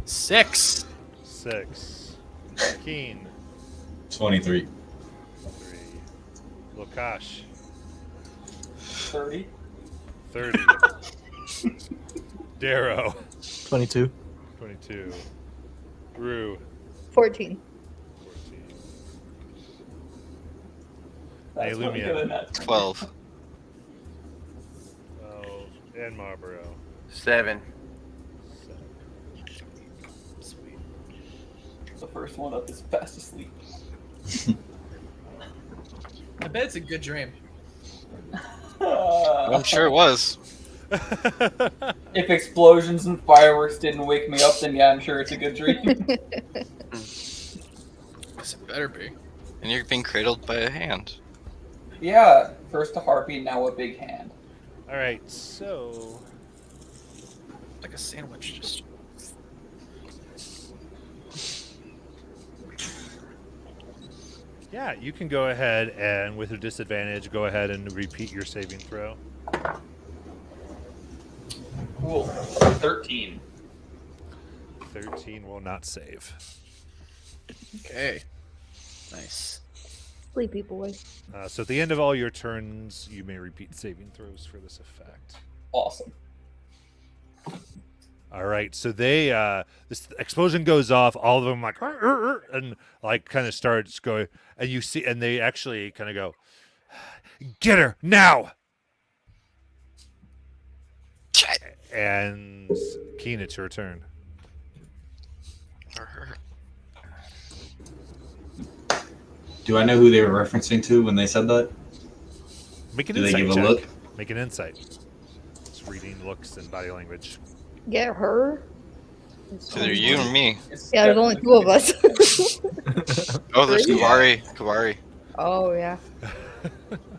6. 6. Keen. 23. 3. Lokash. 30. 30. Darrow. 22. 22. Rue. 14. 14. That's Hey, what we Lumia. get in that. 12. 12. And Marlboro. 7. 7. Sweet. The first one up is fast asleep. I bet it's a good dream. I'm sure it was. If explosions and fireworks didn't wake me up, then yeah, I'm sure it's a good dream. Yes, it better be. And you're being cradled by a hand. Yeah, first a harpy, now a big hand. All right. So, Like a sandwich, just. yeah, you can go ahead and, with a disadvantage, go ahead and repeat your saving throw. Cool. 13. 13 will not save. Okay. Nice. Sleepy boy. So at the end of all your turns, you may repeat saving throws for this effect. Awesome. All right, so they this explosion goes off. All of them like and like kind of starts going, and you see, and they actually kind of go, "Get her now!" And Keen, it's your turn. Or her. Do I know who they were referencing to when they said that? Make an Do they insight give a check. look? Make an insight. Just reading looks and body language. Get her? It's either you or me. Yeah, there's only 2 of us. Oh, there's Really? Kabari. Oh, yeah.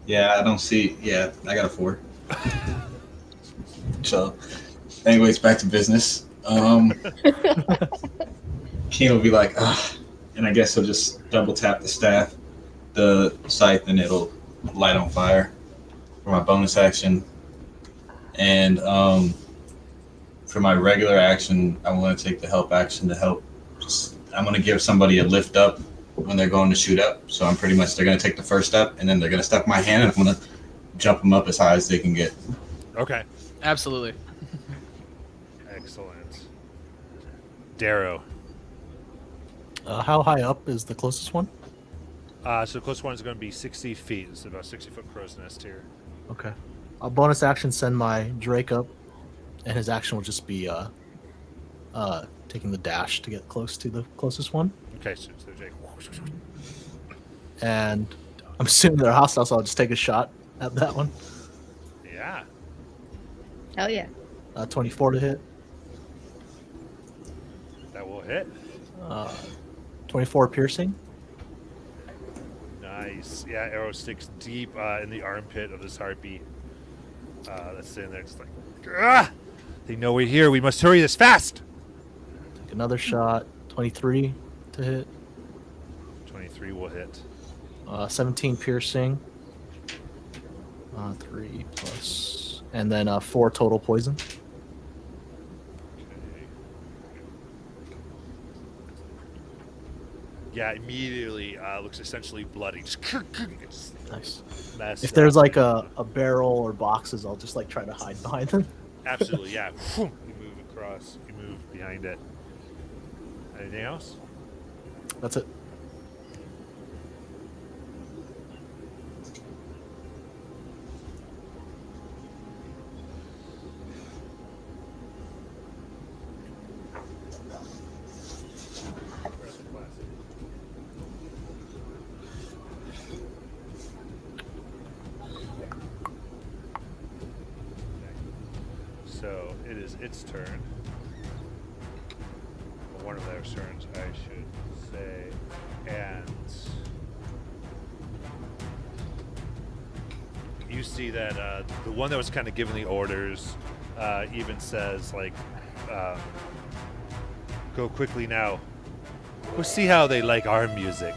Yeah, I don't see. Yeah, I got a 4. So, anyways, back to business. Keen will be like, ugh. And I guess he'll just double tap the staff, the scythe, and it'll light on fire. For my bonus action, And for my regular action, I want to take the help action to help. I'm going to give somebody a lift up when they're going to shoot up. So I'm pretty much, they're going to take the first step, and then they're going to stuff my hand, and I'm going to jump them up as high as they can get. Okay. Absolutely. Excellent. Darrow. How high up is the closest one? So the closest one is going to be 60 feet. It's about 60-foot crow's nest here. Okay. A bonus action, send my Drake up, and his action will just be taking the dash to get close to the closest one. Okay, so Jake. And I'm assuming they're hostile, so I'll just take a shot at that one. Yeah. Hell yeah. 24 to hit. That will hit. 24 piercing. Nice. Yeah, arrow sticks deep in the armpit of this harpy. That's sitting there just like, ah! They know we're here. We must hurry this fast. Take another shot. 23 to hit. 23 will hit. 17 piercing. 3 plus. And then 4 total poison. Okay. Yeah, immediately looks essentially bloody. Just Nice. messed If there's up. like a barrel or boxes, I'll just like try to hide behind them. Absolutely, yeah. You move across. You move behind it. Anything else? That's it. So it is its turn. Or one of their turns, I should say. And you see that the one that was kind of giving the orders even says, like, go quickly now. We'll see how they like our music.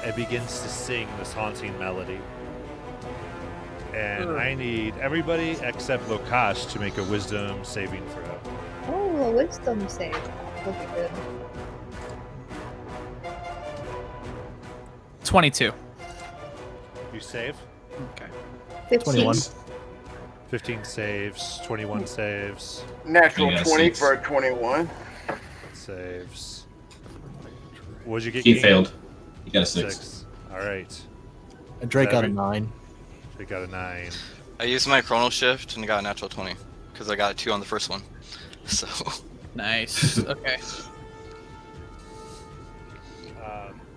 And begins to sing this haunting melody. And I need everybody except Lokash to make a wisdom saving throw. Oh, a wisdom save. That'll be good. 22. You save. Okay. 15. 21. 15 saves, 21 saves, Natural Yeah, 20 6. for a 21. saves. What'd you get? He King? failed. He got a 6. All right. And Drake got a Every- 9. They got a 9. I used my chronal shift and got a natural 20 because I got a 2 on the first one. So Nice. Okay.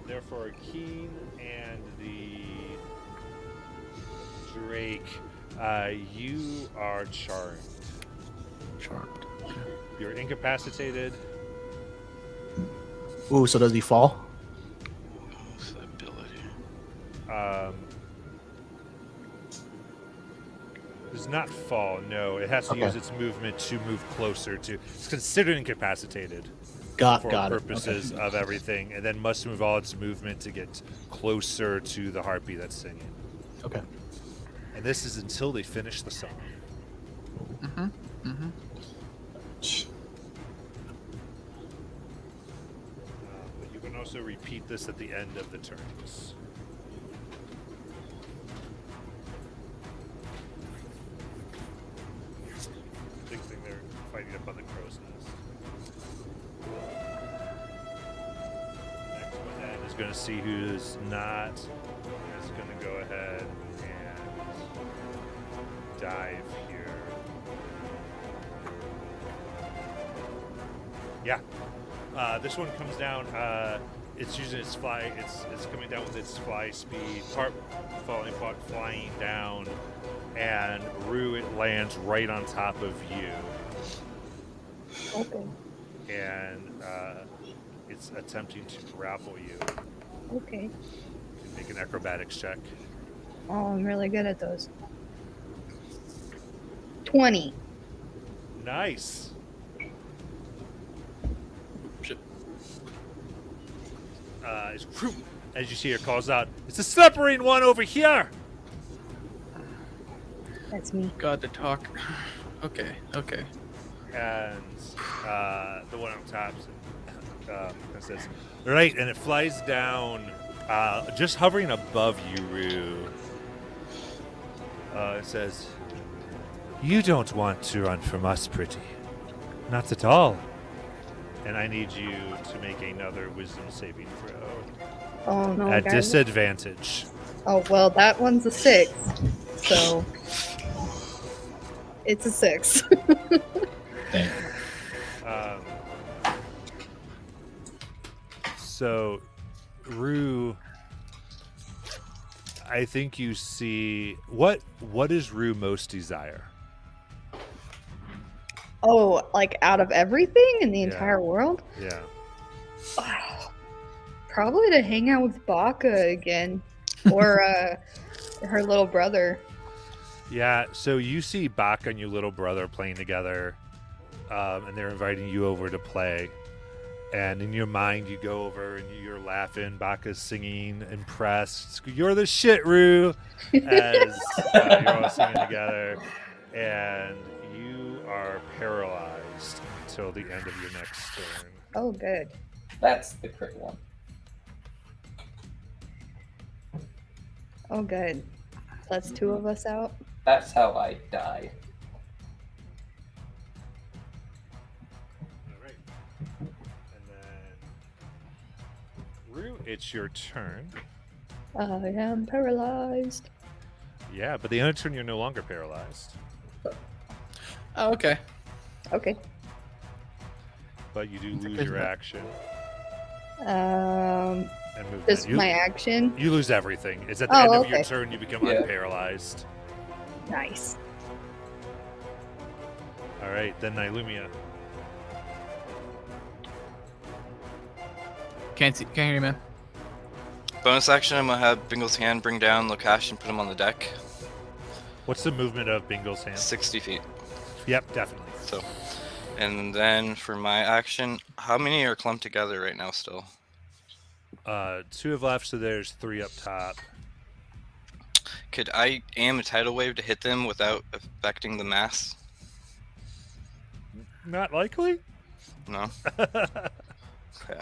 Therefore, Keen and the Drake, you are charmed. Charmed. You're incapacitated. Ooh, so does he fall? what's the ability? Does not fall. No, it has to Okay. use its movement to move closer to. It's considered incapacitated Got for it. purposes of everything, and then must move all its movement to get closer to the harpy that's singing. Okay. And this is until they finish the song. But you can also repeat this at the end of the turns. Big thing they're fighting up on the crow's nest. Next one then is going to see who's not. Is going to go ahead and dive here. Yeah. This one comes down. It's using its fly. It's coming down with its fly speed. Part flying down, and Rue, it lands right on top of you, Okay. and it's attempting to grapple you. Okay. Make an acrobatics check. Oh, I'm really good at those. 20. Nice. As you see her calls out, "It's a slumbering one over here!" That's me. God to talk. Okay. Okay. And the one on top says, right, and it flies down, just hovering above you, Rue. It says, "You don't want to run from us, pretty. Not at all. And I need you to make another wisdom saving throw Oh no, at guys. disadvantage." Oh well, that one's a 6. So it's a 6. Thank you. So, Rue, I think you see what does Rue most desire? Oh, like out of everything in the Yeah. entire world? Yeah. Probably to hang out with Baka again. Or her little brother. Yeah, so you see Baka and your little brother playing together, and they're inviting you over to play. And in your mind, you go over and you're laughing. Baka's singing, impressed. "You're the shit, Rue," as you're all singing together. And you are paralyzed until the end of your next turn. Oh, good. That's the crit one. Oh, good. That's 2 of us out. That's how I die. All right. And then, Rue, it's your turn. I am paralyzed. Yeah, but the other turn, you're no longer paralyzed. Oh, okay. Okay. But you do That's a lose good your one. action Um, and movement. just You, my action. you lose everything. It's at the Oh, end of your okay. turn, you become Yeah. unparalyzed. Nice. All right, then Nylumia. Can't hear you, man. Bonus action, I'm gonna have Bingle's hand bring down Lokash and put him on the deck. What's the movement of Bingle's hand? 60 feet. Yep, definitely. So, and then for my action, how many are clumped together right now still? 2 have left, so there's 3 up top. Could I aim a tidal wave to hit them without affecting the mass? Not likely. No. Okay.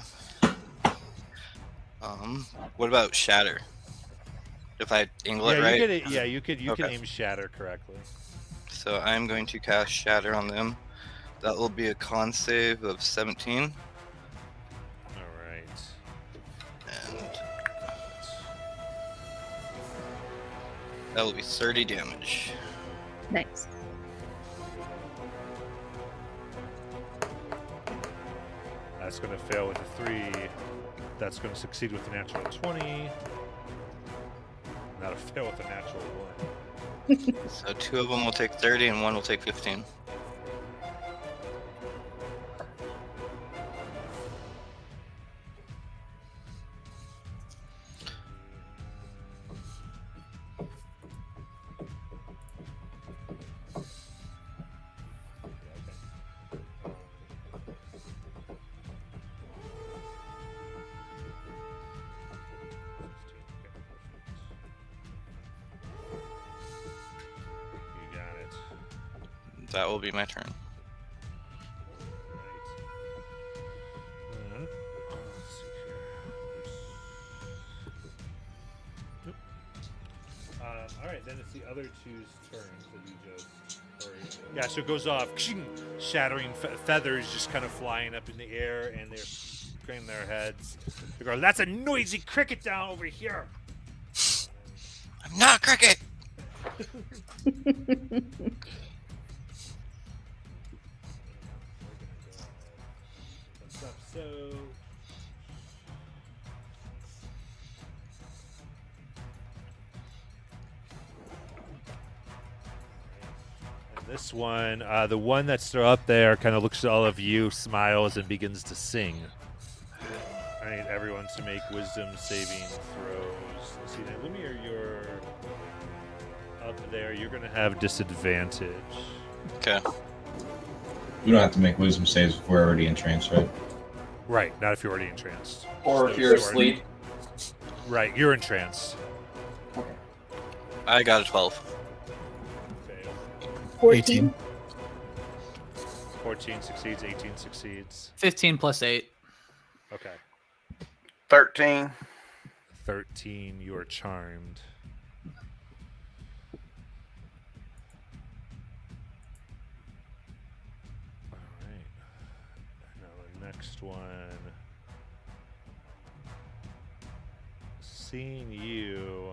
What about shatter? If I angle it Yeah, right. you could Okay. aim shatter correctly. So I'm going to cast shatter on them. That will be a con save of 17, All right. and that will be 30 damage. Nice. That's going to fail with a 3. That's going to succeed with a natural 20. That'll fail with a natural 1. So 2 of them will take 30 and 1 will take 15. You got it. That will be my turn. Right. Let's see here. Nope. All right, then it's the other two's turns that you just. Yeah, so it goes off, shattering feathers just kind of flying up in the air, and they're scraping their heads. They go, "That's a noisy cricket down over here." I'm not cricket! So and this one, the one that's still up there, kind of looks at all of you, smiles, and begins to sing. I need everyone to make wisdom saving throws. Let's see, now, Lumiere, you're up there. You're going to have disadvantage. Okay. We don't have to make wisdom saves if we're already in trance, right? Right, not if you're already entranced. Or So if you're so asleep. Right, you're entranced. I got a 12. Fail. 14. 14 succeeds, 18 succeeds. 15 plus 8. Okay. 13. 13, you are charmed. Alright. Now the next one. Seeing you.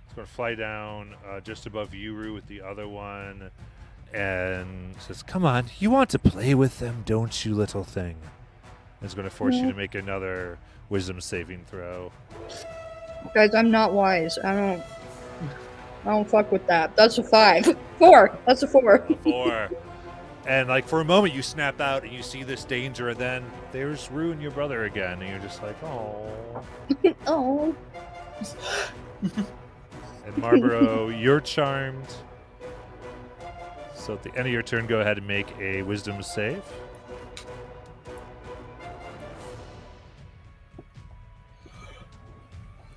It's going to fly down just above Yuru with the other one. And says, "Come on, you want to play with them, don't you, little thing?" And it's going to force you to make another wisdom saving throw. Guys, I'm not wise. I don't fuck with that. That's a 5. 4. That's a 4. 4. And like for a moment you snap out and you see this danger, and then there's Rue and your brother again, and you're just like, oh. Oh. And Marlboro, you're charmed. So at the end of your turn, go ahead and make a wisdom save.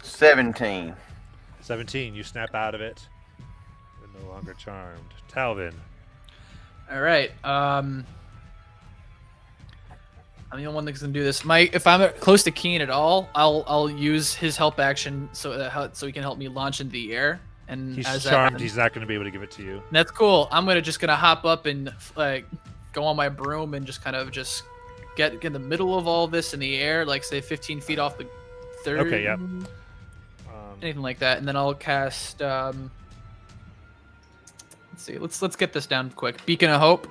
$17. 17, you snap out of it. You're no longer charmed. Talvin. All right. I'm the only one that's gonna do this. Mike, if I'm close to Keen at all, I'll use his help action so he can help me launch into the air. And He's as that charmed. happens- He's not going to be able to give it to you. That's cool. I'm just gonna hop up and like go on my broom and just kind of just get in the middle of all this in the air, like say 15 feet off the third. Okay, yep. Anything like that, and then I'll cast. Let's see. Let's get this down quick. Beacon of Hope.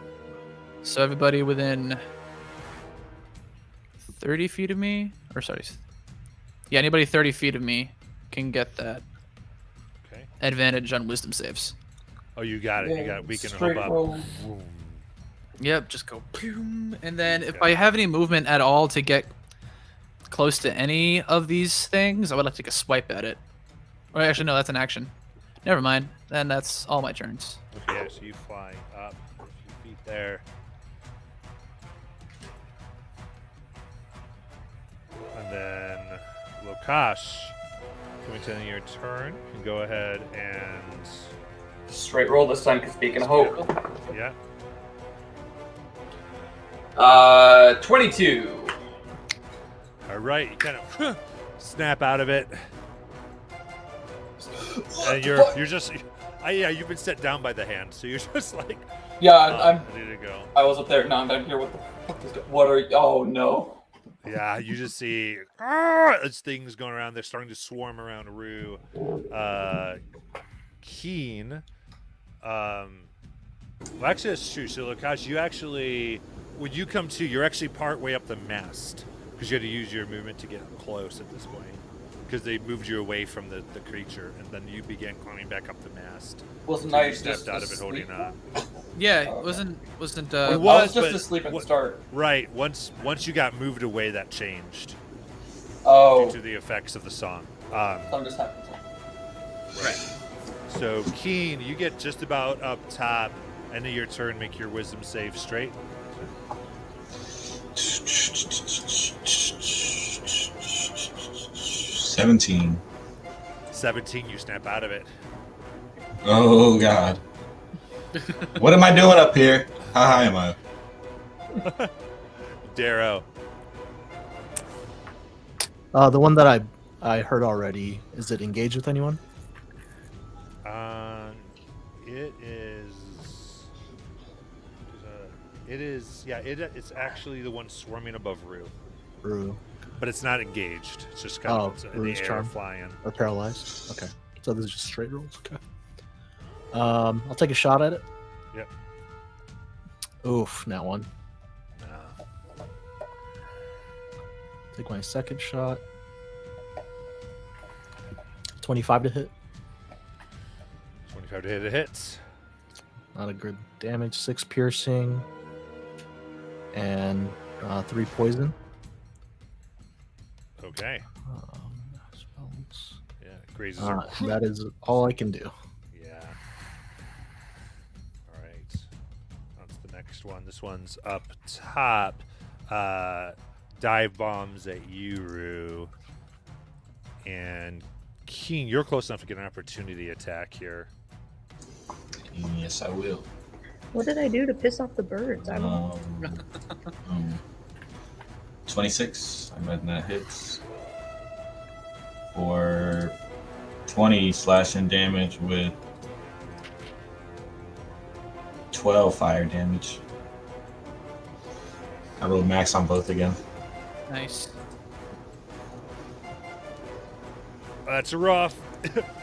So everybody within 30 feet of me, or sorry, yeah, anybody 30 feet of me can get that Okay. advantage on Wisdom saves. Oh, you got it. You Yeah, got Beacon of straight Hope up. roll. Boom. Yep, just go boom, and then if Okay. I have any movement at all to get close to any of these things, I would like to take a swipe at it. Or actually, no, that's an action. Never mind. Then that's all my turns. Okay, yeah, so you fly up a few feet there. And then Lokash, coming to the end of your turn, you can go ahead and Straight roll this time because Beacon of Hope. yeah. 22. All right, you kind of snap out of it, and you're just yeah, you've been set down by the hand, so you're just like Yeah, I'm. ready to go. I was up there. Now I'm down here. What the fuck is? What are? Oh no. Yeah, you just see as things going around. They're starting to swarm around Rue. Keen. Well, actually, that's true. So, Lokash, you actually, when you come to, you're actually part way up the mast because you had to use your movement to get close at this point because they moved you away from the creature, and then you began climbing back up the mast. Wasn't So I you just stepped out of it asleep? holding on. Yeah, Okay. wasn't It I was, was just but asleep at the what- start. Right. Once you got moved away, that changed Oh, due to the effects of the song. I'm just happy. right. So, Keen, you get just about up top. End of your turn, make your wisdom save straight. 17. 17, you snap out of it. Oh God. What am I doing up here? How high am I? Darrow. The one that I heard already. Is it engaged with anyone? It is. Yeah, it's actually the one swarming above Rue. Rue But it's not engaged. It's just kind of in the Rue's air charm flying. or paralyzed? Okay. So this is just straight rolls. Okay. I'll take a shot at it. Yep. Oof, not one. No. Take my second shot. 25 to hit. 25 to hit, it hits. Not a good damage. 6 piercing. And 3 poison. Okay. Spells. Yeah, grazes are. That is all I can do. Yeah. All right. That's the next one. This one's up top. Dive bombs at you, Rue. And Keen, you're close enough to get an opportunity attack here. Yes, I will. What did I do to piss off the birds? I don't. 26. I imagine that hits for 20 slashing damage with 12 fire damage. I rolled max on both again. Nice. That's rough.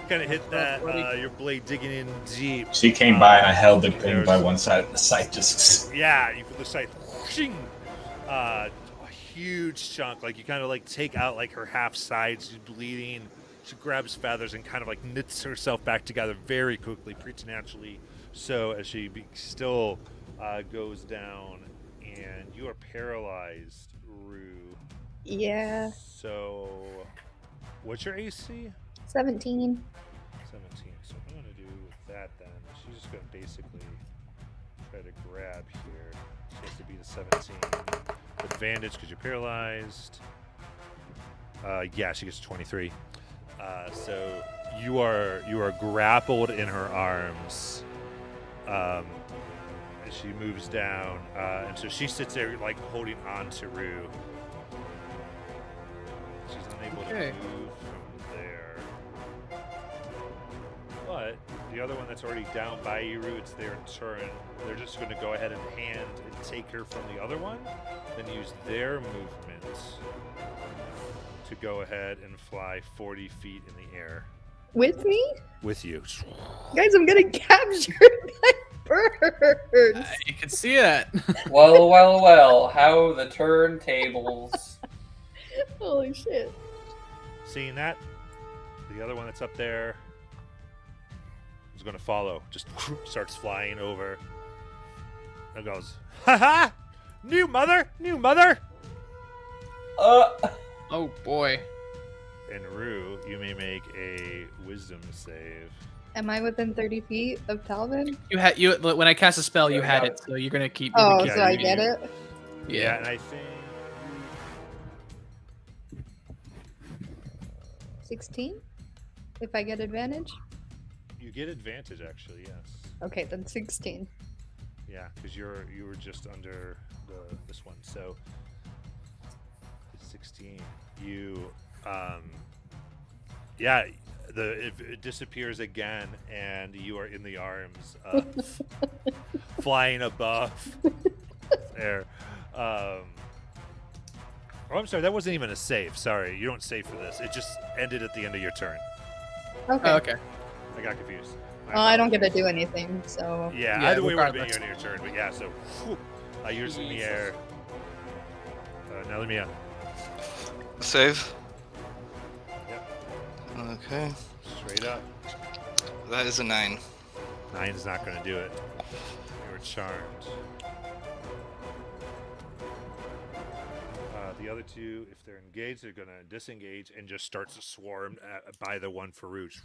Kind of hit Rough, that, buddy. your blade digging in deep. She came by and I held the thing There's- by one side of the scythe. Just Yeah, you put the scythe, whooshing, a huge chunk. Like you kind of like take out like her half side. She's bleeding. She grabs feathers and kind of like knits herself back together very quickly, preternaturally. So as she still goes down, and you are paralyzed, Rue. Yeah. So, what's your AC? 17. 17. So what I'm gonna do with that then, she's just gonna basically try to grab here. She has to be the 17. Advantage because you're paralyzed. Yeah, she gets 23. So you are grappled in her arms. As she moves down, and so she sits there like holding on to Rue. She's unable Okay. to move from there. But the other one that's already down by you, Rue, it's their turn. They're just going to go ahead and hand and take her from the other one, then use their movement to go ahead and fly 40 feet in the air With me? with you. Guys, I'm getting captured by birds. You can see that. Well, well, well. How the turntables. Holy shit. Seeing that, the other one that's up there is going to follow. Just starts flying over and goes, "Ha ha! New mother! New mother!" Oh boy. And Rue, you may make a wisdom save. Am I within 30 feet of Talvin? You when I cast a spell, you There we had go. it, so you're gonna keep. Oh, Yeah, so I you- get it? Yeah, and I think 16? If I get advantage? you get advantage actually. Yes. Okay, then 16. Yeah, because you were just under this one. So 16. You yeah, it disappears again, and you are in the arms of flying above there. Oh, I'm sorry, that wasn't even a save. Sorry, you don't save for this. It just ended at the end of your turn. Okay. Oh, okay. I got confused. Well, I don't get to do anything, so. Yeah, Yeah, either way would have been regardless. your turn, but yeah, so whew, yours in the Jesus. air. Now let me Save. Yep. Okay. straight up. That is a 9. 9 is not going to do it. You were charmed. The other two, if they're engaged, they're going to disengage and just start to swarm by the one Farouche.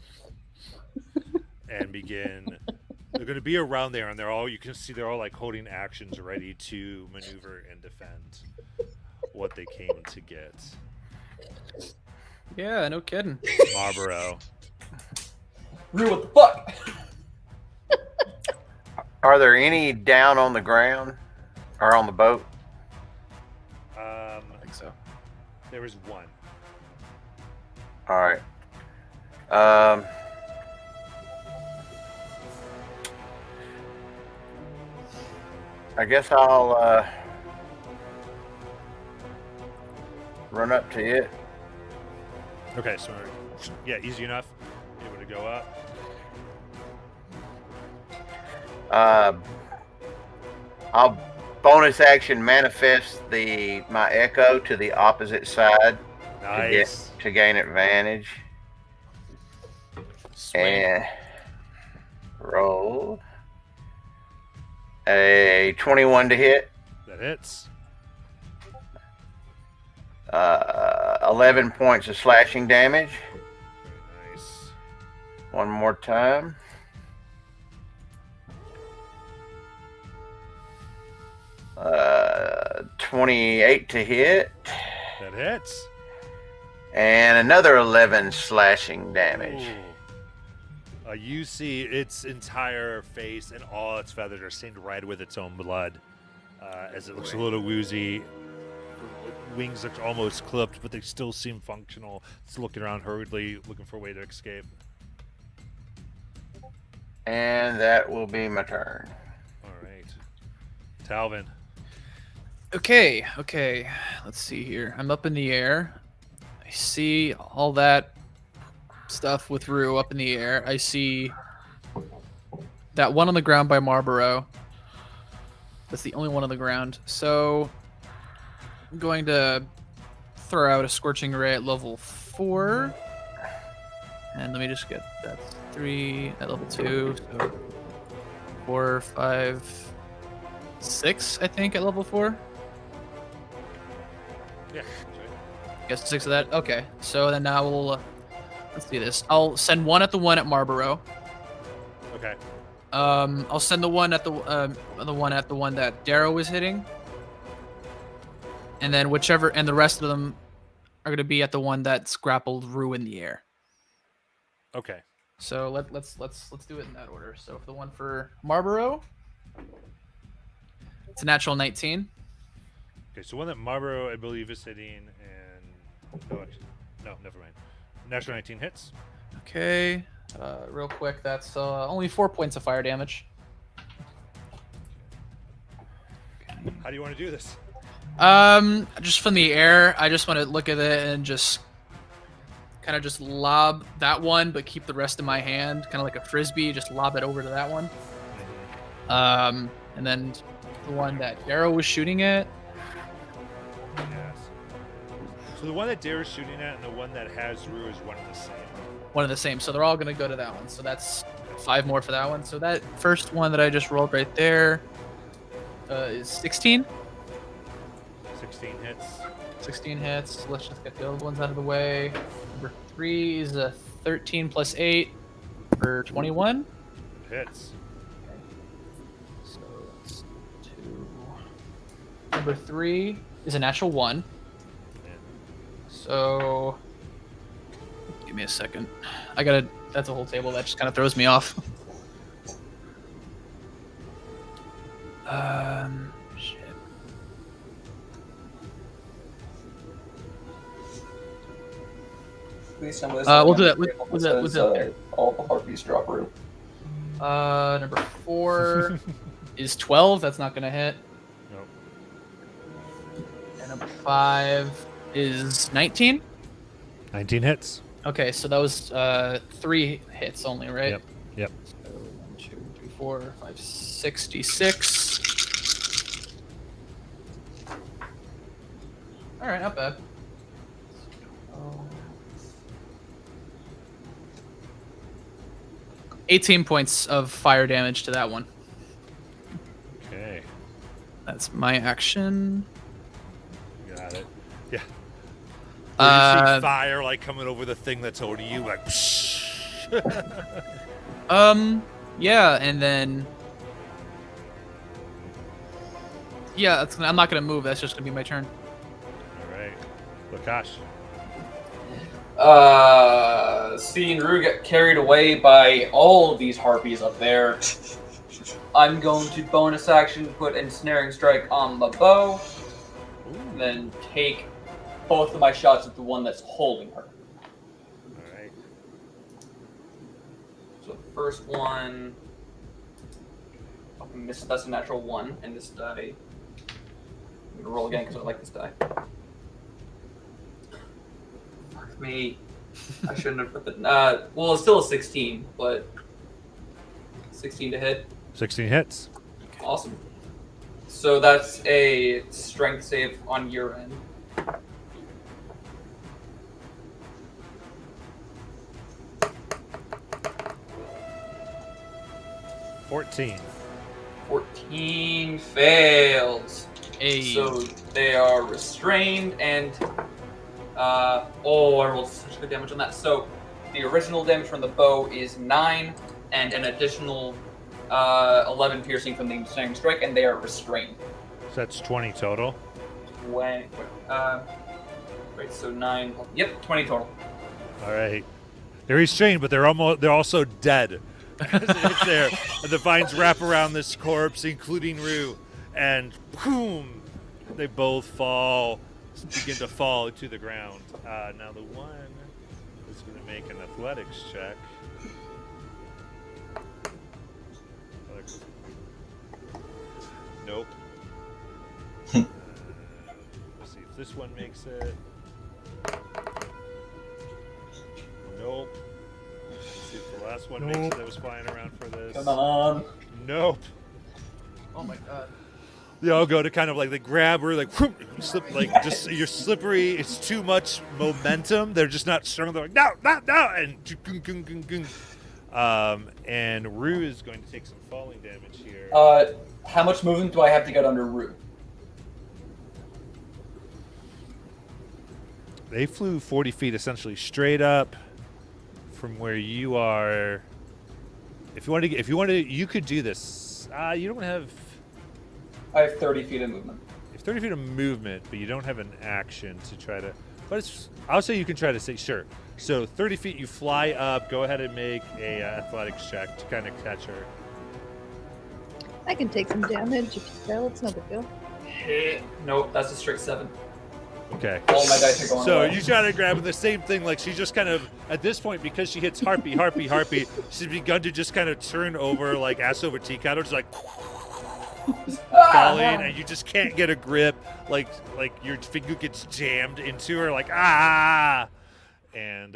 And begin. They're going to be around there, and you can see they're all like holding actions ready to maneuver and defend what they came to get. Yeah, no kidding. Marlboro. Rue, what the fuck? Are there any down on the ground or on the boat? I think so. There was one. All right. I guess I'll run up to it. Okay, so yeah, easy enough. Able to go up. I'll bonus action manifest my echo to the opposite side Nice. to gain advantage. Sweet. And roll a 21 to hit. That hits. 11 points of slashing damage. Nice. One more time. Uh, 28 to hit. That hits. And another 11 slashing damage. Ooh. You see its entire face and all its feathers are stained red with its own blood, as it looks a little woozy. Wings look almost clipped, but they still seem functional. It's looking around hurriedly, looking for a way to escape. And that will be my turn. All right, Talvin. Okay. Let's see here. I'm up in the air. I see all that stuff with Rue up in the air. I see that one on the ground by Marlboro. That's the only one on the ground. So I'm going to throw out a Scorching Ray at level 4. And let me just get that's 3 at level 2. So 4, 5, 6, I think, at level 4. Yeah. Guess 6 of that. Okay. So then now we'll let's do this. I'll send one at the one at Marlboro. Okay. I'll send the one at the one that Darrow was hitting. And then and the rest of them are going to be at the one that's grappled Rue in the air. Okay. So let's do it in that order. So for the one for Marlboro, it's a natural 19. Okay, so one that Marlboro, I believe, is hitting, and no, never mind. Natural 19 hits. Okay. Real quick, that's only 4 points of fire damage. How do you want to do this? Just from the air, I just want to look at it and just kind of just lob that one, but keep the rest in my hand, kind of like a frisbee. Just lob it over to that one. And then the one that Darrow was shooting at. Yes. So the one that Dare is shooting at and the one that has Rue is one and the same. One of the same. So they're all going to go to that one. So that's 5 more for that one. So that first one that I just rolled right there is 16. 16 hits. 16 hits. Let's just get the other ones out of the way. Number 3 is a 13 plus 8 for 21. Hits. So that's 2. Number 3 is a natural 1. So give me a second. That's a whole table that just kind of throws me off. Shit. Please tell me this We'll is do that the with table that that with says, that. all the harpies drop root. Number 4 is 12. That's not gonna hit. Nope. And number 5 is 19. 19 hits. Okay, so that was 3 hits only, right? Yep. So 1, 2, 3, 4, 5, 66. All right, not bad. 18 points of fire damage to that one. Okay. That's my action. Got it. Yeah. Or you see Uh, fire like coming over the thing that's holding you, like. Yeah, and then. Yeah, I'm not gonna move. That's just gonna be my turn. All right. Lakash. Seeing Rue get carried away by all of these harpies up there, I'm going to bonus action put Ensnaring Strike on the bow, and then take both of my shots at the one that's holding her. All right. So the first one, fucking miss. That's a natural 1, and this die. I'm gonna roll again because I like this die. Fuck me. I shouldn't have put the. Well, it's still a 16, but 16 to hit. 16 hits. Awesome. So that's a strength save on your end. $14. 14 fails. Hey. So they are restrained and I rolled such good damage on that. So the original damage from the bow is 9 and an additional 11 piercing from the ensnaring strike, and they are restrained. So that's 20 total. Wait, so 9. Yep, 20 total. All right. They're restrained, but they're also dead. As it hits there, and the vines wrap around this corpse, including Rue, and boom, they both begin to fall to the ground. Now the one is going to make an athletics check. Nope. Let's see if this one makes it. Nope. Let's see if the last one makes it that was flying around for this. Come on. Nope. Oh my god. They all go to kind of like they grab her, like whoop, slip, like just you're slippery. It's too much momentum. They're just not strong. They're like no, and and Rue is going to take some falling damage here. How much movement do I have to get under Rue? They flew 40 feet essentially straight up from where you are. If you wanted to, you could do this. You don't have. I have 30 feet of movement. You have 30 feet of movement, but you don't have an action to try to. But I'll say you can try to say sure. So 30 feet, you fly up. Go ahead and make a athletics check to kind of catch her. I can take some damage if you fail. It's no big deal. Nope, that's a strict 7. Okay. All my dice are going So away. you try to grab the same thing. Like she just kind of at this point because she hits harpy. She's begun to just kind of turn over like ass over tea kettle, just like. Falling, and you just can't get a grip. Like your finger gets jammed into her. Like and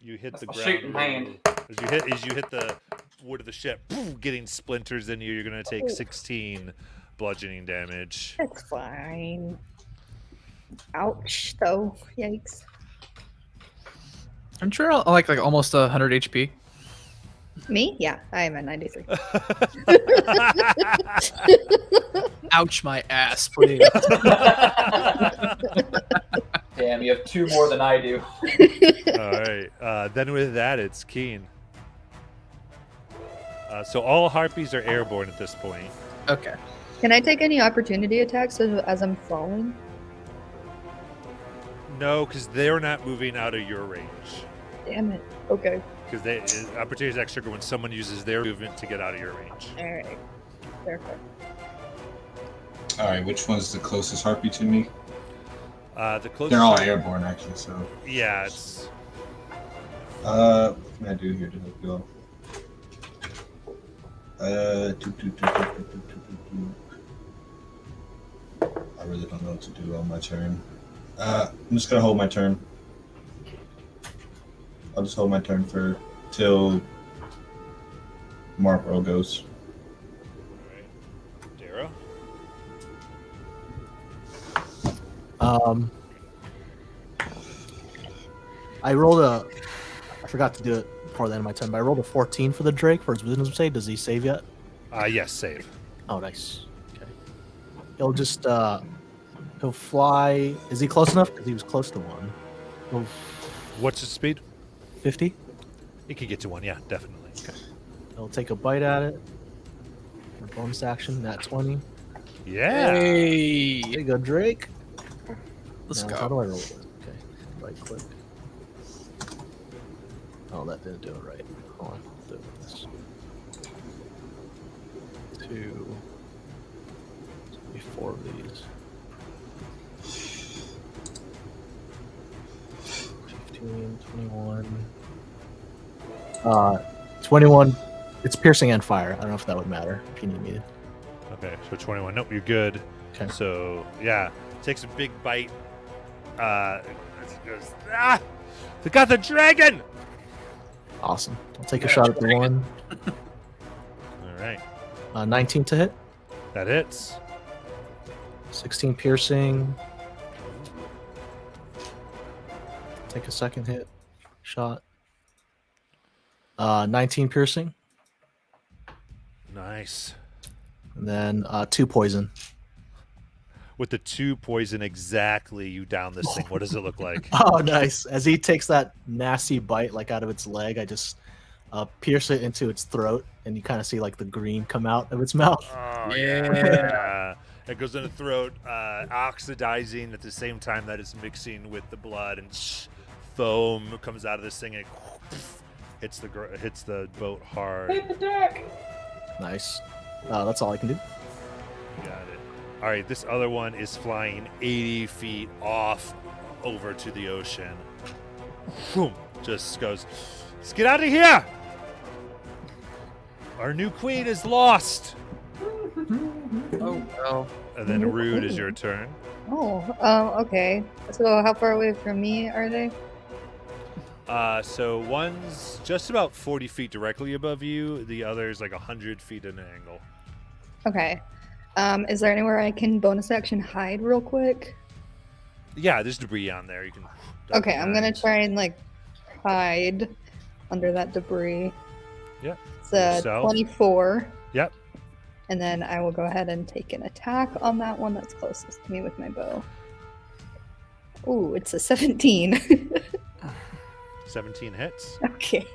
you hit the That's ground. my shooting hand. As you hit the wood of the ship, getting splinters in you. You're gonna take 16 bludgeoning damage. That's fine. Ouch, though. Yikes. I'm sure I'll like almost 100 HP. Me? Yeah, I am at 93. Ouch my ass, please. Damn, you have 2 more than I do. All right. Then with that, it's Keen. So all harpies are airborne at this point. Okay. Can I take any opportunity attacks as I'm falling? No, because they're not moving out of your range. Damn it. Okay. Because opportunity attacks trigger when someone uses their movement to get out of your range. Alright. Perfect. All right, which one's the closest harpy to me? The closest. They're all airborne, actually. So, Yeah, it's. what can I do here to help you all? I really don't know what to do on my turn. I'm just gonna hold my turn. I'll just hold my turn till Marlboro goes. Darrow? I forgot to do it before the end of my turn, but I rolled a 14 for the Drake for his wisdom save. Does he save yet? Yes, save. Oh, nice. Okay. He'll just, he'll fly. Is he close enough? Because he was close to one. He'll What's his speed? 50. He could get to one, yeah, definitely. He'll take a bite at it. For bonus action, that 20. Yeah. Hey. There you go, Drake. Let's Now, go. How do I roll it? Okay. Right click. Oh, that didn't do it right. Hold on. Do this. 2. Maybe 4 of these. 15, 21. 21. It's piercing and fire. I don't know if that would matter if you need me to. Okay, so 21. Nope, you're good. Okay. So, yeah, takes a big bite. As he goes, they got the dragon! Awesome. I'll take a shot at the one. All right, 19 to hit. that hits. 16 piercing. Take a second hit. Shot. 19 piercing. Nice. And then 2 poison. With the 2 poison exactly, you down this thing. What does it look like? Oh, nice. As he takes that nasty bite like out of its leg, I just pierce it into its throat, and you kind of see like the green come out of its mouth. Oh, Yeah. It goes in the throat, oxidizing at the same time that it's mixing with the blood, and foam comes out of this thing, and hits the boat hard. Hit the deck. Nice. That's all I can do. Got it. All right, this other one is flying 80 feet off over to the ocean. Boom! Just goes, let's get out of here! Our new queen is lost! Oh well. And then Rude is your turn. Okay. So how far away from me are they? So one's just about 40 feet directly above you. The other's like 100 feet at an angle. Okay. Is there anywhere I can bonus action hide real quick? Yeah, there's debris on there. You can. Okay, I'm gonna hide. try and like hide under that debris. Yep. It's a Yourself. 24. Yep. And then I will go ahead and take an attack on that one that's closest to me with my bow. Ooh, it's a 17. 17 hits. Okay,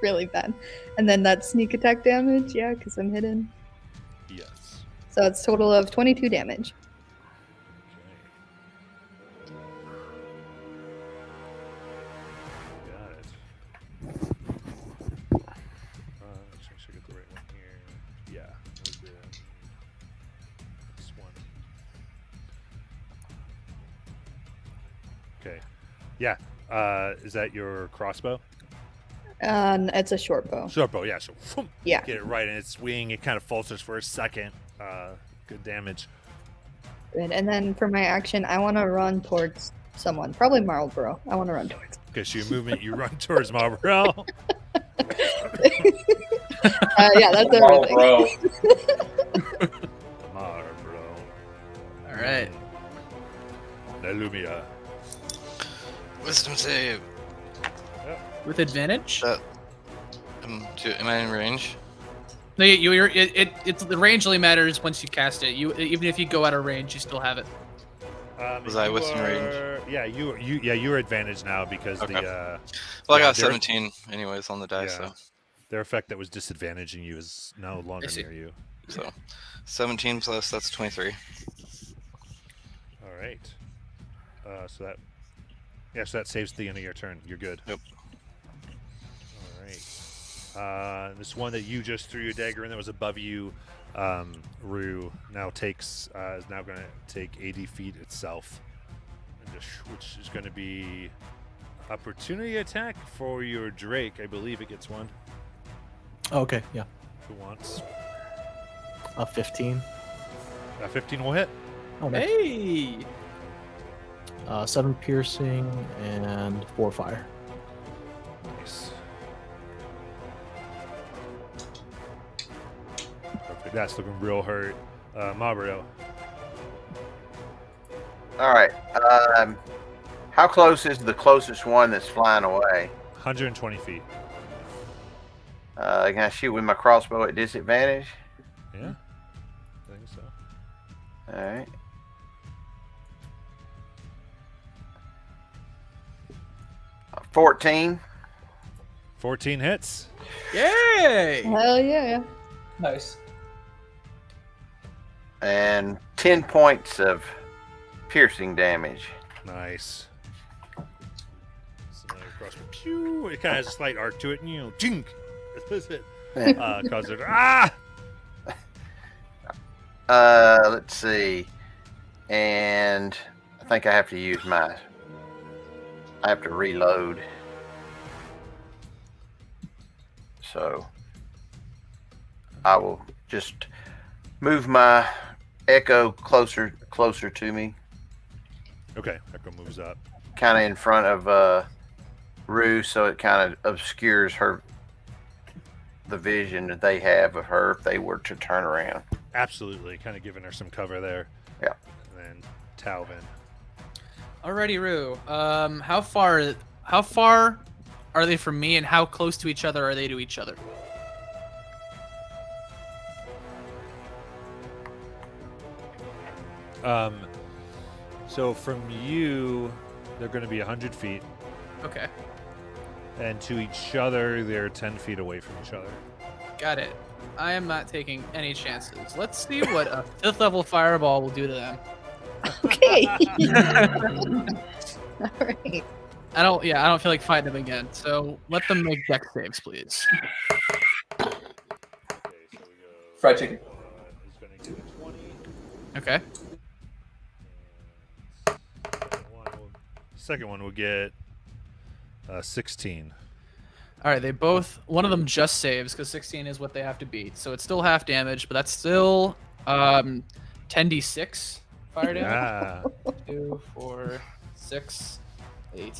really bad. And then that sneak attack damage, yeah, because I'm hidden. Yes. So it's total of 22 damage. Okay. Got it. Let's make sure I get the right one here. Yeah. That was this one. Okay. Yeah. Is that your crossbow? It's a short bow. Short bow, yeah. So whoom, Yeah. get it right in its wing. It kind of falters for a second. Good damage. Good. And then for my action, I want to run towards someone. Probably Marlboro. I want to run towards. Okay, so your movement, you run towards Marlboro. Yeah, that's Oh, everything. bro. Marlboro. All right. Lumia. Wisdom save. With advantage. Am I in range? No, it's the range only matters once you cast it. Even if you go out of range, you still have it. Was I you within range? are- Yeah, you're advantaged now because Okay. the Well, I Yeah, got there- 17 anyways on the die, Yeah. their effect that was disadvantaging you is no longer I see. near you. so 17 plus that's 23. All right. So that saves the end of your turn. You're good. Yep. All right. This one that you just threw your dagger in that was above you, Rue, now is now going to take 80 feet itself, which is going to be opportunity attack for your Drake. I believe it gets one. Oh, okay, yeah. Who wants? 15. 15 will hit. Oh, nice. Hey. 7 piercing and 4 fire. Nice. Perfect. That's looking real hurt. Marlboro. All right. How close is the closest one that's flying away? 120 feet. Can I shoot with my crossbow at disadvantage? Yeah. I think so. All right. Uh, 14 14 hits. Yay! Hell yeah. Nice. and 10 points of piercing damage. Nice. So now your crossbow, pew! It kind of has a slight arc to it, and chink. That's it. Cause it Let's see. And I think I have to use I have to reload. So I will just move my echo closer to me, Okay, Echo moves up. kind of in front of Rue, so it kind of obscures the vision that they have of her if they were to turn around. Absolutely, kind of giving her some cover there. Yeah. And then Talvin. Alrighty, Rue. How far are they from me, and how close to each other are they to each other? So from you, they're going to be 100 feet, Okay, and to each other, they're 10 feet away from each other. got it. I am not taking any chances. Let's see what a 5th level fireball will do to them. Okay. All right. I don't feel like fighting them again. So let them make dex saves, please. Okay, so we go. Fried chicken. He's going to get a 20. Okay. Second one will get 16. All right, they both. One of them just saves because 16 is what they have to beat. So it's still half damage, but that's still 10d6 fire damage. Ah, 2, 4, 6, 8,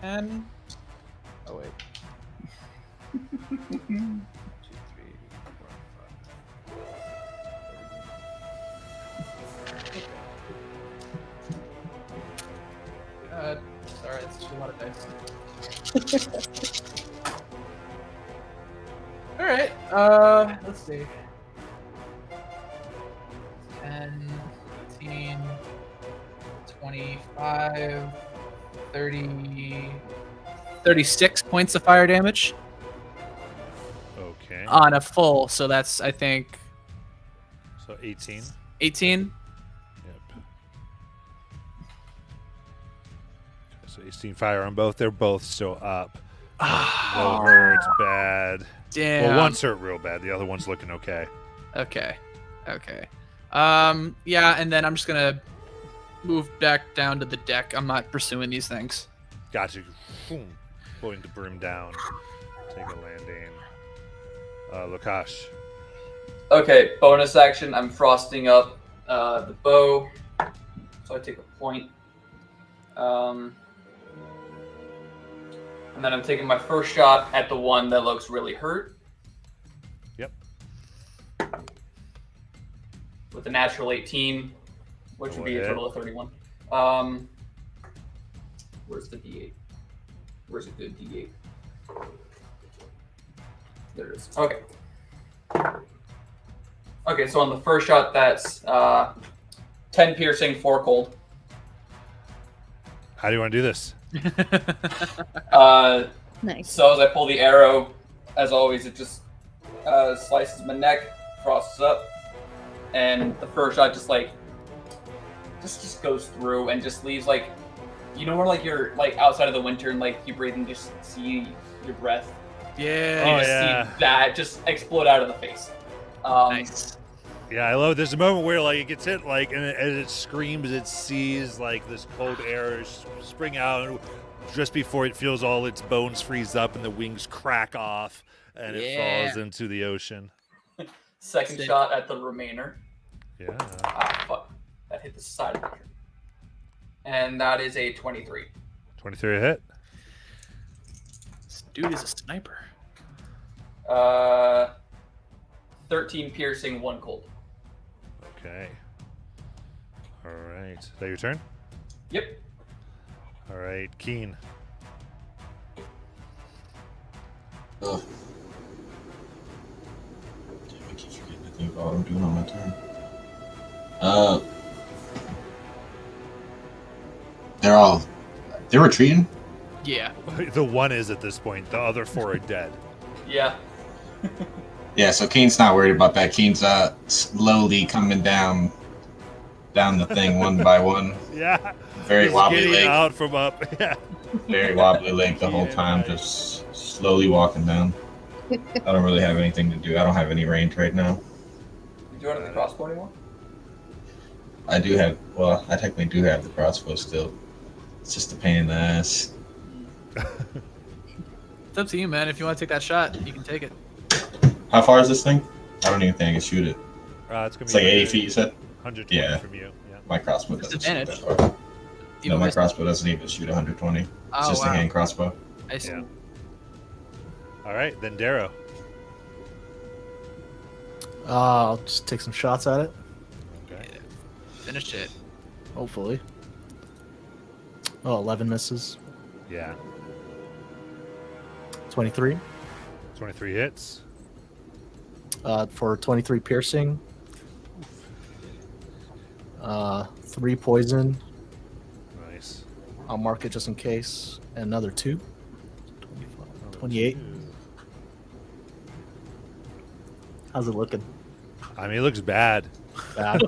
10. Oh wait. 2, 3, 4, 5. Sorry, it's just a lot of dice. All right. Let's see. 10, 15, 25, 30, 36 points of fire damage okay. on a full. So that's, I think, So 18. 18. Yep. So 18 fire on both. They're both still up. Both hurts bad. Damn. Well, one's hurt real bad. The other one's looking okay. Okay. Yeah, and then I'm just gonna move back down to the deck. I'm not pursuing these things. Gotcha. Boom. Going to brim down. Take a landing. Lukash. Okay, bonus action. I'm frosting up the bow, so I take a point. And then I'm taking my first shot at the one that looks really hurt. Yep. With a natural 18, which would be a Go total of 31. Where's the D8? Where's a good D8? There it is. Okay. Okay, so on the first shot, that's 10 piercing, 4 cold. How do you want to do this? Nice. So as I pull the arrow, as always, it just slices my neck, frosts up, and the first shot just goes through and just leaves where you're outside of the winter and you breathe and just see your breath. Yeah. Oh, You just yeah. see that just explode out of the face. Nice. Yeah, I love it. There's a moment where it gets hit and as it screams, it sees this cold air spring out, and just before it feels all its bones freeze up and the wings crack off, and it falls into the ocean. Second Sick. shot at the remainder. Yeah. Ah, fuck. That hit the side of the tree. And that is a 23. 23 hit. This dude is a sniper. 13 piercing, 1 cold. Okay. All right. Is that your turn? Yep. All right, Keen. Ugh. Damn, I keep forgetting to think about what I'm doing on my turn. They're retreating? Yeah. The one is at this point. The other 4 are dead. Yeah. Yeah, so Keen's not worried about that. Keen's slowly coming down the thing one by one. Yeah. Very Just wobbly getting leg. out from up. Yeah. Very wobbly leg the whole time, just slowly walking down. I don't really have anything to do. I don't have any range right now. You doing it with the crossbow anymore? I technically do have the crossbow still. It's just a pain in the ass. It's up to you, man. If you want to take that shot, you can take it. How far is this thing? I don't even think I can shoot it. It's gonna It's be like 80 feet, you said? 120 Yeah. from you. Yeah. My crossbow doesn't shoot that Disadvantage. far. No, Even my with- crossbow doesn't even shoot 120. It's Oh, just wow. a hand crossbow. I see. Yeah. All right, then Darrow. I'll just take some shots at it, Okay. Finished it. hopefully. Oh, 11 misses. Yeah. 23. 23 hits. For 23 piercing. 3 poison. Nice. I'll mark it just in case. And another 2. 28. How's it looking? I mean, it looks bad. Bad.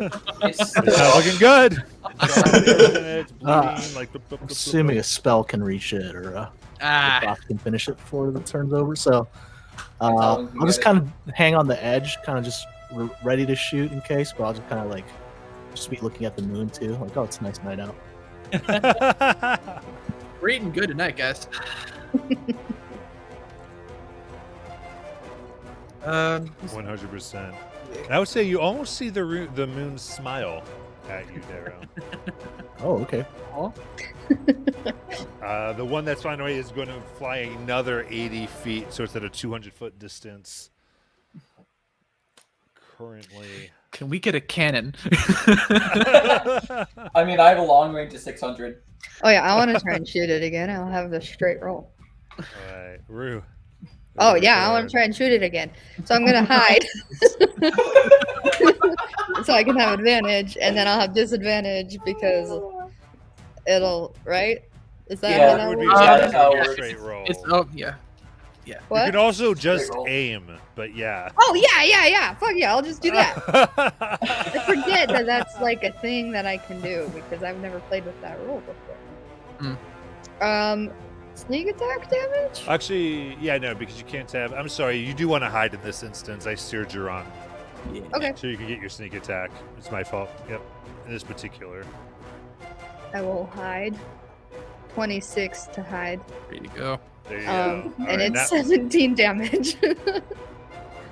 It's It's not looking good. It's bleeding, Ah. like, Assuming a spell can reach it, or the boss can finish it before the turn's over. So all we can I'll just get kind of hang on the edge, kind of just ready to shoot in case. But I'll just kind of like just be looking at the moon too, like, oh, it's a nice night out. We're eating good tonight, guys. 100%. I would say you almost see the moon smile at you, Darrow. Oh, okay. The one that's flying away is going to fly another 80 feet, so it's at a 200-foot distance. Currently. Can we get a cannon? I mean, I have a long range of 600. Oh yeah, I want to try and shoot it again. I'll have the straight roll. All right, Rue. Oh yeah, I want to try and shoot it again. So I'm gonna hide, so I can have advantage, and then I'll have disadvantage because it'll right. Is that Yeah, how It that would be works? Yeah, just that's how it a works. straight roll. It's yeah. You What? can also just Straight roll. aim, but yeah. Oh yeah. Fuck yeah, I'll just do that. I forget that that's like a thing that I can do because I've never played with that rule before. Sneak attack damage? Actually, yeah, no, because you can't have. I'm sorry, you do want to hide in this instance. I steered you wrong. Okay, So you can get your sneak attack. It's my fault. Yep. In this particular. I will hide. 26 to hide. Ready to go. There you go. All And right, it's now- 17 damage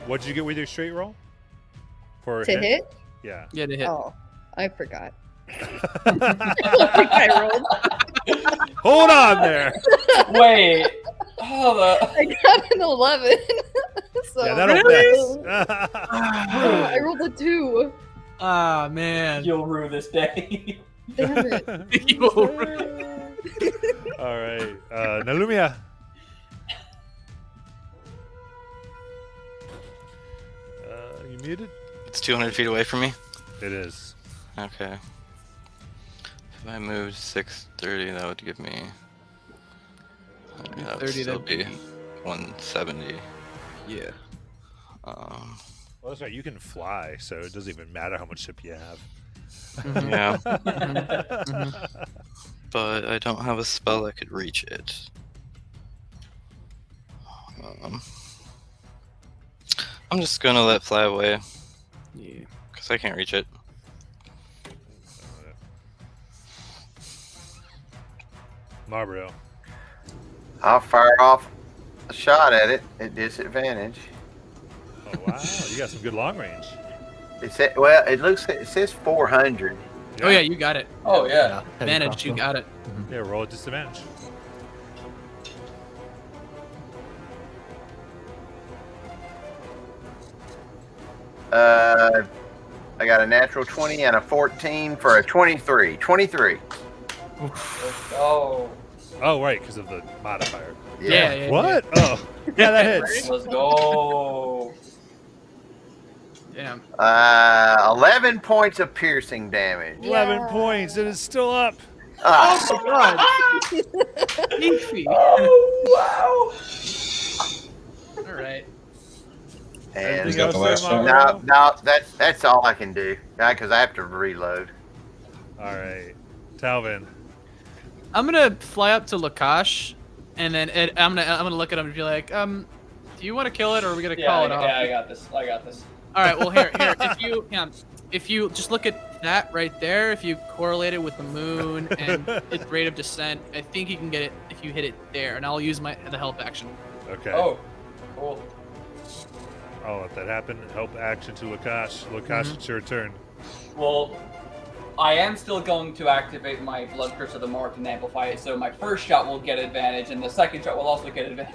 What'd you get with your straight roll? For a to hit. Yeah. Yeah, to hit. Oh, I forgot. I rolled. Hold on there. Wait. Oh, I got an 11. So Yeah, that'll Really? fix. I rolled a 2. Ah, man. you'll rue this day. Damn it. All right. Nalumia. You muted? It's 200 feet away from me. It is. Okay. If I moved 630, that would give me. That would 30, still that'd be be- 170. Yeah. Well, that's right. You can fly, so it doesn't even matter how much ship you have. Yeah, Mm-hmm. but I don't have a spell that could reach it. I'm just gonna let fly away Yeah. because I can't reach it. Marbro. I'll fire off a shot at it at disadvantage. Oh, wow. You got some good long range. Well, it says 400. Oh yeah, you got it. Oh yeah. Heavy Advantage, you crossbow. got it. Yeah, roll at disadvantage. I got a natural 20 and a 14 for a 23. 23. Let's go. Oh, right, because of the modifier. Yeah. What? Oh, yeah, that hits. Let's go. Damn. 11 points of piercing damage. 11 points, and it's still up. Ah, Beefy. Oh wow. All right. and Anything got the else last there, shot? Marbro? no, that's all I can do. Because I have to reload. All right. Talvin. I'm gonna fly up to Lakash, and then I'm gonna look at him and be like, do you want to kill it, or are we gonna call it off? Yeah, I got this. I got this. All right. Well, here. If you just look at that right there, if you correlate it with the moon and its rate of descent, I think you can get it if you hit it there, and I'll use the help action. Okay. Oh, cool. I'll let that happen. Help action to Lakash. Lakash, it's your turn. Well, I am still going to activate my Blood Curse of the Mark and amplify it, so my first shot will get advantage, and the second shot will also get advantage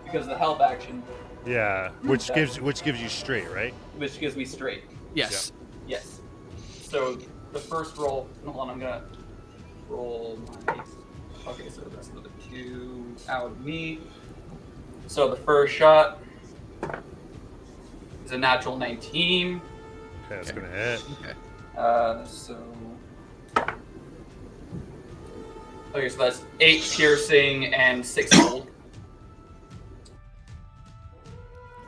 because of the help action, Yeah, which gives you straight, right? which gives me straight. Yes. Yes. So the first roll. Hold on, I'm gonna roll my. Okay, so that's another 2 out of me. So the first shot is a natural 19. Okay, that's gonna hit. So. Okay, so that's 8 piercing and 6 cold.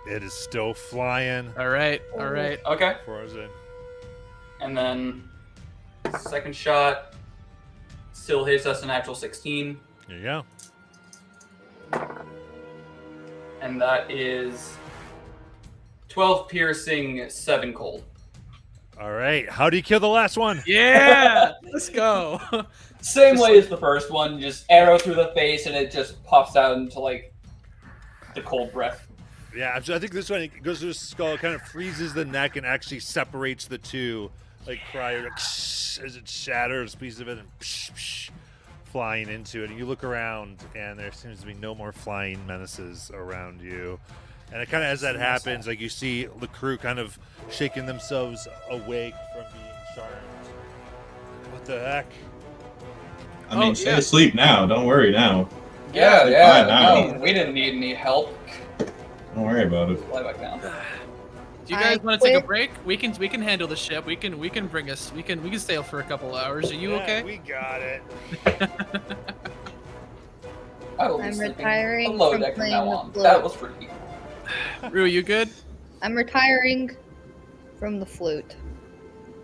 It is still flying. All right. All right. Okay. Frozen. And then second shot still hits us a natural 16. There you go. And that is 12 piercing, 7 cold. All right. How do you kill the last one? Yeah, let's go. Same way as the first one, just arrow through the face and it just pops out into like the cold breath. Yeah, so I think this one it goes through the skull, kind of freezes the neck, and actually separates the two, like crier, like, as it shatters a piece of it and flying into it. And you look around, and there seems to be no more flying menaces around you. And it kind of, as that happens, like you see the crew kind of shaking themselves awake from being charmed. What the heck? I mean, Oh, stay yeah. asleep now. Don't worry now. Yeah, Fine yeah. now. No, we didn't need any help. Don't worry about it. Fly back down. Do you guys I want to take a quit. break? We can handle the ship. We can bring us. We can sail for a couple hours. Are you Yeah, okay? We got it. I will be I'm sleeping retiring below from deck from playing now the on. flute. That was freaky. Rue, you good? I'm retiring from the flute.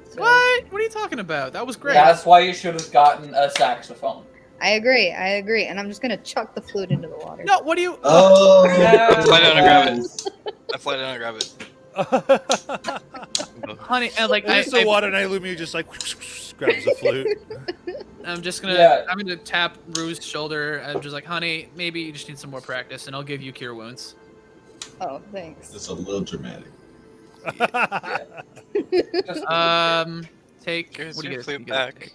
So, What? What are you talking about? That was great. That's why you should have gotten a saxophone. I agree, and I'm just gonna chuck the flute into the water. No, what do you? Oh, Yeah. Fly down and grab it. I fly down and grab it. Honey, and like There's the water, and Illumi just like grabs the flute. I'm just gonna, Yeah. I'm gonna tap Rue's shoulder. I'm just like, honey, maybe you just need some more practice, and I'll give you cure wounds. Oh, thanks. It's a little dramatic. Just Take Here's what do you your get? flute You get- back.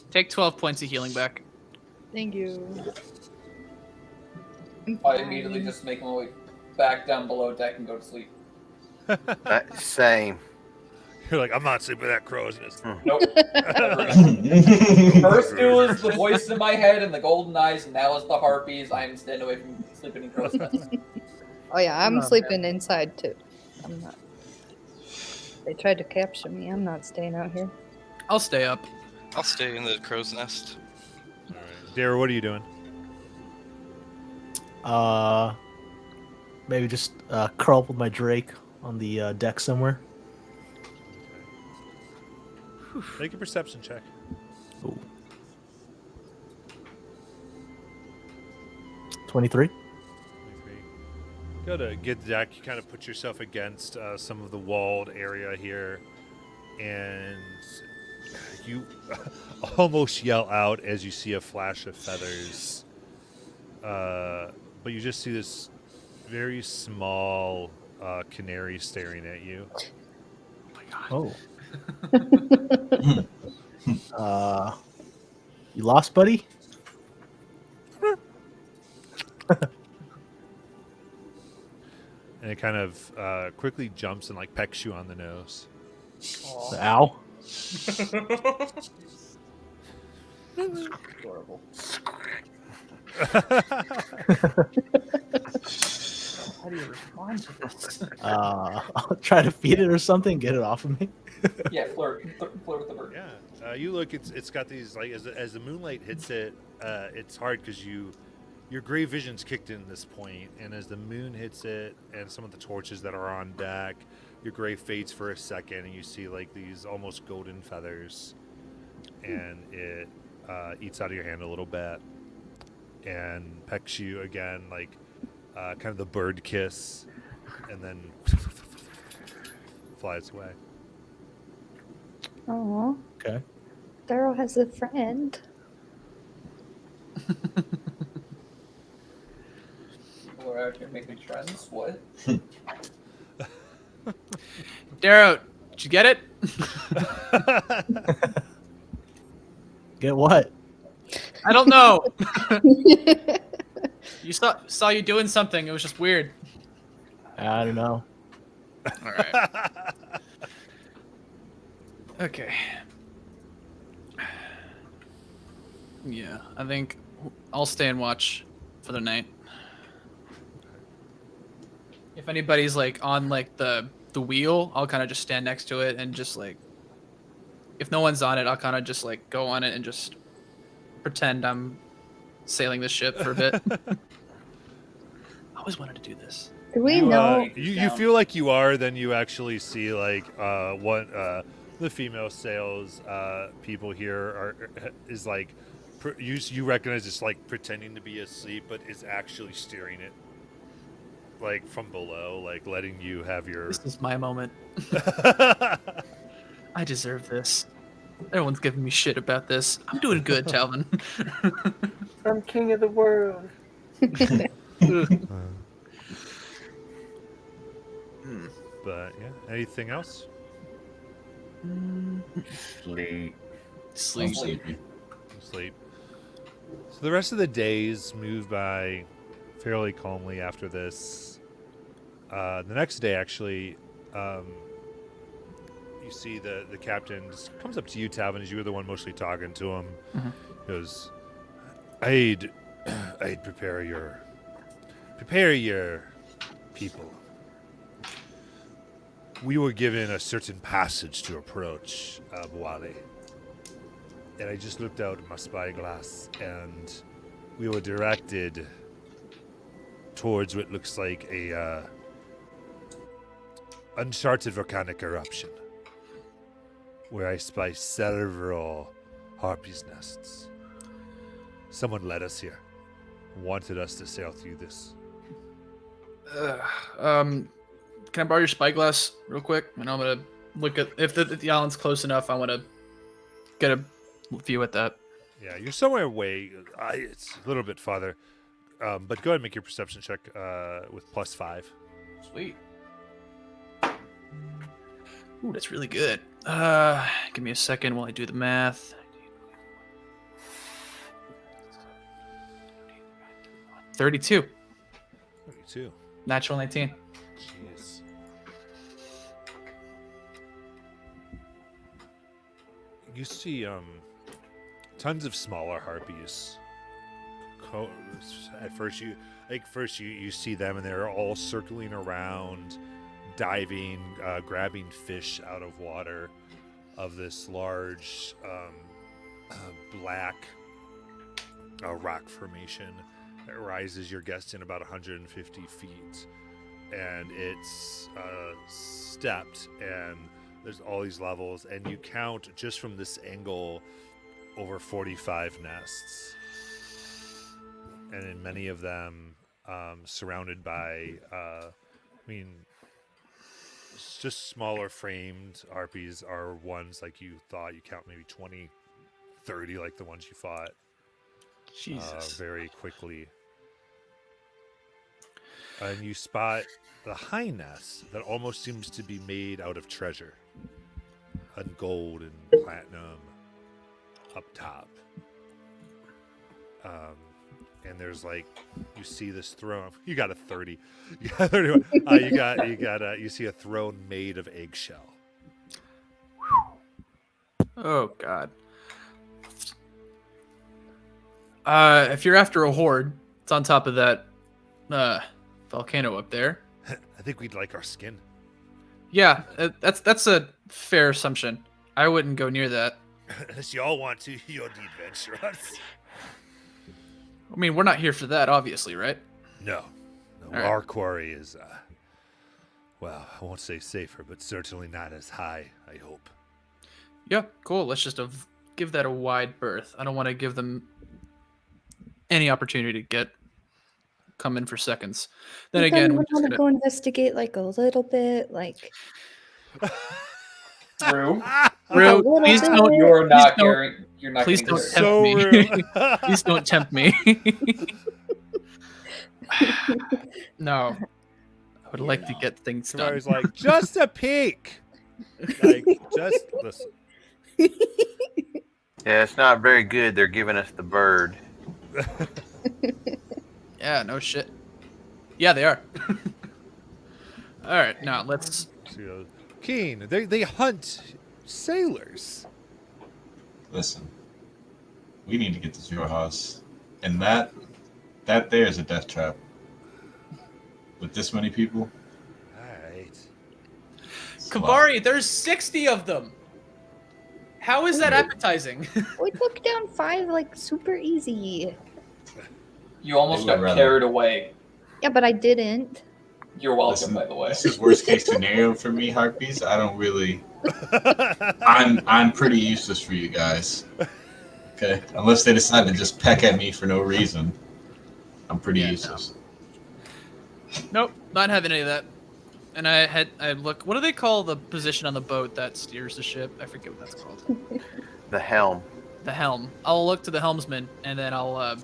Take 12 points of healing back. Thank you. I immediately just make my way back down below deck and go to sleep. Same. You're like, I'm not sleeping with that crow's nest. Nope. First it was the voice in my head and the golden eyes, and now it's the harpies. I am staying away from sleeping in crow's nest. Oh yeah, I'm Oh, sleeping inside too. I'm not. They tried to capture me. I'm not staying out here. I'll stay up. I'll stay in the crow's nest. All right. Dara, what are you doing? Maybe just curl up with my Drake on the deck somewhere. Make a perception check. Ooh. 23. 23. Go to get the deck. You kind of put yourself against some of the walled area here, and you almost yell out as you see a flash of feathers. But you just see this very small canary staring at you. Oh. You lost, buddy? And it kind of quickly jumps and like pecks you on the nose. Ow. Adorable. How do you respond to this? I'll try to feed it or something, get it off of me. Yeah, flirt with the bird. Yeah, you look. It's got these like as the moonlight hits it, it's hard because your gray vision's kicked in this point, and as the moon hits it, and some of the torches that are on deck, your gray fades for a second, and you see like these almost golden feathers, and it eats out of your hand a little bit, and pecks you again, like kind of the bird kiss, and then flies away. Oh, Okay. Darrow has a friend. People are out here making friends. What? Darrow, did you get it? Get what? I don't know. You saw you doing something. It was just weird. I don't know. All right. Okay. Yeah, I think I'll stay and watch for the night. If anybody's like on like the wheel, I'll kind of just stand next to it and just like, if no one's on it, I'll kind of just like go on it and just pretend I'm sailing the ship for a bit. I always wanted to do this. Do we You, know? you feel like you are, then you actually see like one the female sales people here is like you recognize it's like pretending to be asleep, but is actually steering it like from below, like letting you have your. This is my moment. I deserve this. Everyone's giving me shit about this. I'm doing good, Talvin. I'm king of the world. But yeah, anything else? Sleep. I'm Sleep. sleepy. Sleep. So the rest of the days move by fairly calmly after this. The next day, actually, you see the captain just comes up to you, Talvin, as you were the one mostly talking to him. Mhm. He goes, I'd prepare your people. We were given a certain passage to approach Bwale. And I just looked out of my spyglass, and we were directed towards what looks like a uncharted volcanic eruption, where I spy several harpies' nests. Someone led us here, wanted us to sail through this. Can I borrow your spyglass real quick? And I'm gonna look at if the island's close enough. I want to get a view at that. Yeah, you're somewhere away. It's a little bit farther. But go ahead and make your perception check with +5. Sweet. Ooh, that's really good. Give me a second while I do the math. 32. 32. Natural 19. Jeez. You see tons of smaller harpies. At first you see them, and they're all circling around, diving, grabbing fish out of water of this large black rock formation that rises, you're guessing, about 150 feet. And it's stepped, and there's all these levels, and you count just from this angle over 45 nests. And in many of them, surrounded by, just smaller framed harpies are ones like you thought. You count maybe 20, 30 like the ones you fought Jesus. very quickly. And you spot the high nest that almost seems to be made out of treasure. And gold and platinum up top. And there's like, you see this throne. You got a 30. You got 31. You see a throne made of eggshell. Oh God. If you're after a horde, it's on top of that volcano up there. I think we'd like our skin. Yeah, that's a fair assumption. I wouldn't go near that. Unless you all want to, you'll need adventurers. I mean, we're not here for that, obviously, right? No. All right. Our quarry is, well, I won't say safer, but certainly not as high, I hope. Yeah, cool. Let's just give that a wide berth. I don't want to give them any opportunity to come in for seconds. Then again, we're just want to gonna... go investigate like a little bit, like. Rue, Rue, little please bit. don't. you're not don't- carrying. You're not. Please getting don't this. tempt So me. rude. Please don't tempt me. No. I would like to get things done. Kamari's like, just a peek. Like, just listen. Yeah, it's not very good. They're giving us the bird. Yeah, no shit. Yeah, they are. All right, now let's. Keen, they hunt sailors. Listen, we need to get to your house, and that there is a death trap. With this many people, Alright. it's a lot. Kavari, there's 60 of them. How is that appetizing? We took down 5 like super easy. You almost I would got rather- carried away. Yeah, but I didn't. You're welcome, Listen, by the way. this is worst case scenario for me, Harpies. I don't really. I'm pretty useless for you guys. Okay, unless they decide to just peck at me for no reason, I'm pretty Yeah, no. useless. Nope, not having any of that. And I look. What do they call the position on the boat that steers the ship? I forget what that's called. The helm. The helm. I'll look to the helmsman, and then I'll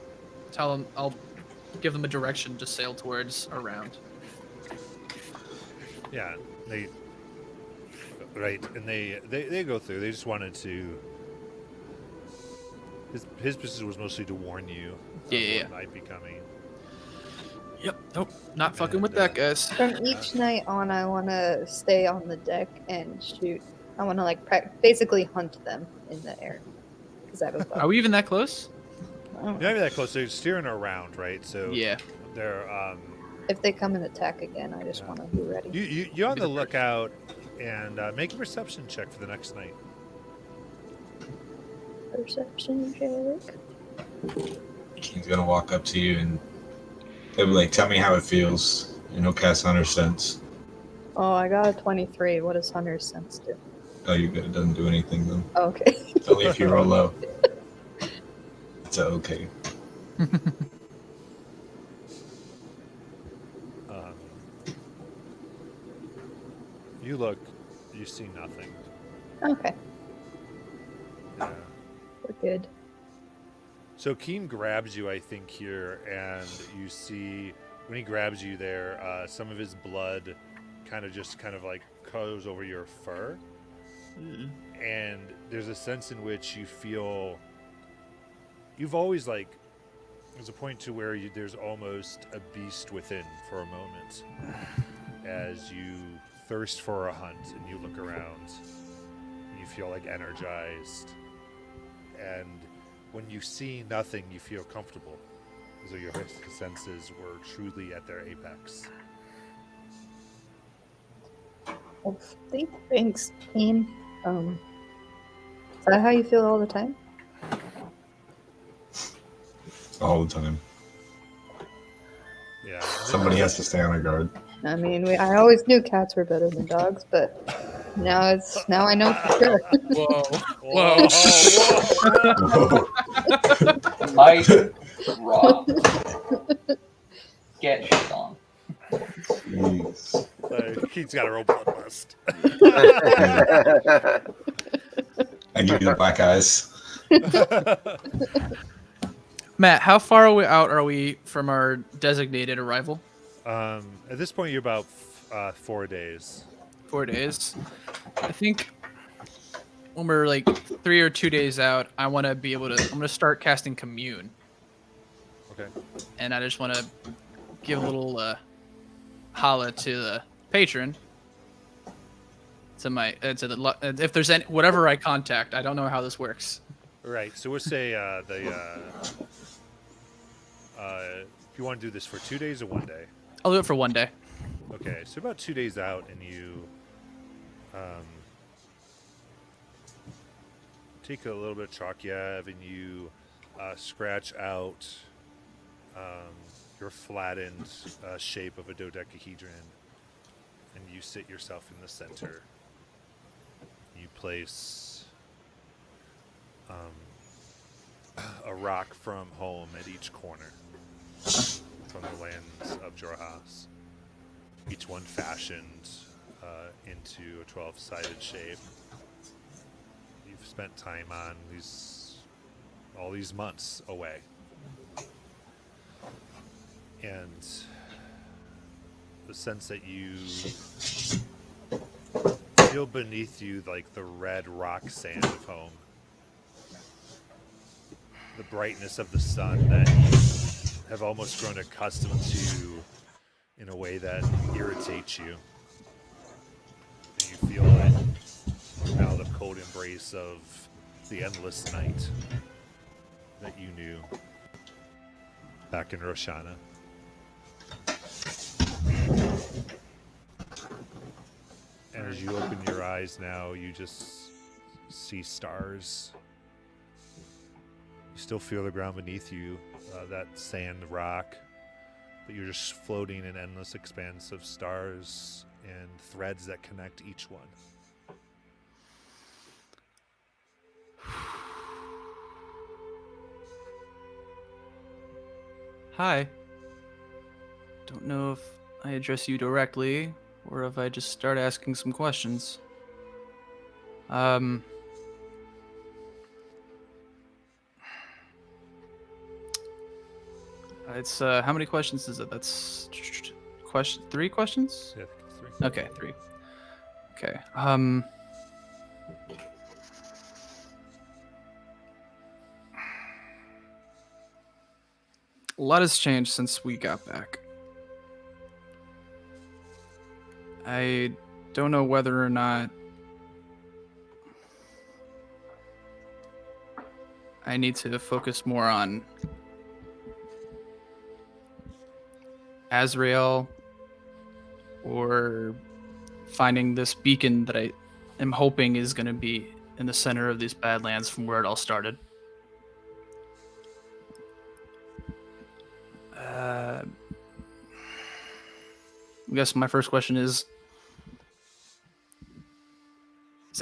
tell them. I'll give them a direction to sail towards around. Yeah, right, and they go through. They just wanted to. His business was mostly to warn you. Of Yeah. what might be coming. Yep. Nope. Not fucking with And, that, guys. From each night on, I want to stay on the deck and shoot. I want to like basically hunt them in the air because I have a bow. Are we even that close? You're not even that close. They're steering around, right? So Yeah. they're If they come and attack again, I just want to be ready. you're on the lookout, and make a perception check for the next night. Perception check. He's gonna walk up to you and they'll be like, "Tell me how it feels." And he'll cast Hunter's Sense. Oh, I got a 23. What does Hunter's Sense do? Oh, you good? It doesn't do anything then. Okay. Only if you roll low. It's okay. You see nothing. Okay, Yeah. we're good. So Keen grabs you, I think, here, and you see when he grabs you there, some of his blood kind of like goes over your fur, and there's a sense in which you feel you've always like there's a point to where there's almost a beast within for a moment as you thirst for a hunt and you look around and you feel like energized, and when you see nothing you feel comfortable as though your senses were truly at their apex. Well, thanks, team. Is that how you feel all the time? All the time. Yeah. Somebody has to stay on their guard. I mean, I always knew cats were better than dogs, but now I know for sure. Whoa. Whoa. Mike, Rob, get shit on. Jeez. Keith's got a real bloodlust. I give you the black eyes. Matt, how far out are we from our designated arrival? At this point, you're about 4 days. 4 days. I think when we're like 3 or 2 days out, I want to be able to. I'm going to start casting Commune, Okay. and I just want to give a little holla to the patron. To my to the if there's any whatever I contact, I don't know how this works. Right. So we'll say if you want to do this for 2 days or 1 day. I'll do it for 1 day. Okay. So about 2 days out, and you take a little bit of Chakyev and you scratch out your flattened shape of a dodecahedron, and you sit yourself in the center. You place a rock from home at each corner from the lands of Jorhas. Each one fashioned into a 12-sided shape. You've spent time on all these months away. And the sense that you feel beneath you like the red rock sand of home. The brightness of the sun that you have almost grown accustomed to in a way that irritates you. And you feel it now, the cold embrace of the endless night that you knew back in Roshana. And as you open your eyes now, you just see stars. You still feel the ground beneath you, that sand rock, but you're just floating in endless expanse of stars and threads that connect each one. Hi. Don't know if I address you directly or if I just start asking some questions. It's how many questions is it? That's question 3 questions? Yeah, I think it's 3. Okay, 3. Okay. A lot has changed since we got back. I don't know whether or not I need to focus more on Azrael or finding this beacon that I am hoping is going to be in the center of these Badlands from where it all started. I guess my first question is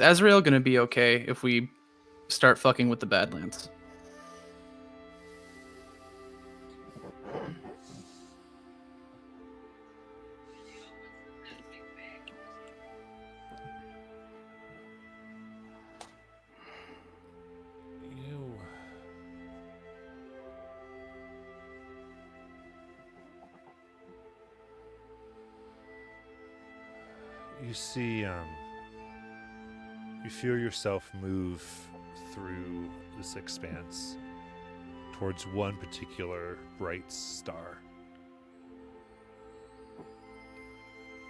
Azrael going to be okay if we start fucking with the Badlands? You see, you feel yourself move through this expanse towards one particular bright star.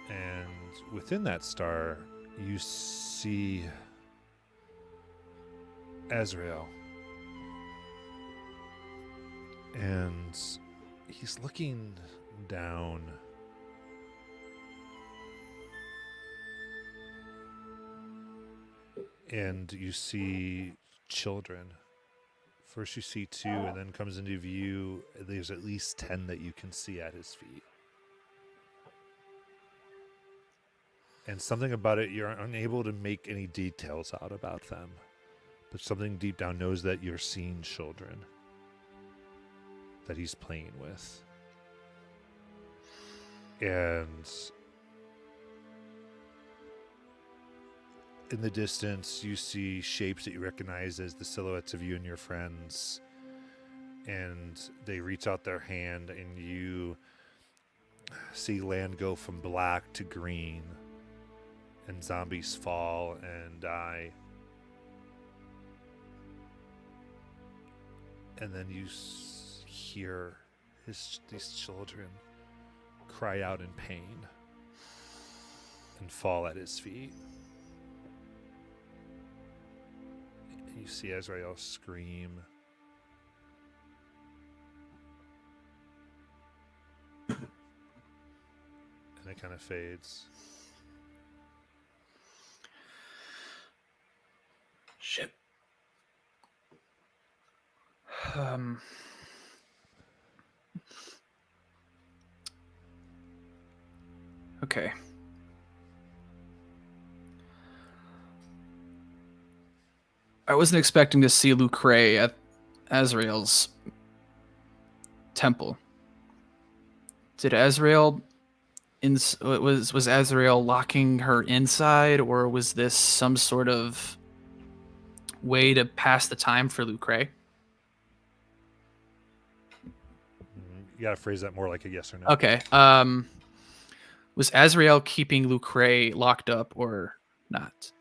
And within that star, you see Azrael. And he's looking down. And you see children. First you see 2, and then comes into view, there's at least 10 that you can see at his feet. And something about it, you're unable to make any details out about them. But something deep down knows that you're seeing children that he's playing with. And in the distance, you see shapes that you recognize as the silhouettes of you and your friends. And they reach out their hand, and you see land go from black to green. And zombies fall and die. And then you hear these children cry out in pain and fall at his feet. And you see Azrael scream. And it kind of fades. Shit. Okay. I wasn't expecting to see Lucre at Azrael's temple. Did Azrael was Azrael locking her inside, or was this some sort of way to pass the time for Lucre? You gotta phrase that more like a yes or no. Okay. Was Azrael keeping Lucre locked up or not?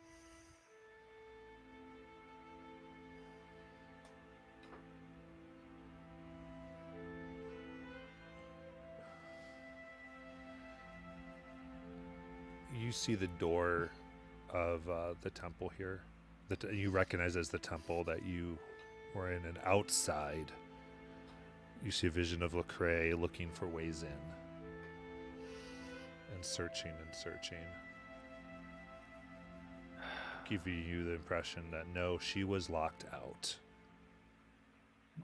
You see the door of the temple here that you recognize as the temple that you were in, and outside you see a vision of Lecrae looking for ways in and searching, giving you the impression that no, she was locked out.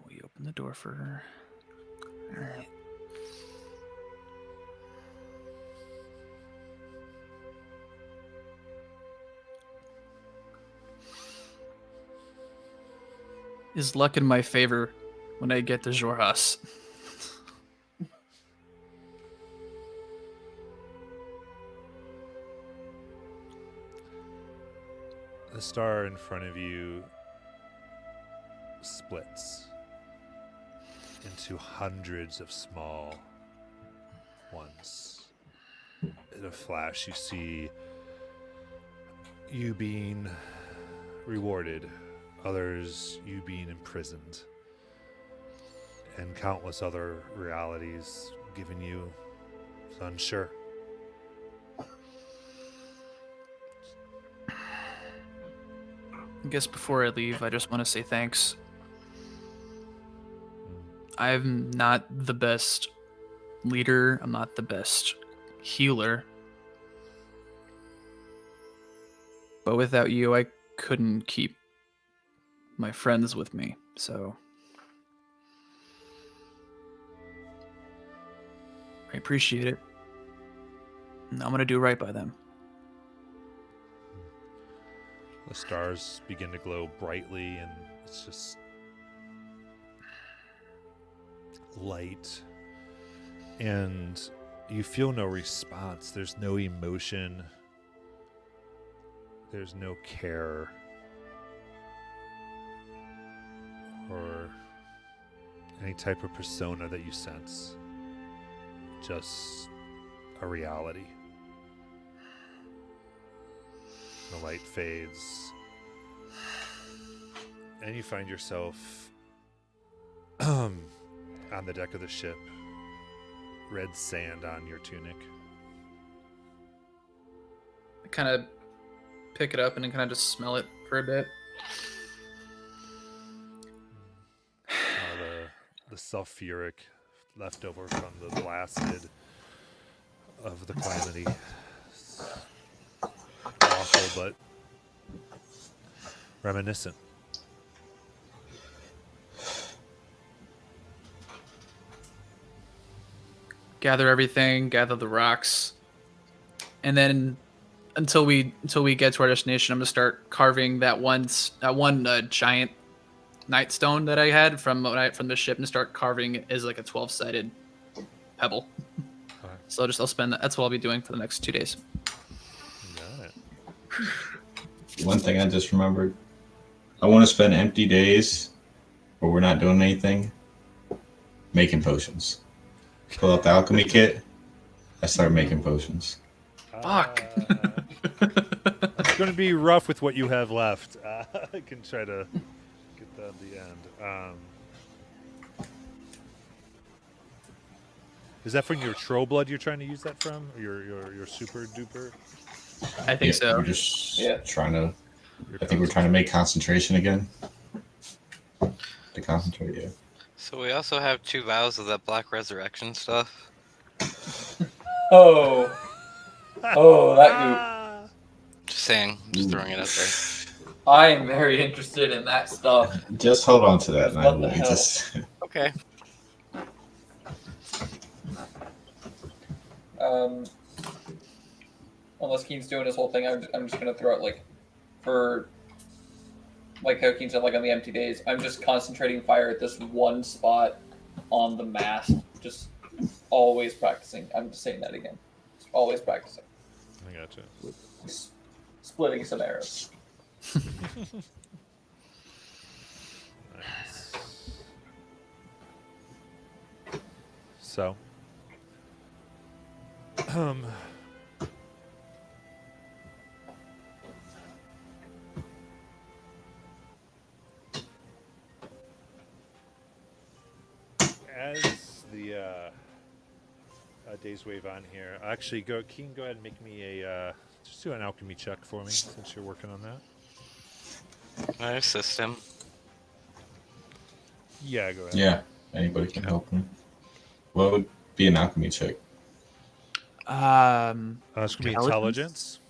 We open the door for her. All right. is luck in my favor when I get to Jorhas. The star in front of you splits into hundreds of small ones. In a flash, you see you being rewarded, others you being imprisoned, and countless other realities given you unsure. I guess before I leave, I just want to say thanks. I'm not the best leader. I'm not the best healer. But without you, I couldn't keep my friends with me. So I appreciate it. And I'm going to do right by them. The stars begin to glow brightly, and it's just light. And you feel no response. There's no emotion. There's no care or any type of persona that you sense. Just a reality. The light fades, and you find yourself on the deck of the ship, red sand on your tunic. I kind of pick it up and then kind of just smell it for a bit. The sulfuric leftover from the blasted of the calamity. Awful, but reminiscent. Gather everything, gather the rocks, and then until we get to our destination, I'm gonna start carving that one giant nightstone that I had from the ship, and start carving it as like a 12-sided pebble. Alright. So I'll spend that's what I'll be doing for the next 2 days. Got it. One thing I just remembered. I want to spend empty days where we're not doing anything making potions. Pull out the alchemy kit. I start making potions. Fuck. It's going to be rough with what you have left. I can try to get that at the end. Is that from your troll blood you're trying to use that from? Or your super duper? I think so. We're just Yeah. trying to. Your I think we're trying to make concentration again. To concentrate, yeah. So we also have 2 vials of that black resurrection stuff. Oh, that Just saying, just throwing it out there. goop. I am very interested in that stuff. Just hold on to that. And What the hell? just Okay. Unless Keen's doing his whole thing, I'm just gonna throw out for how Keen said, on the empty days. I'm just concentrating fire at this one spot on the mast. Just always practicing. I'm just saying that again. Just always practicing. I gotcha. Splitting some arrows. Nice. So, as the days wave on here, actually, Keen, go ahead and make me a just do an alchemy check for me since you're working on that. I assist him. Yeah, go ahead. yeah. Anybody can help me. What would be an alchemy check? It's gonna be Intelligence?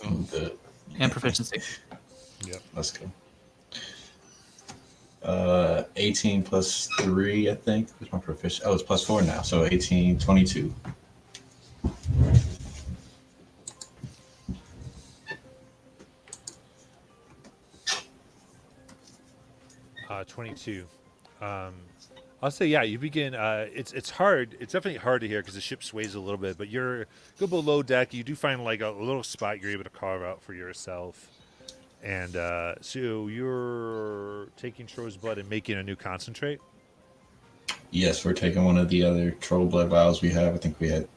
intelligence. And proficiency. Yep. Let's go. 18 plus 3, I think. What's my proficiency? Oh, it's plus 4 now. So 18, 22. 22. I'll say, yeah, you begin. It's hard. It's definitely hard to hear because the ship sways a little bit. But you're go below deck. You do find like a little spot you're able to carve out for yourself. And so you're taking Troll's blood and making a new concentrate. Yes, we're taking one of the other troll blood vials we have. I think we had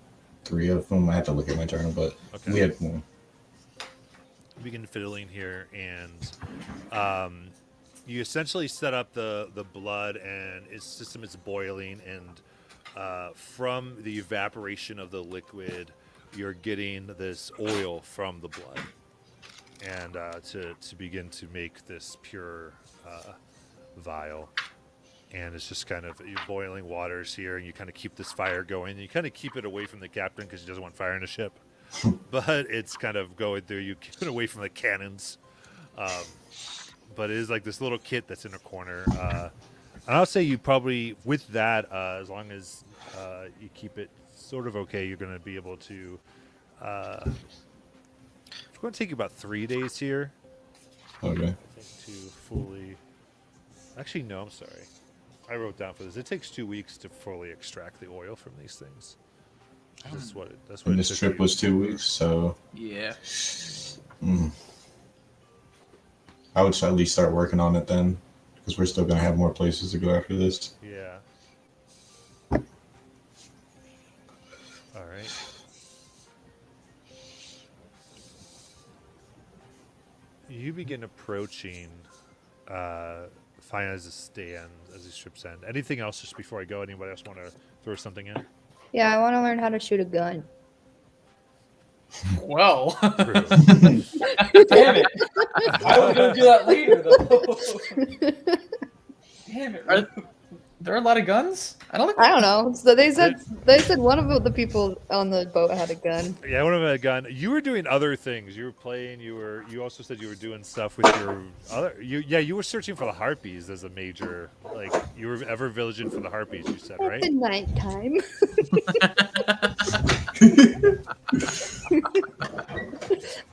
3 of them. I have to look at my journal, but Okay. we had more. You begin fiddling here, and you essentially set up the blood, and its system is boiling, and from the evaporation of the liquid, you're getting this oil from the blood, and to begin to make this pure vial. And it's just kind of boiling waters here, and you kind of keep this fire going. And you kind of keep it away from the captain because he doesn't want fire in the ship. But it's kind of going through. You keep it away from the cannons. But it is like this little kit that's in a corner. And I'll say you probably, with that, as long as you keep it sort of okay, you're going to be able to. It's going to take you about 3 days here. Okay. I think to fully. Actually, no, I'm sorry. I wrote down for this. It takes 2 weeks to fully extract the oil from these things. That's what it And took this trip you. was 2 weeks, so Yeah. I would at least start working on it then, because we're still gonna have more places to go after this. Yeah. All right. You begin approaching Fine as a stand as these trips end. Anything else just before I go? Anybody else want to throw something in? Yeah, I want to learn how to shoot a gun. Well. True. Damn it! I was gonna do that later though. Damn it! Are there are a lot of guns? I don't think. I don't know. So they said one of the people on the boat had a gun. Yeah, one of them had a gun. You were doing other things. You were playing. You also said you were doing stuff with your other. You were searching for the harpies as a major. Like you were ever villaging for the harpies. You said, right? At nighttime.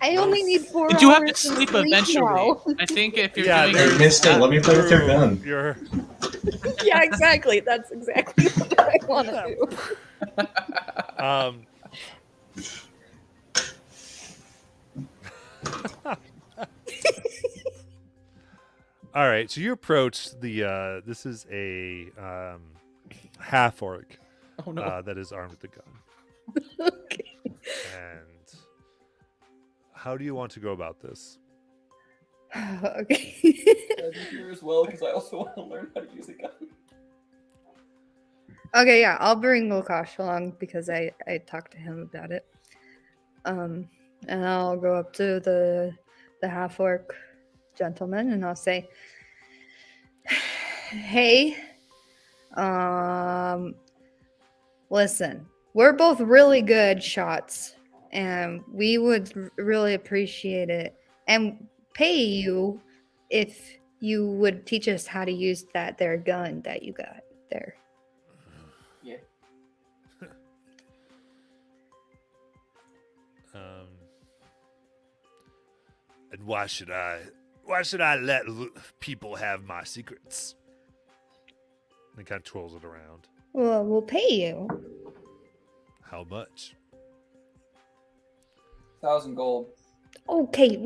I only need 4 You do have to hours of sleep sleep eventually. now. I think if you're Yeah, doing there's- Mystic, let me play with your gun. You're Yeah, exactly. That's exactly what I want to do. All right, so you approach the. This is a half orc Oh no. that is armed with a gun. Okay. And how do you want to go about this? Okay. I'm here as well because I also want to learn how to use a gun. Okay, yeah, I'll bring Lukash along because I talked to him about it. And I'll go up to the half orc gentleman and I'll say, "Hey, listen, we're both really good shots, and we would really appreciate it and pay you if you would teach us how to use that there gun that you got there." Yeah. And why should I let people have my secrets? And he kind of twirls it around. Well, we'll pay you. How much? 1,000 gold. Okay,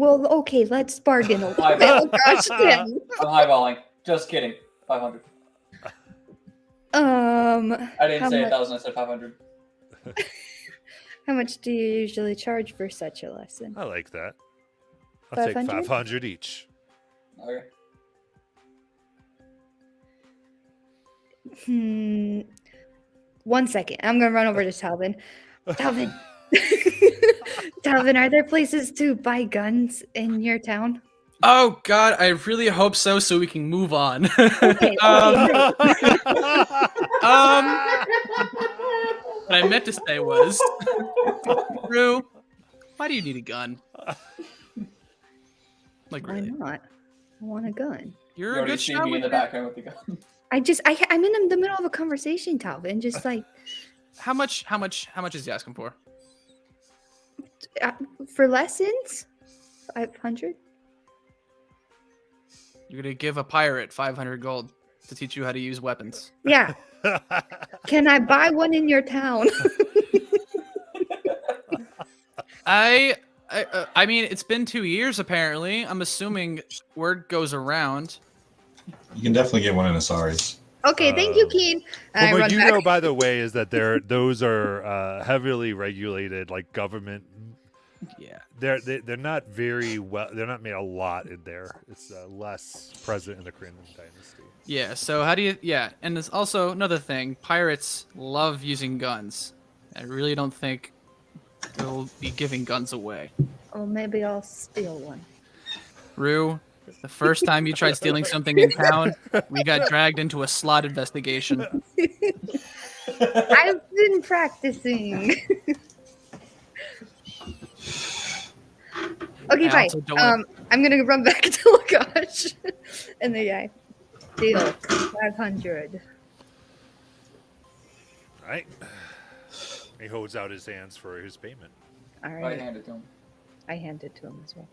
let's bargain a little Five. bit. Oh, gosh, then. I'm highballing. Just kidding. 500. I I didn't How say much? 1,000. I said 500. How much do you usually charge for such a lesson? I like that. I'll take 500? 500 each. Okay. One second. I'm gonna run over to Talvin. Talvin. Talvin, are there places to buy guns in your town? Oh God, I really hope so. So we can move on. Okay. What I meant to say was, Rue, why do you need a gun? Like, Why really? not? I want a gun. You You're a already good see shot me in with the that. background with the gun. I'm in the middle of a conversation, Talvin. Just like How much is he asking for? for lessons, 500. You're gonna give a pirate 500 gold to teach you how to use weapons. Yeah. Can I buy one in your town? I mean, it's been 2 years apparently. I'm assuming word goes around. You can definitely get one in Asari's. Okay, thank you, Keen. And I Well, what run you back. know, by the way, is that those are heavily regulated, like government. Yeah. They're not very well. They're not made a lot in there. It's less present in the Korean dynasty. Yeah. So how do you? Yeah, and there's also another thing. Pirates love using guns. I really don't think they'll be giving guns away. Oh, maybe I'll steal one. Rue, the first time you tried stealing something in town, we got dragged into a slot investigation. I've been practicing. Okay, I fine. also don't wanna- I'm gonna run back to Lakash. And the guy. Deal. 500. All right. He holds out his hands for his payment. All I right. hand it to him. I hand it to him as well.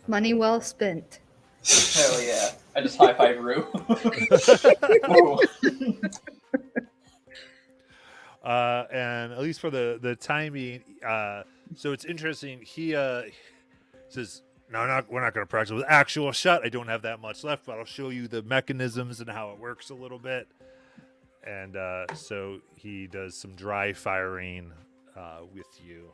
Money well spent. Hell yeah! I just high five Rue. Whoa. And at least for the time being, so it's interesting. He says, "No, we're not going to practice with actual shot. I don't have that much left, but I'll show you the mechanisms and how it works a little bit." And so he does some dry firing with you.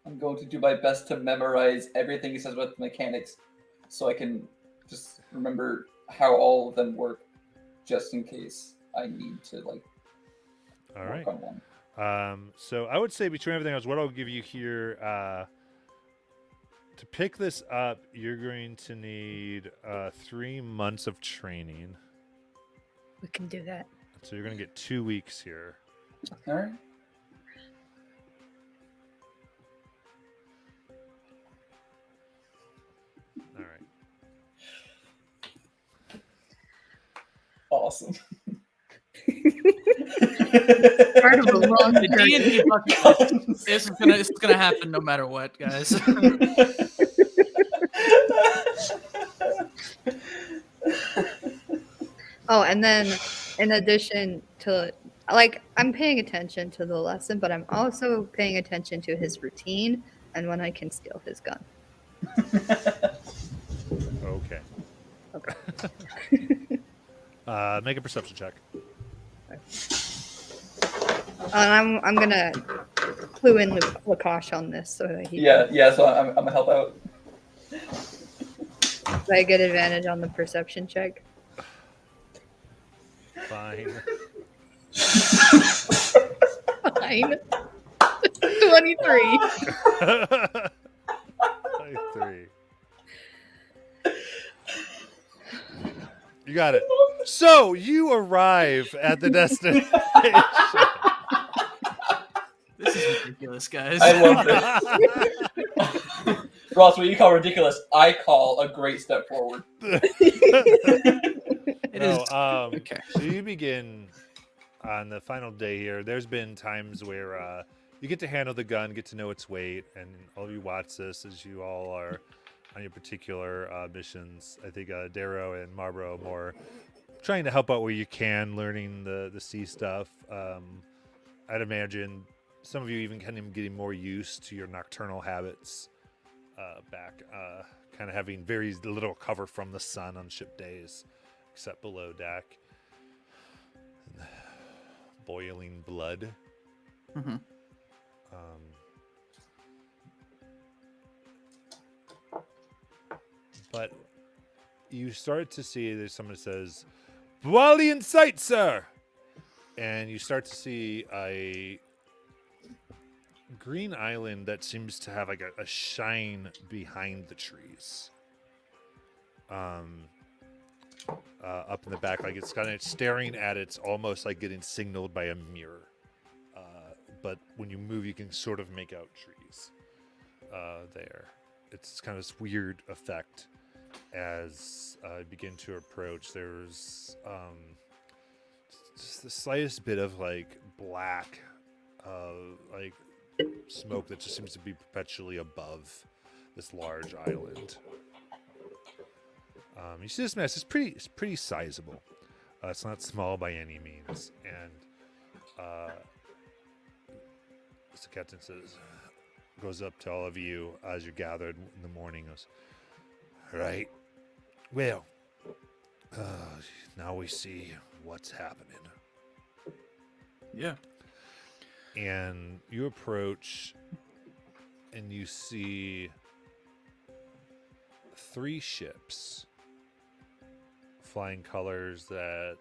I'm going to do my best to memorize everything he says about the mechanics, so I can just remember how all of them work, just in case I need to like All right. work on one. So I would say between everything else, what I'll give you here to pick this up, you're going to need 3 months of training. We can do that. So you're going to get 2 weeks here. All right. All right. Awesome. Part of a long The journey. D&D bucket list. This is gonna happen no matter what, guys. Oh, and then in addition to, like, I'm paying attention to the lesson, but I'm also paying attention to his routine and when I can steal his gun. Okay. Okay. Make a perception check. And I'm gonna clue in Lakash on this so that he Yeah. So I'm gonna help out. so I get advantage on the perception check. Fine. Fine. 23. 23. You got it. So you arrive at the destination. This is ridiculous, guys. I love this. Ross, what you call ridiculous, I call a great step forward. It is. Okay. Okay. So you begin on the final day here. There's been times where you get to handle the gun, get to know its weight, and all of you watch this as you all are on your particular missions. I think Darrow and Marlborough more trying to help out where you can, learning the sea stuff. I'd imagine some of you even kind of getting more used to your nocturnal habits back, kind of having very little cover from the sun on ship days, except below deck. Boiling blood. Mm-hmm. But you start to see there's someone that says, "Bwali in sight, sir!" And you start to see a green island that seems to have like a shine behind the trees. Up in the back, like it's kind of staring at it's almost like getting signaled by a mirror. But when you move, you can sort of make out trees there. It's kind of this weird effect as you begin to approach. There's just the slightest bit of like black, like smoke that just seems to be perpetually above this large island. You see this mess. It's pretty sizable. It's not small by any means. And as the captain goes up to all of you as you're gathered in the morning. Goes, right. Well, now we see what's happening. Yeah. And you approach, and you see 3 ships flying colors that,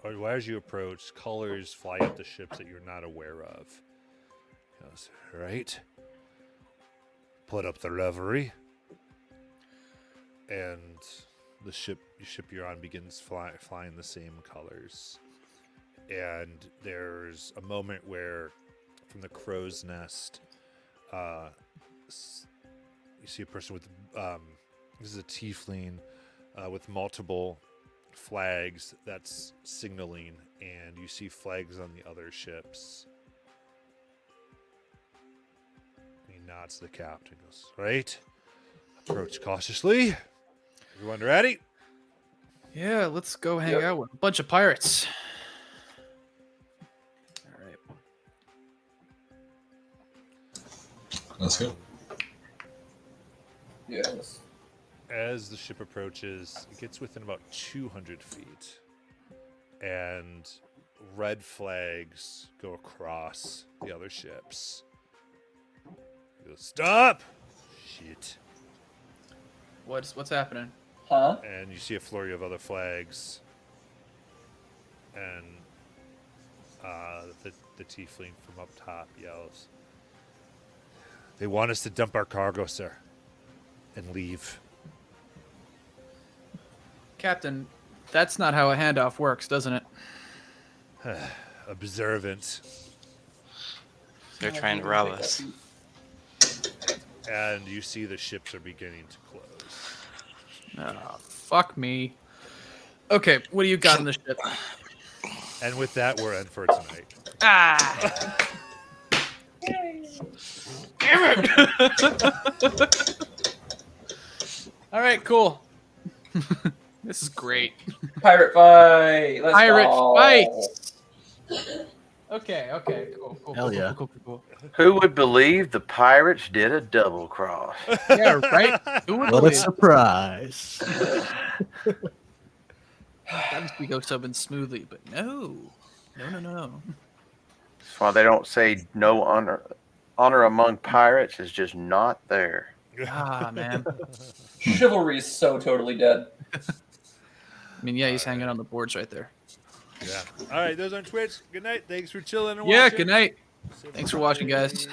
or as you approach, colors fly up the ships that you're not aware of. He goes, right. Put up the reverie. And the ship you're on begins flying the same colors. And there's a moment where, from the crow's nest, you see a person with, this is a tiefling with multiple flags that's signaling, and you see flags on the other ships. He nods to the captain, goes, right, approach cautiously. Everyone ready? Yeah, let's go hang out with a bunch of pirates. All right. Let's go. Yes. As the ship approaches, it gets within about 200 feet, and red flags go across the other ships. He goes, stop! Shit. What's happening? Huh? And you see a flurry of other flags, and the tiefling from up top yells, they want us to dump our cargo, sir, and leave. Captain, that's not how a handoff works, doesn't it? Observant. They're trying to rob us. And you see the ships are beginning to close. Oh, fuck me. Okay, what do you got in the ship? And with that, we're in for tonight. Ah! Damn it! All right, cool. This is great. Pirate fight! Let's Pirate go. fight! Okay, cool. Hell yeah. Cool. Who would believe the pirates did a double cross? Yeah, right? Who would What a believe? surprise. That we go so smoothly, but no. That's why they don't say no honor among pirates is just not there. Ah, man. Chivalry is so totally dead. I mean, yeah, he's hanging on the boards right there. Yeah. All right, those on Twitch. Good night. Thanks for chilling and Yeah, watching. good night. Say Thanks for watching, guys. bye.